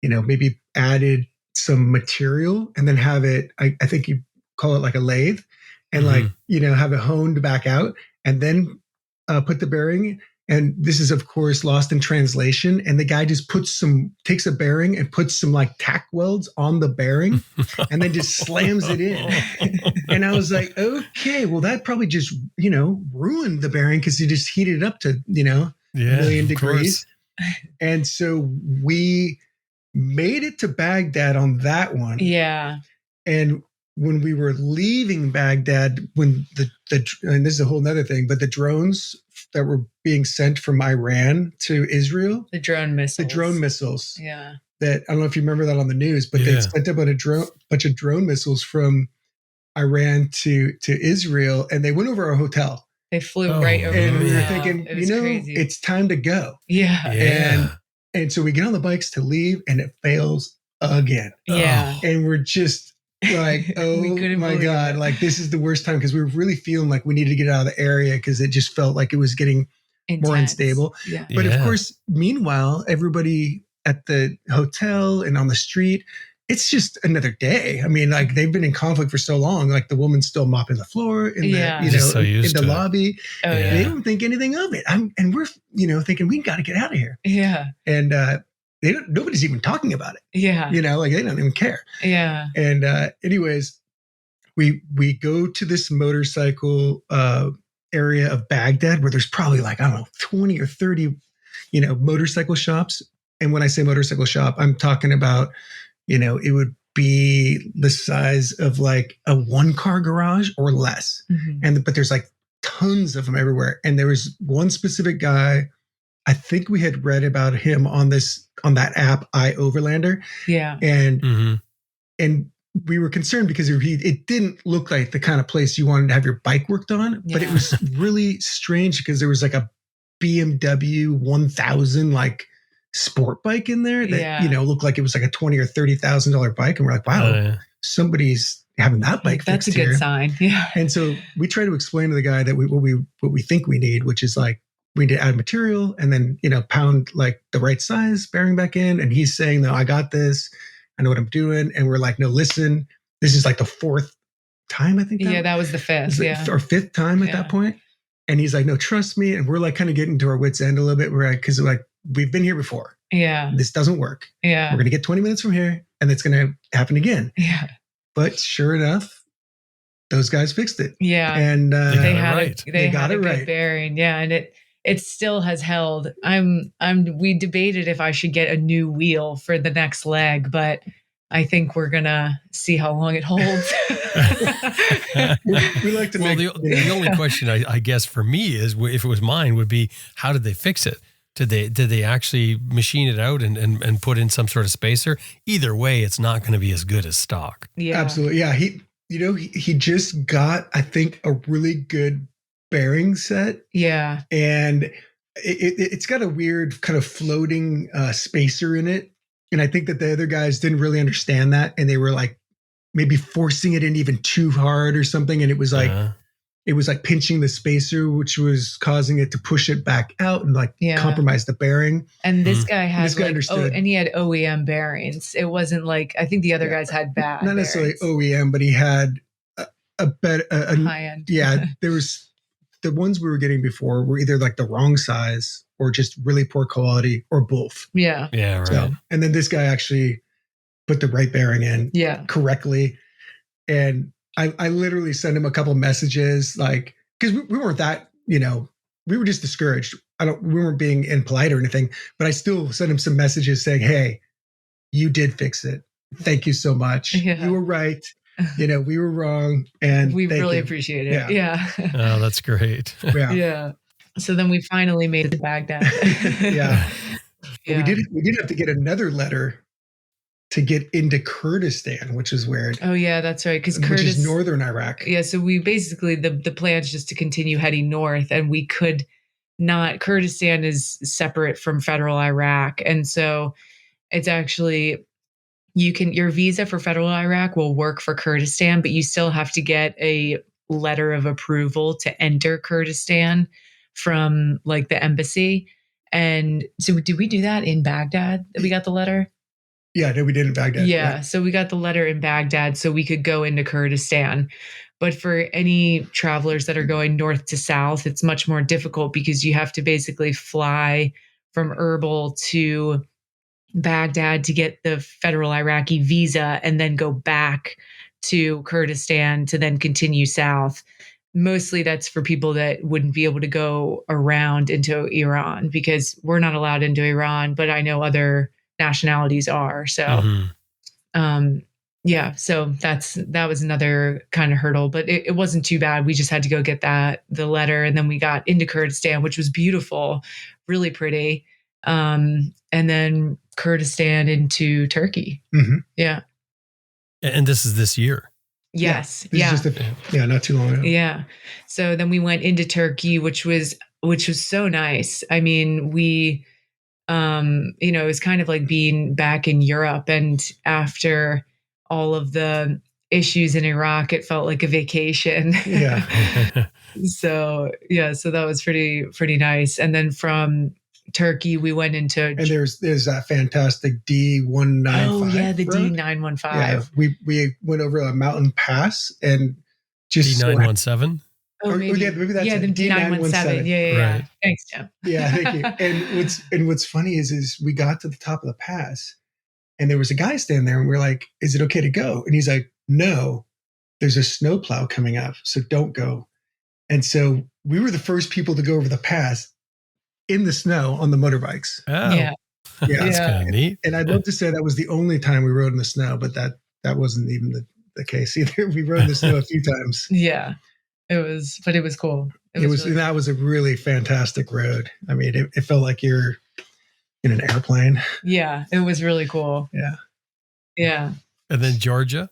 S8: maybe added some material, and then have it, I think you call it like a lathe, and like, have it honed back out, and then put the bearing. And this is of course lost in translation. And the guy just takes a bearing and puts some like tack welds on the bearing and then just slams it in. And I was like, okay, well that probably just, ruined the bearing, because you just heated it up to, a million degrees. And so we made it to Baghdad on that one.
S7: Yeah.
S8: And when we were leaving Baghdad, when and this is a whole nother thing, but the drones that were being sent from Iran to Israel,
S7: the drone missiles.
S8: Yeah. That, I don't know if you remember that on the news, but they sent up a bunch of drone missiles from Iran to Israel, and they went over our hotel.
S7: They flew right over.
S8: And we were thinking, crazy. It's time to go.
S7: Yeah.
S8: And so we get on the bikes to leave, and it fails again.
S7: Yeah.
S8: And we're just like, oh my God, like this is the worst time, because we were really feeling like we needed to get out of the area, because it just felt like it was getting more unstable.
S7: Yeah.
S8: But of course, meanwhile, everybody at the hotel and on the street, it's just another day. I mean, like they've been in conflict for so long, like the woman's still mopping the floor in the, in the lobby.
S7: Oh, yeah.
S8: They don't think anything of it. And we're, thinking we got to get out of here.
S7: Yeah.
S8: And, nobody's even talking about it.
S7: Yeah.
S8: Like they don't even care.
S7: Yeah.
S8: And anyways, we go to this motorcycle area of Baghdad where there's probably like, I don't know, 20 or 30, motorcycle shops. And when I say motorcycle shop, I'm talking about, it would be the size of like a 1-car garage or less. But there's like tons of them everywhere. And there was one specific guy, I think we had read about him on that app, iOverlander.
S7: Yeah.
S8: And we were concerned because it didn't look like the kind of place you wanted to have your bike worked on, but it was really strange because there was like a BMW 1000 like sport bike in there that looked like it was like a $20,000 or $30,000 bike, and we're like, wow, somebody's having that bike.
S7: That's
S8: fixed
S7: a good
S8: here.
S7: sign. Yeah.
S8: And so we try to explain to the guy that what we think we need, which is like we need to add material and then pound like the right size bearing back in. And he's saying, no, I got this. I know what I'm doing. And we're like, no, listen, this is like the 4th time I think.
S7: That was the 5th.
S8: Or 5th time at that point. And he's like, no, trust me. And we're like kind of getting to our wits' end a little bit. We're like, because like we've been here before.
S7: Yeah.
S8: This doesn't work.
S7: Yeah.
S8: We're going to get 20 minutes from here and it's going to happen again.
S7: Yeah.
S8: But sure enough, those guys fixed it.
S7: Yeah.
S8: And
S1: they got it right.
S7: They got it right. Bearing. Yeah. And it still has held. We debated if I should get a new wheel for the next leg, but I think we're going to see how long it holds.
S8: We like to
S1: the only question I guess for me is, if it was mine, would be, how did they fix it? Did they actually machine it out and put in some sort of spacer? Either way, it's not going to be as good as stock.
S7: Yeah.
S8: Absolutely. Yeah. He just got, I think, a really good bearing set.
S7: Yeah.
S8: And it's got a weird kind of floating spacer in it. And I think that the other guys didn't really understand that. And they were like maybe forcing it in even too hard or something. And it was like, pinching the spacer, which was causing it to push it back out and like compromise the bearing.
S7: And this guy had
S8: understood.
S7: And he had OEM bearings. It wasn't like, I think the other guys had bad.
S8: Not necessarily OEM, but he had a better
S7: high end.
S8: Yeah. There was the ones we were getting before were either like the wrong size or just really poor quality or both.
S7: Yeah.
S1: Yeah. Right.
S8: So, and then this guy actually put the right bearing in correctly. And I literally sent him a couple messages, like, because we weren't that, we were just discouraged. We weren't being impolite or anything, but I still sent him some messages saying, hey, you did fix it. Thank you so much.
S7: Yeah.
S8: You were right. We were wrong. And
S7: we really appreciate it. Yeah.
S1: Oh, that's great.
S7: Yeah. So then we finally made it to Baghdad.
S8: Yeah. We did have to get another letter to get into Kurdistan, which is weird.
S7: Oh yeah, that's right. Which
S8: is northern Iraq.
S7: Yeah. So we basically, the plan's just to continue heading north, and we could not. Kurdistan is separate from federal Iraq. And so it's actually, your visa for federal Iraq will work for Kurdistan, but you still have to get a letter of approval to enter Kurdistan from like the embassy. And so did we do that in Baghdad? We got the letter?
S8: Yeah, no, we did in Baghdad.
S7: Yeah. So we got the letter in Baghdad so we could go into Kurdistan. But for any travelers that are going north to south, it's much more difficult because you have to basically fly from Erbil to Baghdad to get the federal Iraqi visa and then go back to Kurdistan to then continue south. Mostly that's for people that wouldn't be able to go around into Iran, because we're not allowed into Iran, but I know other nationalities are. So, yeah, so that was another kind of hurdle, but it wasn't too bad. We just had to go get the letter, and then we got into Kurdistan, which was beautiful, really pretty. And then Kurdistan into Turkey. Mm-hmm. Yeah.
S1: And this is this year.
S7: Yes.
S8: Yeah. Not too long ago.
S7: Yeah. So then we went into Turkey, which was so nice. I mean, we, it was kind of like being back in Europe, and after all of the issues in Iraq, it felt like a vacation.
S8: Yeah.
S7: So that was pretty nice. And then from Turkey, we went into,
S8: and there's that fantastic D195.
S7: Oh yeah, the
S8: road.
S7: D915.
S8: Yeah, we went over a mountain pass and just
S1: D917.
S7: Oh, maybe that's the D917. Yeah. Right. Thanks, Jim.
S8: Yeah, thank you. And what's funny is we got to the top of the pass, and there was a guy standing there, and we're like, "Is it okay to go?" And he's like, "No, there's a snowplow coming up, so don't go." And so we were the first people to go over the pass in the snow on the motorbikes.
S1: Oh.
S7: Yeah.
S8: Yeah.
S1: That's kind of neat.
S8: And I'd love to say that was the only time we rode in the snow, but that wasn't even the case either. We rode in the snow a few times.
S7: Yeah, it was cool.
S8: It was
S7: really
S8: and that was a really fantastic road. I mean, it felt like you're in an airplane.
S7: Yeah, it was really cool.
S8: Yeah.
S7: Yeah.
S1: And then Georgia.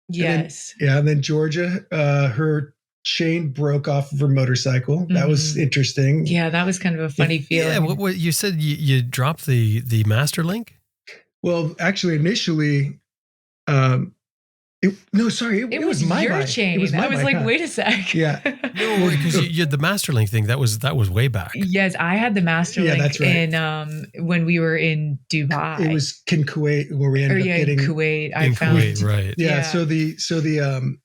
S7: Yes.
S8: And then Georgia, her chain broke off of her motorcycle. That was interesting.
S7: Yeah, that was kind of a funny feeling.
S1: Yeah, what you said you dropped the master link?
S8: Well, actually, initially, it was my
S7: your
S8: bike.
S7: chain.
S8: It was my
S7: I was
S8: bike,
S7: like,
S8: huh?
S7: wait a sec.
S8: Yeah.
S1: No, because you had the master link thing. That was way back.
S7: Yes, I had the master link
S8: that's right.
S7: in when we were in Dubai.
S8: It was in Kuwait where we ended up getting
S7: in Kuwait. I
S1: In
S7: found
S1: Kuwait, right?
S8: Yeah,
S7: Yeah.
S8: So the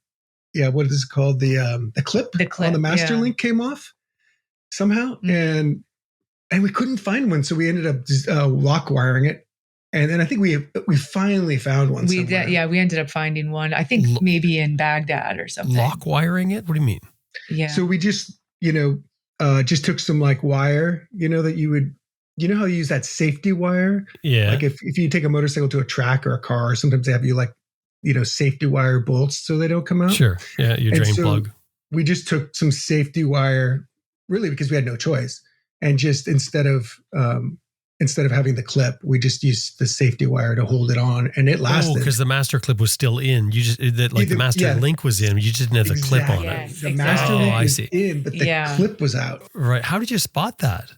S8: what is it called? The clip on the master link came off somehow, and we couldn't find one, so we ended up just, lock wiring it. And then I think we finally found one.
S7: we ended up finding one. I think maybe in Baghdad or something.
S1: Lock wiring it? What do you mean?
S7: Yeah.
S8: So we just just took some like wire, that you would, how you use that safety wire.
S1: Yeah.
S8: Like if you take a motorcycle to a track or a car, sometimes they have you like, safety wire bolts so they don't come out.
S1: Sure. Yeah. Your
S8: And
S1: drain
S8: so
S1: plug.
S8: We just took some safety wire, really because we had no choice, and just instead of having the clip, we just used the safety wire to hold it on, and it lasted.
S1: Oh, because the master clip was still in. You just the master link was in. You just didn't have the clip on
S7: Yes,
S1: it.
S8: The master
S7: exactly.
S8: link
S1: I
S8: was
S1: see.
S8: in, but the clip was out.
S1: Right. How did you spot that?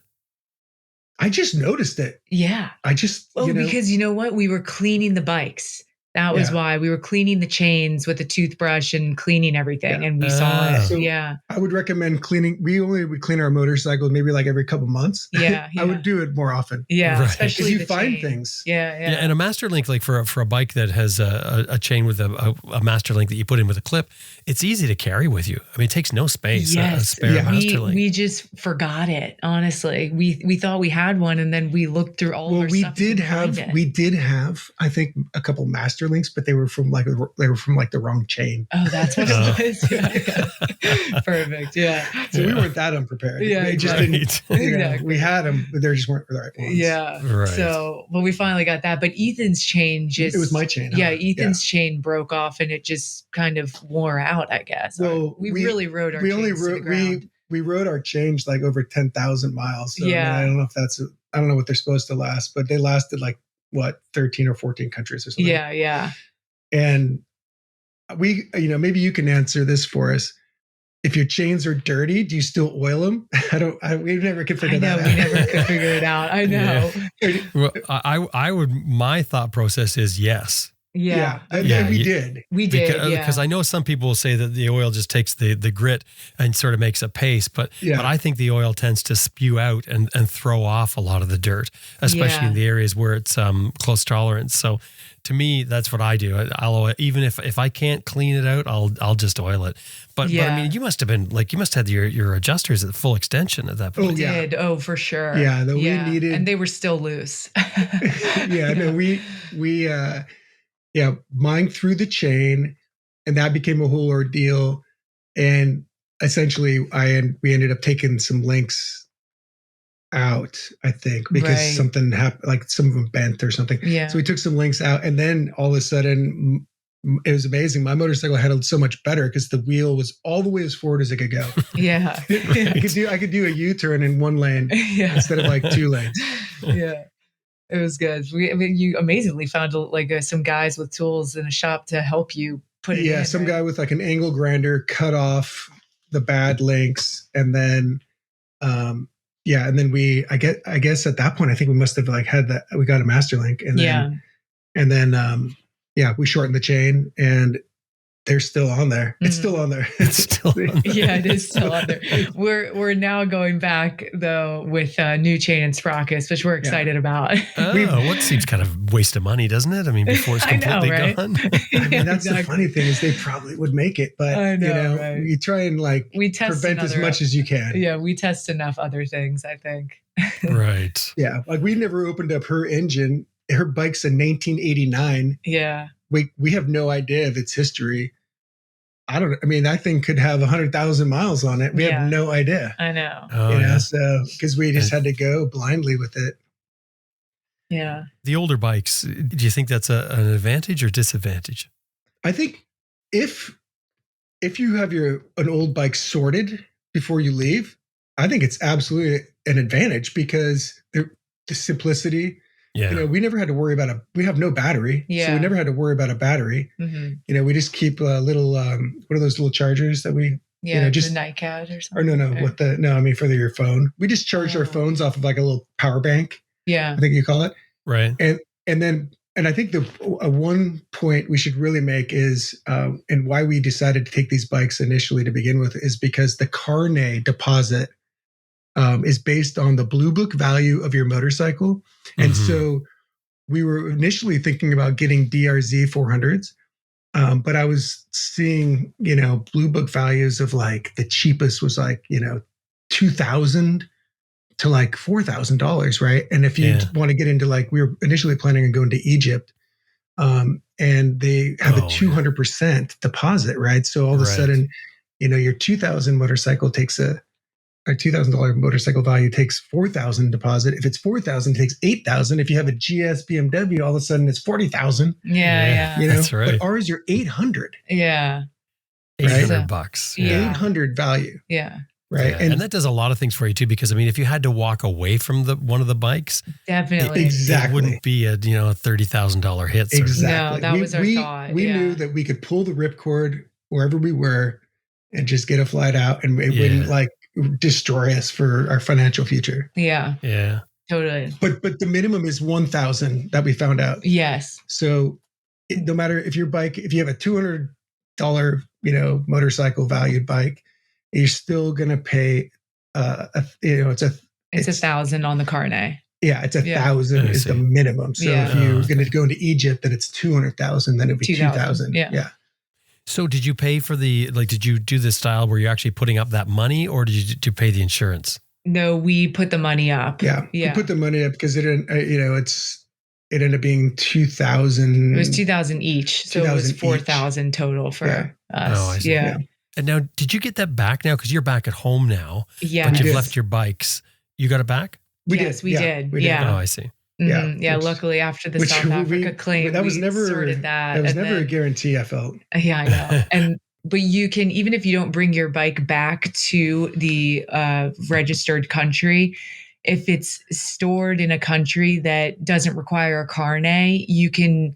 S8: I just noticed it.
S7: Yeah.
S8: I just
S7: Because you know what? We were cleaning the bikes. That was why we were cleaning the chains with a toothbrush and cleaning everything, and we saw it.
S8: So
S7: Yeah.
S8: I would recommend cleaning. We only would clean our motorcycles maybe like every couple months.
S7: Yeah.
S8: I would do it more often.
S7: Yeah.
S1: Right.
S7: Especially
S8: Because you
S7: the
S8: find
S7: chain.
S8: things.
S7: Yeah.
S1: Yeah, and a master link, like for a bike that has a chain with a master link that you put in with a clip, it's easy to carry with you. I mean, it takes no space. A
S7: Yes.
S1: spare master link.
S7: We just forgot it. Honestly, we thought we had one, and then we looked through all of our stuff.
S8: We did have I think a couple master links, but they were from the wrong chain.
S7: Oh, that's what it was. Yeah. Perfect. Yeah.
S8: So we weren't that unprepared.
S7: Yeah,
S8: They just
S7: exactly.
S8: didn't.
S7: Exactly.
S8: We had them, but they just weren't the right ones.
S7: Yeah.
S1: Right.
S7: So, but we finally got that. But Ethan's chain just.
S8: It was my chain.
S7: Yeah,
S8: huh?
S7: Ethan's chain broke off, and it just kind of wore out, I guess.
S8: Well,
S7: we really rode our
S8: we
S7: chains
S8: only
S7: to the
S8: rode
S7: ground.
S8: we rode our chains like over 10,000 miles. So,
S7: Yeah.
S8: I don't know if I don't know what they're supposed to last, but they lasted like 13 or 14 countries or something.
S7: Yeah. Yeah.
S8: And we, maybe you can answer this for us. If your chains are dirty, do you still oil them? We never could figure that out.
S7: We never could figure it out. I know.
S1: Well, I would. My thought process is yes.
S7: Yeah.
S8: We did.
S7: We did.
S1: Because I know some people say that the oil just takes the grit and sort of makes a paste, but I think the oil tends to spew out and throw off a lot of the dirt, especially in the areas where it's close tolerance. So to me, that's what I do. I'll oil, even if I can't clean it out, I'll just oil it. But I mean, you must have had your adjusters at full extension at that point.
S8: Oh, yeah.
S7: Did. Oh, for sure.
S8: Yeah. We needed,
S7: and they were still loose.
S8: we mine through the chain, and that became a whole ordeal. And essentially we ended up taking some links out, I think, because something happened, like some of them bent or something.
S7: Yeah.
S8: So we took some links out, and then all of a sudden it was amazing. My motorcycle handled so much better because the wheel was all the way as forward as it could go.
S7: Yeah.
S8: I could do a U-turn in one lane instead of like two lanes.
S7: Yeah. It was good. You amazingly found some guys with tools in a shop to help you put it in.
S8: Yeah, some guy with like an angle grinder cut off the bad links, and then and then I guess at that point I think we must have had that. We got a master link, and then we shortened the chain, and they're still on there. It's still on there.
S1: It's still on there.
S7: Yeah, it is still on there. We're now going back though with new chain and sprockets, which we're excited about.
S1: What seems kind of waste of money, doesn't it? I mean, before it's completely gone.
S8: I mean, that's the funny thing is they probably would make it, but
S7: I know, right?
S8: You try and
S7: we test
S8: prevent as much as you can.
S7: Yeah, we test enough other things, I think.
S1: Right.
S8: Yeah, like we never opened up her engine. Her bike's a 1989.
S7: Yeah.
S8: We have no idea of its history. I mean, that thing could have 100,000 miles on it. We have no idea.
S7: I know.
S8: So because we just had to go blindly with it.
S7: Yeah.
S1: The older bikes, do you think that's an advantage or disadvantage?
S8: I think if you have an old bike sorted before you leave, I think it's absolutely an advantage because the simplicity.
S1: Yeah.
S8: We never had to worry about we have no battery.
S7: Yeah.
S8: So we never had to worry about a battery.
S7: Mm-hmm.
S8: We just keep a little, what are those little chargers that we, just
S7: the NightCat or something.
S8: I mean, for your phone. We just charge our phones off of like a little power bank.
S7: Yeah.
S8: I think you call it.
S1: Right.
S8: And I think one point we should really make is, and why we decided to take these bikes initially to begin with is because the Carnet deposit is based on the Blue Book value of your motorcycle. And so we were initially thinking about getting DRZ 400s, but I was seeing, Blue Book values of like the cheapest was like, $2,000 to like $4,000, right? And if you want to get into we were initially planning on going to Egypt, and they have a 200% deposit, right? So all of a sudden, your 2,000 motorcycle takes a $2,000 motorcycle value takes 4,000 deposit. If it's 4,000, it takes 8,000. If you have a GS BMW, all of a sudden it's 40,000.
S7: Yeah.
S1: That's right.
S8: But ours are 800.
S7: Yeah.
S1: $800.
S7: Yeah.
S8: 800 value.
S7: Yeah.
S8: Right.
S1: Yeah. And that does a lot of things for you too, because I mean, if you had to walk away from one of the bikes,
S7: definitely,
S8: exactly,
S1: it wouldn't be a $30,000 hit.
S8: Exactly.
S7: No, that was our thought.
S8: We knew that we could pull the ripcord wherever we were and just get a flight out, and it wouldn't destroy us for our financial future.
S7: Yeah.
S1: Yeah.
S7: Totally.
S8: But the minimum is 1,000 that we found out.
S7: Yes.
S8: So no matter if you have a $200, motorcycle valued bike, you're still going to pay, it's
S7: 1,000 on the Carnet.
S8: Yeah, it's 1,000 is the minimum. So if you're going to go into Egypt, then it's 200,000. Then it'd be 2,000.
S7: Yeah.
S1: So did you pay for did you do this style where you're actually putting up that money, or did you pay the insurance?
S7: No, we put the money up.
S8: Yeah. We put the money up because it ended up being 2,000.
S7: It was 2,000 each. So it was 4,000 total for us.
S1: Oh, I see.
S7: Yeah.
S1: And now, did you get that back now? Because you're back at home now.
S7: Yeah.
S1: But you've left your bikes. You got it back?
S7: We did.
S1: Oh, I see.
S7: Mm-hmm. Yeah. Luckily, after the South Africa claim,
S8: that was
S7: we
S8: never
S7: sorted that.
S8: That was never a guarantee, I felt.
S7: Yeah, I know. But you can, even if you don't bring your bike back to the registered country, if it's stored in a country that doesn't require a carnet, you can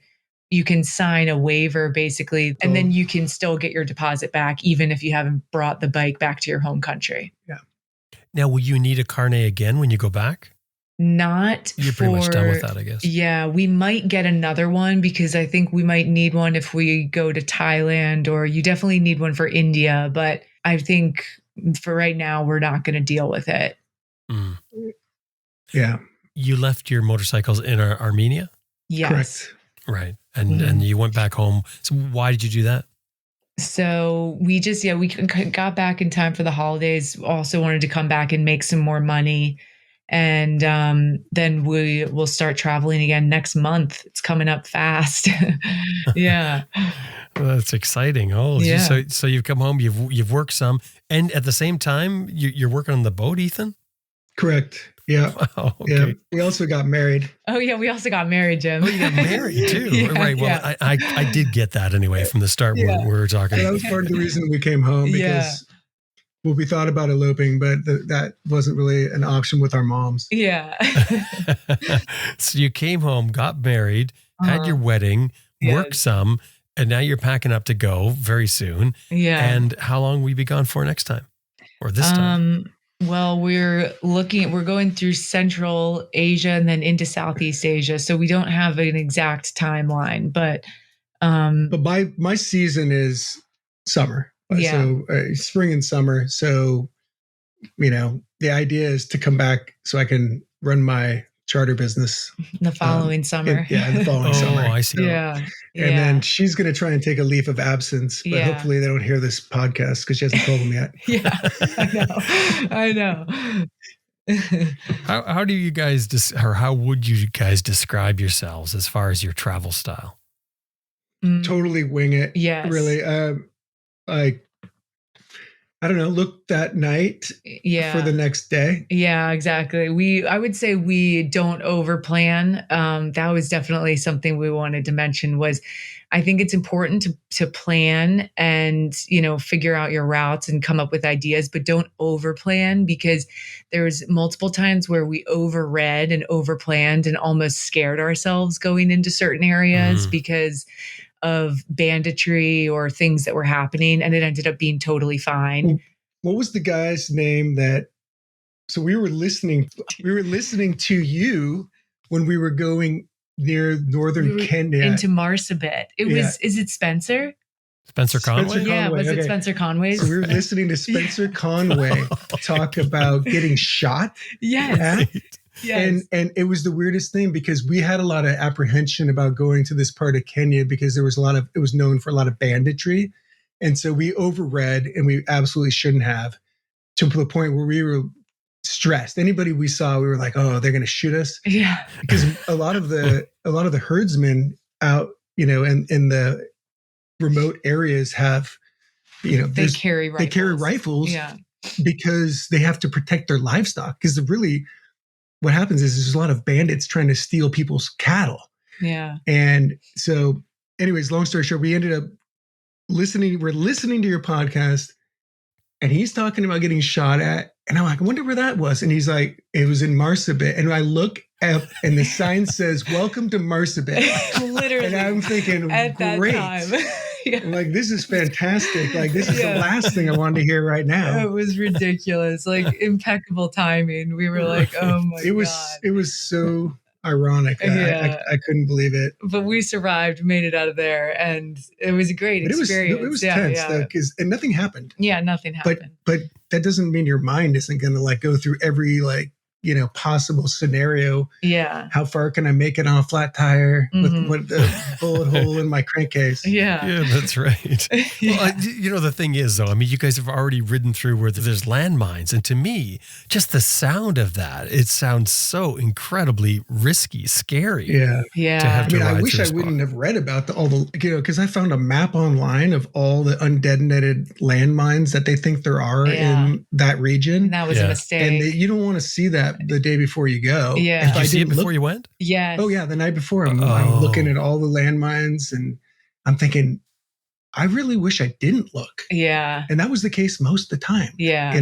S7: sign a waiver basically, and then you can still get your deposit back, even if you haven't brought the bike back to your home country.
S8: Yeah.
S1: Now, will you need a carnet again when you go back?
S7: You're
S1: pretty much done with that, I guess.
S7: Yeah, we might get another one because I think we might need one if we go to Thailand, or you definitely need one for India. But I think for right now, we're not going to deal with it.
S1: Mm.
S8: Yeah.
S7: You
S1: You left your motorcycles in Armenia?
S7: Yes.
S8: Correct.
S1: Right. And you went back home. So why did you do that?
S7: So we just, we got back in time for the holidays. Also wanted to come back and make some more money. And then we will start traveling again next month. It's coming up fast. Yeah.
S1: Well, that's exciting. Oh,
S7: yeah.
S1: So you've come home, you've worked some, and at the same time, you're working on the boat, Ethan?
S8: Correct. Yeah.
S1: Wow, okay.
S8: Yeah. We also got married.
S7: Oh yeah, we also got married, Jim.
S1: Oh, you got married too.
S7: Yeah,
S1: right. Well,
S7: yeah.
S1: I did get that anyway from the start when we were talking.
S8: That was part of the reason we came home because we thought about eloping, but that wasn't really an option with our moms.
S7: Yeah.
S1: So you came home, got married, had your wedding, worked some, and now you're packing up to go very soon.
S7: Yeah.
S1: And how long will you be gone for next time? Or this time?
S7: Well, we're going through Central Asia and then into Southeast Asia. So we don't have an exact timeline, but
S8: my season is summer. So spring and summer. So, the idea is to come back so I can run my charter business
S7: the following summer.
S8: The following summer.
S1: Oh, I see.
S7: Yeah.
S8: And then she's going to try and take a leave of absence, but hopefully they don't hear this podcast because she hasn't told them yet.
S7: I know.
S1: How do you guys or how would you guys describe yourselves as far as your travel style?
S8: Totally wing it.
S7: Yes.
S8: Really. I don't know, look that night for the next day.
S7: Yeah, exactly. I would say we don't overplan. That was definitely something we wanted to mention was I think it's important to plan and, figure out your routes and come up with ideas, but don't overplan because there's multiple times where we overread and overplanned and almost scared ourselves going into certain areas because of banditry or things that were happening, and it ended up being totally fine.
S8: What was the guy's name so we were listening to you when we were going near northern Kenya
S7: into Marsabit. Is it Spencer?
S1: Spencer Conway?
S7: Yeah, was it Spencer Conway?
S8: So we were listening to Spencer Conway talk about getting shot.
S7: Yes. Yes.
S8: And it was the weirdest thing because we had a lot of apprehension about going to this part of Kenya because it was known for a lot of banditry. And so we overread and we absolutely shouldn't have, to the point where we were stressed. Anybody we saw, we were like, oh, they're going to shoot us.
S7: Yeah.
S8: Because a lot of the herdsmen out, in the remote areas have,
S7: they carry
S8: rifles because they have to protect their livestock. Because what happens is there's a lot of bandits trying to steal people's cattle.
S7: Yeah.
S8: And so anyways, long story short, we ended up we're listening to your podcast and he's talking about getting shot at. And I'm like, I wonder where that was. And he's like, it was in Marsabit. And I look up and the sign says, welcome to Marsabit.
S7: Literally.
S8: And I'm thinking,
S7: at
S8: great.
S7: That time. Yeah.
S8: I'm like, this is fantastic. Like, this is the last thing I wanted to hear right now.
S7: It was ridiculous. Like impeccable timing. We were like, oh my God.
S8: It was so ironic. I couldn't believe it.
S7: But we survived, made it out of there. And it was a great experience.
S8: It was tense though, and nothing happened.
S7: Yeah, nothing happened.
S8: But that doesn't mean your mind isn't going to go through every possible scenario.
S7: Yeah.
S8: How far can I make it on a flat tire with the bullet hole in my crankcase?
S7: Yeah.
S1: Yeah, that's right. Well, the thing is, though, I mean, you guys have already ridden through where there's landmines. And to me, just the sound of that, it sounds so incredibly risky, scary.
S8: Yeah.
S7: Yeah.
S1: To have to
S8: I
S1: ride
S8: wish I wouldn't have read about because I found a map online of all the undetonated landmines that they think there are in that region.
S7: And that was a mistake.
S8: And you don't want to see that the day before you go.
S7: Yeah.
S1: Did you see it before you went?
S7: Yes.
S8: Oh yeah, the night before. I'm looking at all the landmines and I'm thinking, I really wish I didn't look.
S7: Yeah.
S8: And that was the case most of the time.
S7: Yeah.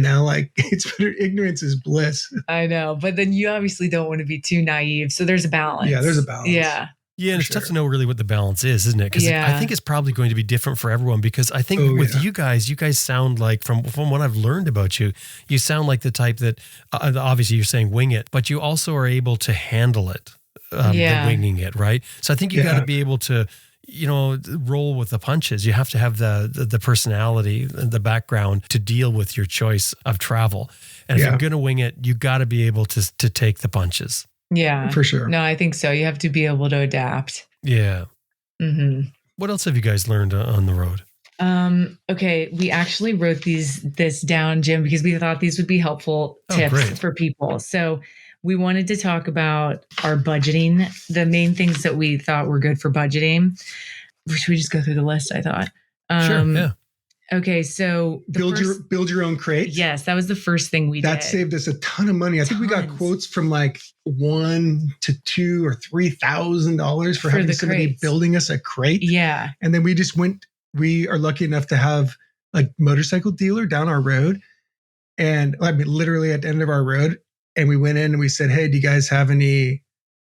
S8: It's better. Ignorance is bliss.
S7: I know. But then you obviously don't want to be too naive. So there's a balance.
S8: Yeah, there's a balance.
S7: Yeah.
S1: Yeah, and it's tough to know really what the balance is, isn't it? Because I think it's probably going to be different for everyone. Because I think you guys sound like, from what I've learned about you, you sound like the type that, obviously you're saying wing it, but you also are able to handle it, the winging it, right? So I think you got to be able to, roll with the punches. You have to have the personality, the background to deal with your choice of travel. And if you're going to wing it, you got to be able to take the punches.
S7: Yeah,
S8: for sure.
S7: No, I think so. You have to be able to adapt.
S1: Yeah.
S7: Mm-hmm.
S1: What else have you guys learned on the road?
S7: Okay, we actually wrote this down, Jim, because we thought these would be helpful tips for people. So we wanted to talk about our budgeting, the main things that we thought were good for budgeting. Should we just go through the list? I thought.
S1: Sure. Yeah.
S7: Okay, so
S8: build your own crate.
S7: Yes, that was the first thing we did.
S8: That saved us a ton of money. I think we got quotes from like $1,000 to $2,000 or $3,000 for having somebody crates. Building us a crate.
S7: Yeah,
S8: and then we just went. We are lucky enough to have a motorcycle dealer down our road, and literally at the end of our road. And we went in and we said, "Hey, do you guys have any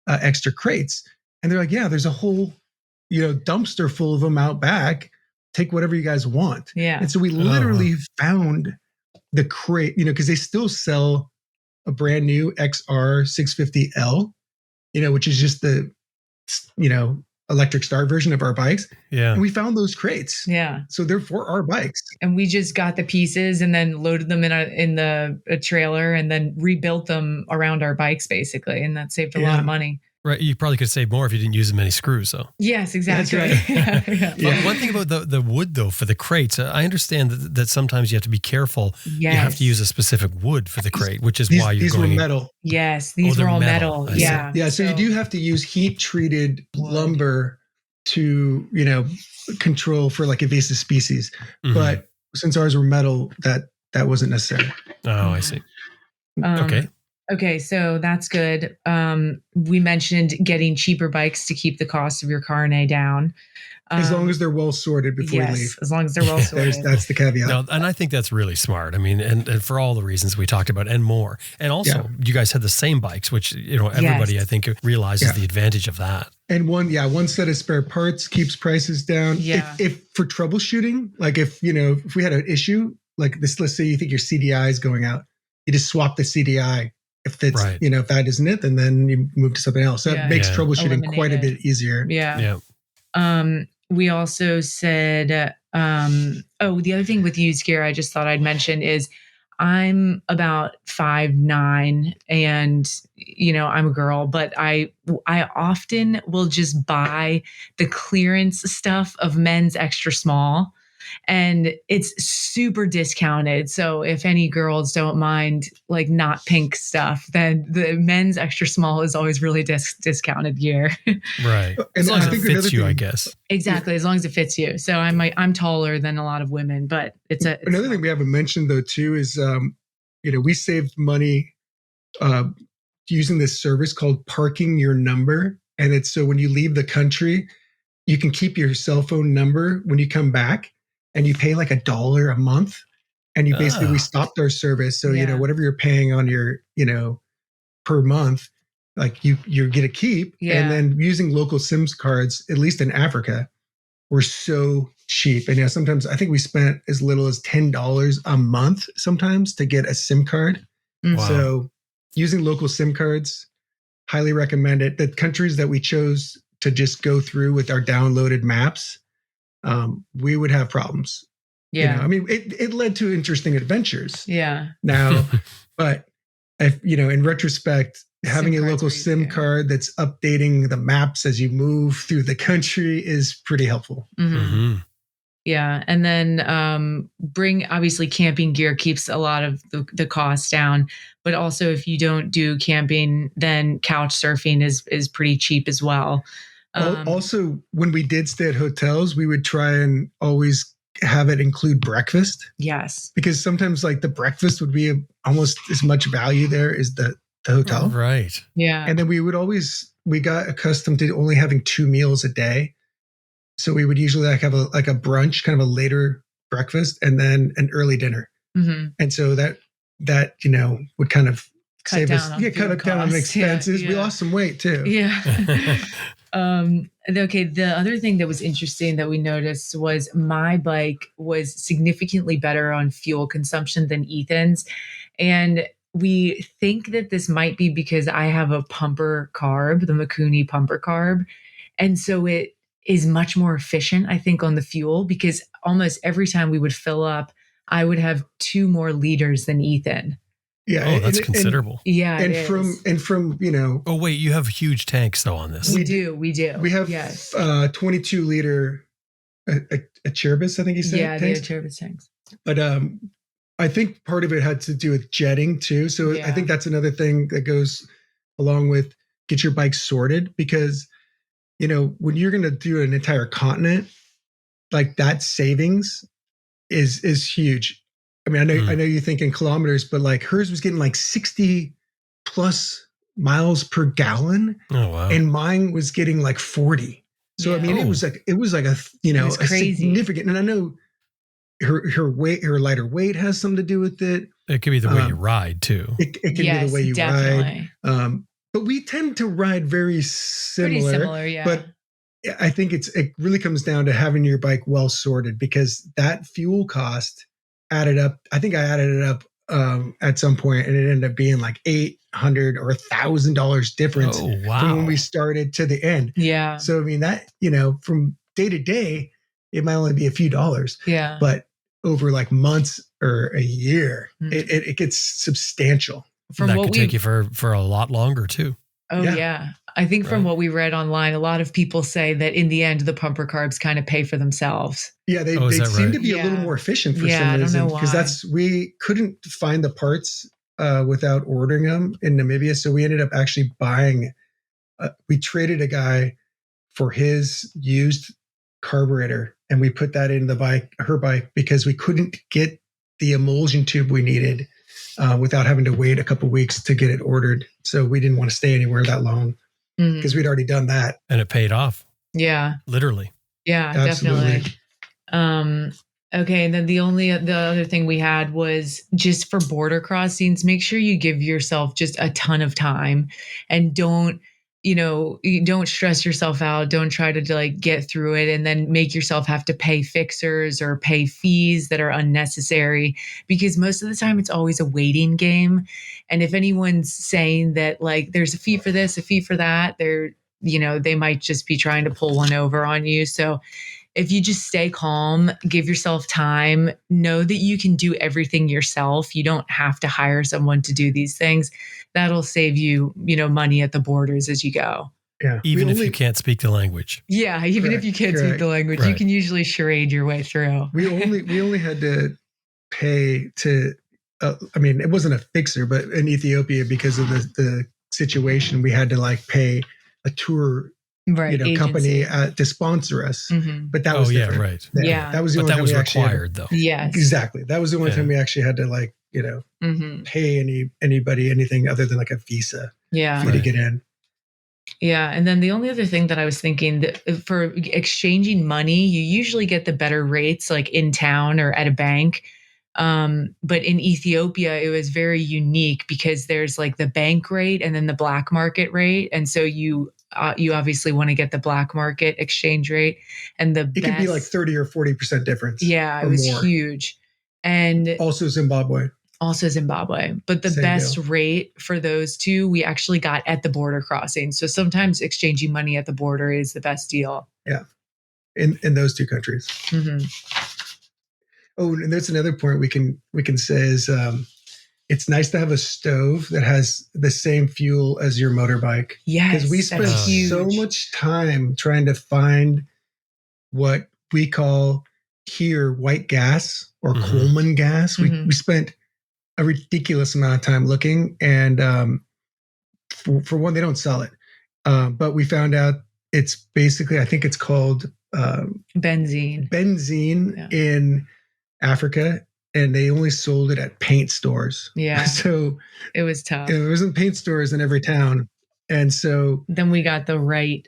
S8: extra crates?" And they're like, "Yeah, there's a whole dumpster full of them out back. Take whatever you guys want."
S7: Yeah.
S8: And so we literally found the crate, because they still sell a brand new XR 650L, which is just the, electric start version of our bikes.
S1: Yeah.
S8: And we found those crates.
S7: Yeah.
S8: So they're for our bikes.
S7: And we just got the pieces and then loaded them in a trailer and then rebuilt them around our bikes basically. And that saved a lot of money.
S1: Right. You probably could save more if you didn't use as many screws, though.
S7: Yes, exactly.
S8: That's right.
S1: Yeah. One thing about the wood, though, for the crates, I understand that sometimes you have to be careful.
S7: Yes.
S1: You have to use a specific wood for the crate, which is why you're going.
S8: These were metal.
S7: Yes, these were all metal. Yeah.
S8: Yeah. So you do have to use heat-treated lumber to, control for like invasive species. Mm-hmm. But since ours were metal, that that wasn't necessary.
S1: Oh, I see.
S7: Okay. Okay, so that's good. We mentioned getting cheaper bikes to keep the cost of your carnet down.
S8: As long as they're well sorted before you leave.
S7: As long as they're well sorted.
S8: That's the caveat.
S1: No, and I think that's really smart. I mean, and for all the reasons we talked about and more. And also, you guys had the same bikes, which, everybody, I think, realizes the advantage of that.
S8: And one set of spare parts keeps prices down.
S7: Yeah.
S8: If for troubleshooting, like if we had an issue like this, let's say you think your CDI is going out, you just swap the CDI. If that's, if that isn't it, then you move to something else. So that makes troubleshooting quite a bit easier.
S7: Yeah. We also said, the other thing with used gear I just thought I'd mention is I'm about 5'9", and, I'm a girl, but I often will just buy the clearance stuff of men's extra small. And it's super discounted. So if any girls don't mind like not pink stuff, then the men's extra small is always really discounted gear.
S1: Right. As long as it fits you, I guess.
S7: Exactly. As long as it fits you. So I'm taller than a lot of women, but it's
S8: another thing we haven't mentioned though too is, we saved money using this service called Parking Your Number. And it's so when you leave the country, you can keep your cell phone number when you come back. And you pay like $1 a month, and you basically we stopped our service. So whatever you're paying on your per month, like you get a keep.
S7: Yeah.
S8: And then using local SIM cards, at least in Africa, were so cheap. And sometimes I think we spent as little as $10 a month sometimes to get a SIM card.
S1: Wow.
S8: So using local SIM cards, highly recommend it. The countries that we chose to just go through with our downloaded maps, we would have problems.
S7: Yeah.
S8: It led to interesting adventures.
S7: Yeah.
S8: Now, but if, in retrospect, having a local SIM card that's updating the maps as you move through the country is pretty helpful.
S7: Mm-hmm.
S1: Mm-hmm.
S7: Yeah. And then obviously camping gear keeps a lot of the costs down. But also if you don't do camping, then couch surfing is pretty cheap as well.
S8: Also, when we did stay at hotels, we would try and always have it include breakfast.
S7: Yes.
S8: Because sometimes like the breakfast would be almost as much value there as the hotel.
S1: Right.
S7: Yeah.
S8: And then we got accustomed to only having 2 meals a day. So we would usually have a brunch, kind of a later breakfast, and then an early dinner.
S7: Mm-hmm.
S8: And so that would kind of save us, cut down on expenses.
S7: Yeah.
S8: We lost some weight too.
S7: Yeah. Okay. The other thing that was interesting that we noticed was my bike was significantly better on fuel consumption than Ethan's. And we think that this might be because I have a pumper carb, the Mikuni pumper carb. And so it is much more efficient, I think, on the fuel, because almost every time we would fill up, I would have 2 more liters than Ethan.
S8: Yeah.
S1: Oh, that's considerable.
S7: Yeah.
S8: And from
S1: Oh, wait, you have huge tanks though on this.
S7: We do.
S8: We have 22 liter Acerbis, I think you said.
S7: Yeah,
S8: tanks.
S7: the Acerbis tanks.
S8: But I think part of it had to do with jetting too. So I think that's another thing that goes along with get your bike sorted, because when you're going to do an entire continent, like that savings is huge. I mean, I know you think in kilometers, but like hers was getting like 60 plus miles per gallon.
S1: Oh, wow.
S8: And mine was getting like 40. So, I mean, it was like a significant, and I know her weight, her lighter weight has something to do with it.
S1: It could be the way you ride too.
S8: It can be the way you ride. But we tend to ride very similar.
S7: Pretty similar, yeah.
S8: But I think it really comes down to having your bike well sorted, because that fuel cost added up. I think I added it up at some point, and it ended up being like $800 or $1,000 difference from when we started to the end.
S7: Yeah.
S8: So I mean that from day to day, it might only be a few dollars.
S7: Yeah.
S8: But over like months or a year, it gets substantial.
S1: That could take you for a lot longer too.
S7: Oh yeah. I think from what we read online, a lot of people say that in the end, the pumper carbs kind of pay for themselves.
S8: Yeah, they seem to be a little more efficient for some reason, because we couldn't find the parts without ordering them in Namibia. So we ended up actually buying. We traded a guy for his used carburetor, and we put that in her bike, because we couldn't get the emulsion tube we needed without having to wait a couple weeks to get it ordered. So we didn't want to stay anywhere that long because we'd already done that.
S1: And it paid off.
S7: Yeah.
S1: Literally.
S7: Yeah,
S8: Absolutely.
S7: definitely. Okay. And then the other thing we had was just for border crossings, make sure you give yourself just a ton of time and don't stress yourself out. Don't try to like get through it and then make yourself have to pay fixers or pay fees that are unnecessary, because most of the time it's always a waiting game. And if anyone's saying that like there's a fee for this, a fee for that, they might just be trying to pull one over on you. So if you just stay calm, give yourself time, know that you can do everything yourself. You don't have to hire someone to do these things. That'll save you, money at the borders as you go.
S8: Yeah.
S1: Even if you can't speak the language.
S7: Yeah. Even if you can't speak the language, you can usually charade your way through.
S8: We only had to pay to, it wasn't a fixer, but in Ethiopia, because of the situation, we had to like pay a tour company to sponsor us.
S7: Mm-hmm.
S8: But that was different.
S1: Right.
S7: Yeah.
S8: That was the only time we
S1: required though.
S7: Yes.
S8: Exactly. That was the only time we actually had to like, pay anybody anything other than like a visa to get in.
S7: Yeah. And then the only other thing that I was thinking, that for exchanging money, you usually get the better rates like in town or at a bank. But in Ethiopia, it was very unique because there's like the bank rate and then the black market rate. And so you obviously want to get the black market exchange rate, and it
S8: could be like 30 or 40% difference.
S7: Yeah, it was
S8: more.
S7: huge. And
S8: also Zimbabwe.
S7: But the best rate for those two, we actually got at the border crossing. So sometimes exchanging money at the border is the best deal.
S8: Yeah. In those two countries.
S7: Mm-hmm.
S8: Oh, and there's another point we can say is it's nice to have a stove that has the same fuel as your motorbike.
S7: Yes,
S8: because we spent so much time trying to find what we call here white gas or Coleman gas. We spent a ridiculous amount of time looking, and for one, they don't sell it. But we found out it's basically, I think it's called
S7: benzene
S8: in Africa, and they only sold it at paint stores.
S7: Yeah.
S8: So
S7: it was tough.
S8: There wasn't paint stores in every town. And so
S7: then we got the right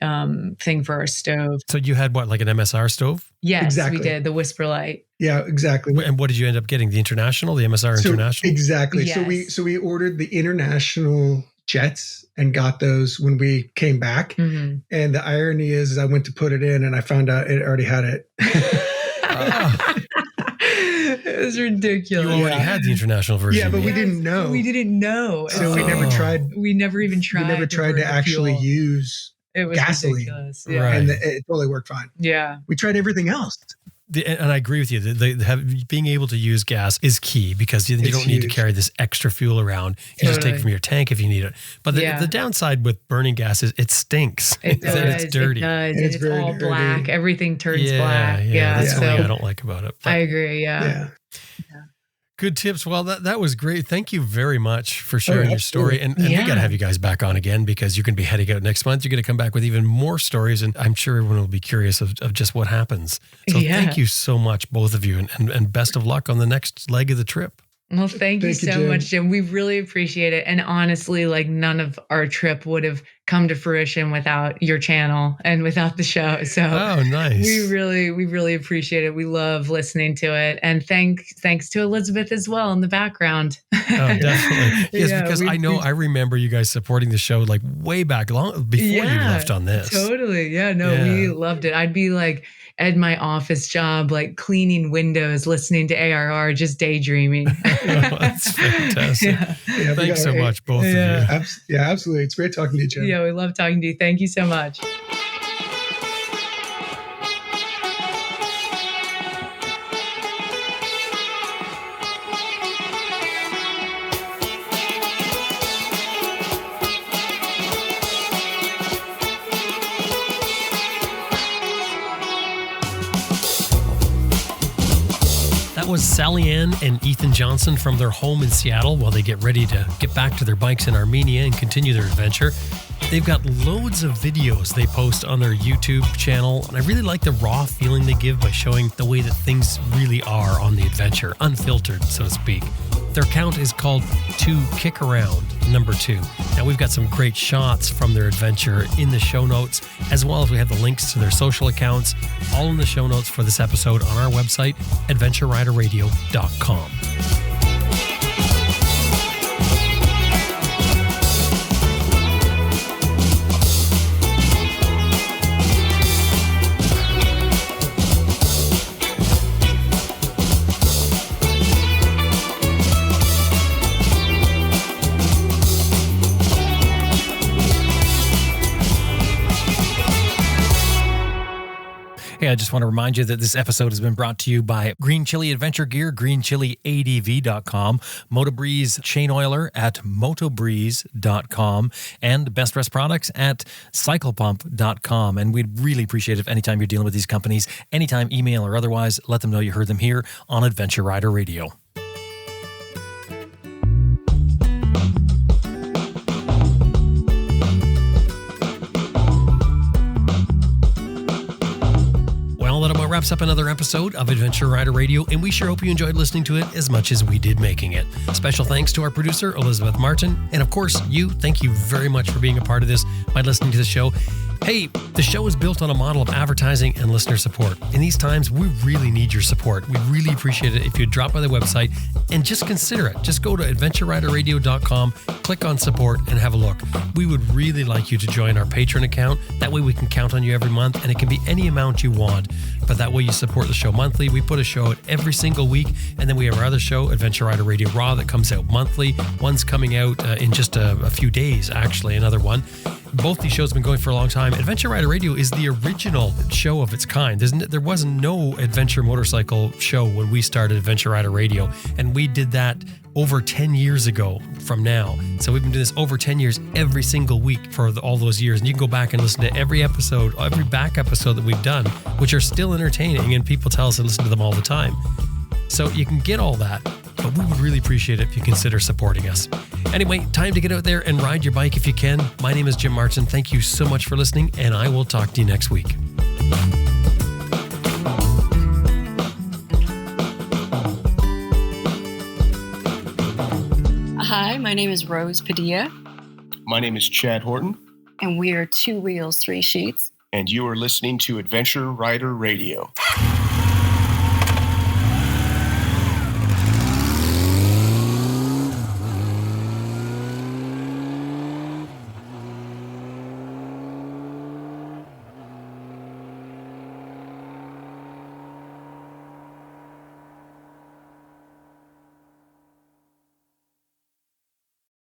S7: thing for our stove.
S1: So you had what, like an MSR stove?
S7: Yes,
S8: exactly.
S7: We did. The Whisper Light.
S8: Yeah, exactly.
S1: And what did you end up getting? The International, the MSR International?
S8: Exactly.
S7: Yes.
S8: So we ordered the International jets and got those when we came back.
S7: Mm-hmm.
S8: And the irony is I went to put it in and I found out it already had it.
S7: It was ridiculous.
S1: You already had the international version.
S8: Yeah, but we didn't know.
S7: So
S8: we never tried.
S7: We never even tried.
S8: We never tried to actually use gasoline.
S7: Ridiculous. Yeah.
S1: Right.
S8: And it totally worked fine.
S7: Yeah.
S8: We tried everything else.
S1: And I agree with you. Being able to use gas is key, because you don't need to carry this extra fuel around. You just take it from your tank if you need it. But the downside with burning gas is it stinks.
S7: It does.
S1: It's dirty.
S7: It does.
S8: It's
S7: It's
S8: very
S7: all
S8: dirty.
S7: black. Everything turns black.
S1: Yeah, that's the
S7: So
S1: thing I don't like about it. But
S7: I agree.
S8: Yeah.
S1: good tips. Well, that was great. Thank you very much for sharing your story. And we
S7: Yeah.
S1: got to have you guys back on again, because you're going to be heading out next month. You're going to come back with even more stories. And I'm sure everyone will be curious of just what happens. So thank you so much, both of you. And best of luck on the next leg of the trip.
S7: Well, thank you so much, Jim. We really appreciate it. And honestly, like none of our trip would have come to fruition without your channel and without the show. So
S1: nice.
S7: We really appreciate it. We love listening to it. And thanks to Elizabeth as well in the background.
S1: Oh, definitely. Yes, because I remember you guys supporting the show like way back long before you left on this.
S7: Totally. Yeah, we loved it. I'd be like at my office job, like cleaning windows, listening to ARR, just daydreaming.
S1: Oh, that's fantastic. Thanks so much, both of you.
S8: Yeah, absolutely. It's great talking to you, Jim.
S7: Yeah, we love talking to you. Thank you so much.
S1: That That was Sally Ann and Ethan Johnson from their home in Seattle while they get ready to get back to their bikes in Armenia and continue their adventure. They've got loads of videos they post on their YouTube channel, and I really like the raw feeling they give by showing the way that things really are on the adventure, unfiltered, so to speak. Their account is called To Kick Around, number 2. Now, we've got some great shots from their adventure in the show notes, as well as we have the links to their social accounts, all in the show notes for this episode on our website, adventureriderradio.com. Hey, I just want to remind you that this episode has been brought to you by Green Chili Adventure Gear, greenchiliadv.com, Motobreeze Chain Oiler at motobreeze.com, and Best Rest Products at cyclepump.com. And we'd really appreciate it if anytime you're dealing with these companies, anytime email or otherwise, let them know you heard them here on Adventure Rider Radio. That about wraps up another episode of Adventure Rider Radio, and we sure hope you enjoyed listening to it as much as we did making it. Special thanks to our producer, Elizabeth Martin, and of course, thank you very much for being a part of this by listening to the show. Hey, the show is built on a model of advertising and listener support. In these times, we really need your support. We really appreciate it if you'd drop by the website and just consider it. Just go to adventureriderradio.com, click on support, and have a look. We would really like you to join our Patreon account. That way we can count on you every month, and it can be any amount you want. But that way you support the show monthly. We put a show out every single week, and then we have our other show, Adventure Rider Radio Raw, that comes out monthly. One's coming out in just a few days, actually, another one. Both these shows have been going for a long time. Adventure Rider Radio is the original show of its kind. There wasn't no adventure motorcycle show when we started Adventure Rider Radio, and we did that over 10 years ago from now. So we've been doing this over 10 years every single week for all those years. And you can go back and listen to every episode, every back episode that we've done, which are still entertaining, and people tell us to listen to them all the time. So you can get all that, but we would really appreciate it if you consider supporting us. Anyway, time to get out there and ride your bike if you can. My name is Jim Martin. Thank you so much for listening, and I will talk to you next week.
S3: Hi, my name is Rose Padilla.
S4: My name is Chad Horton.
S3: And we are Two Wheels, Three Sheets.
S4: And you are listening to Adventure Rider Radio.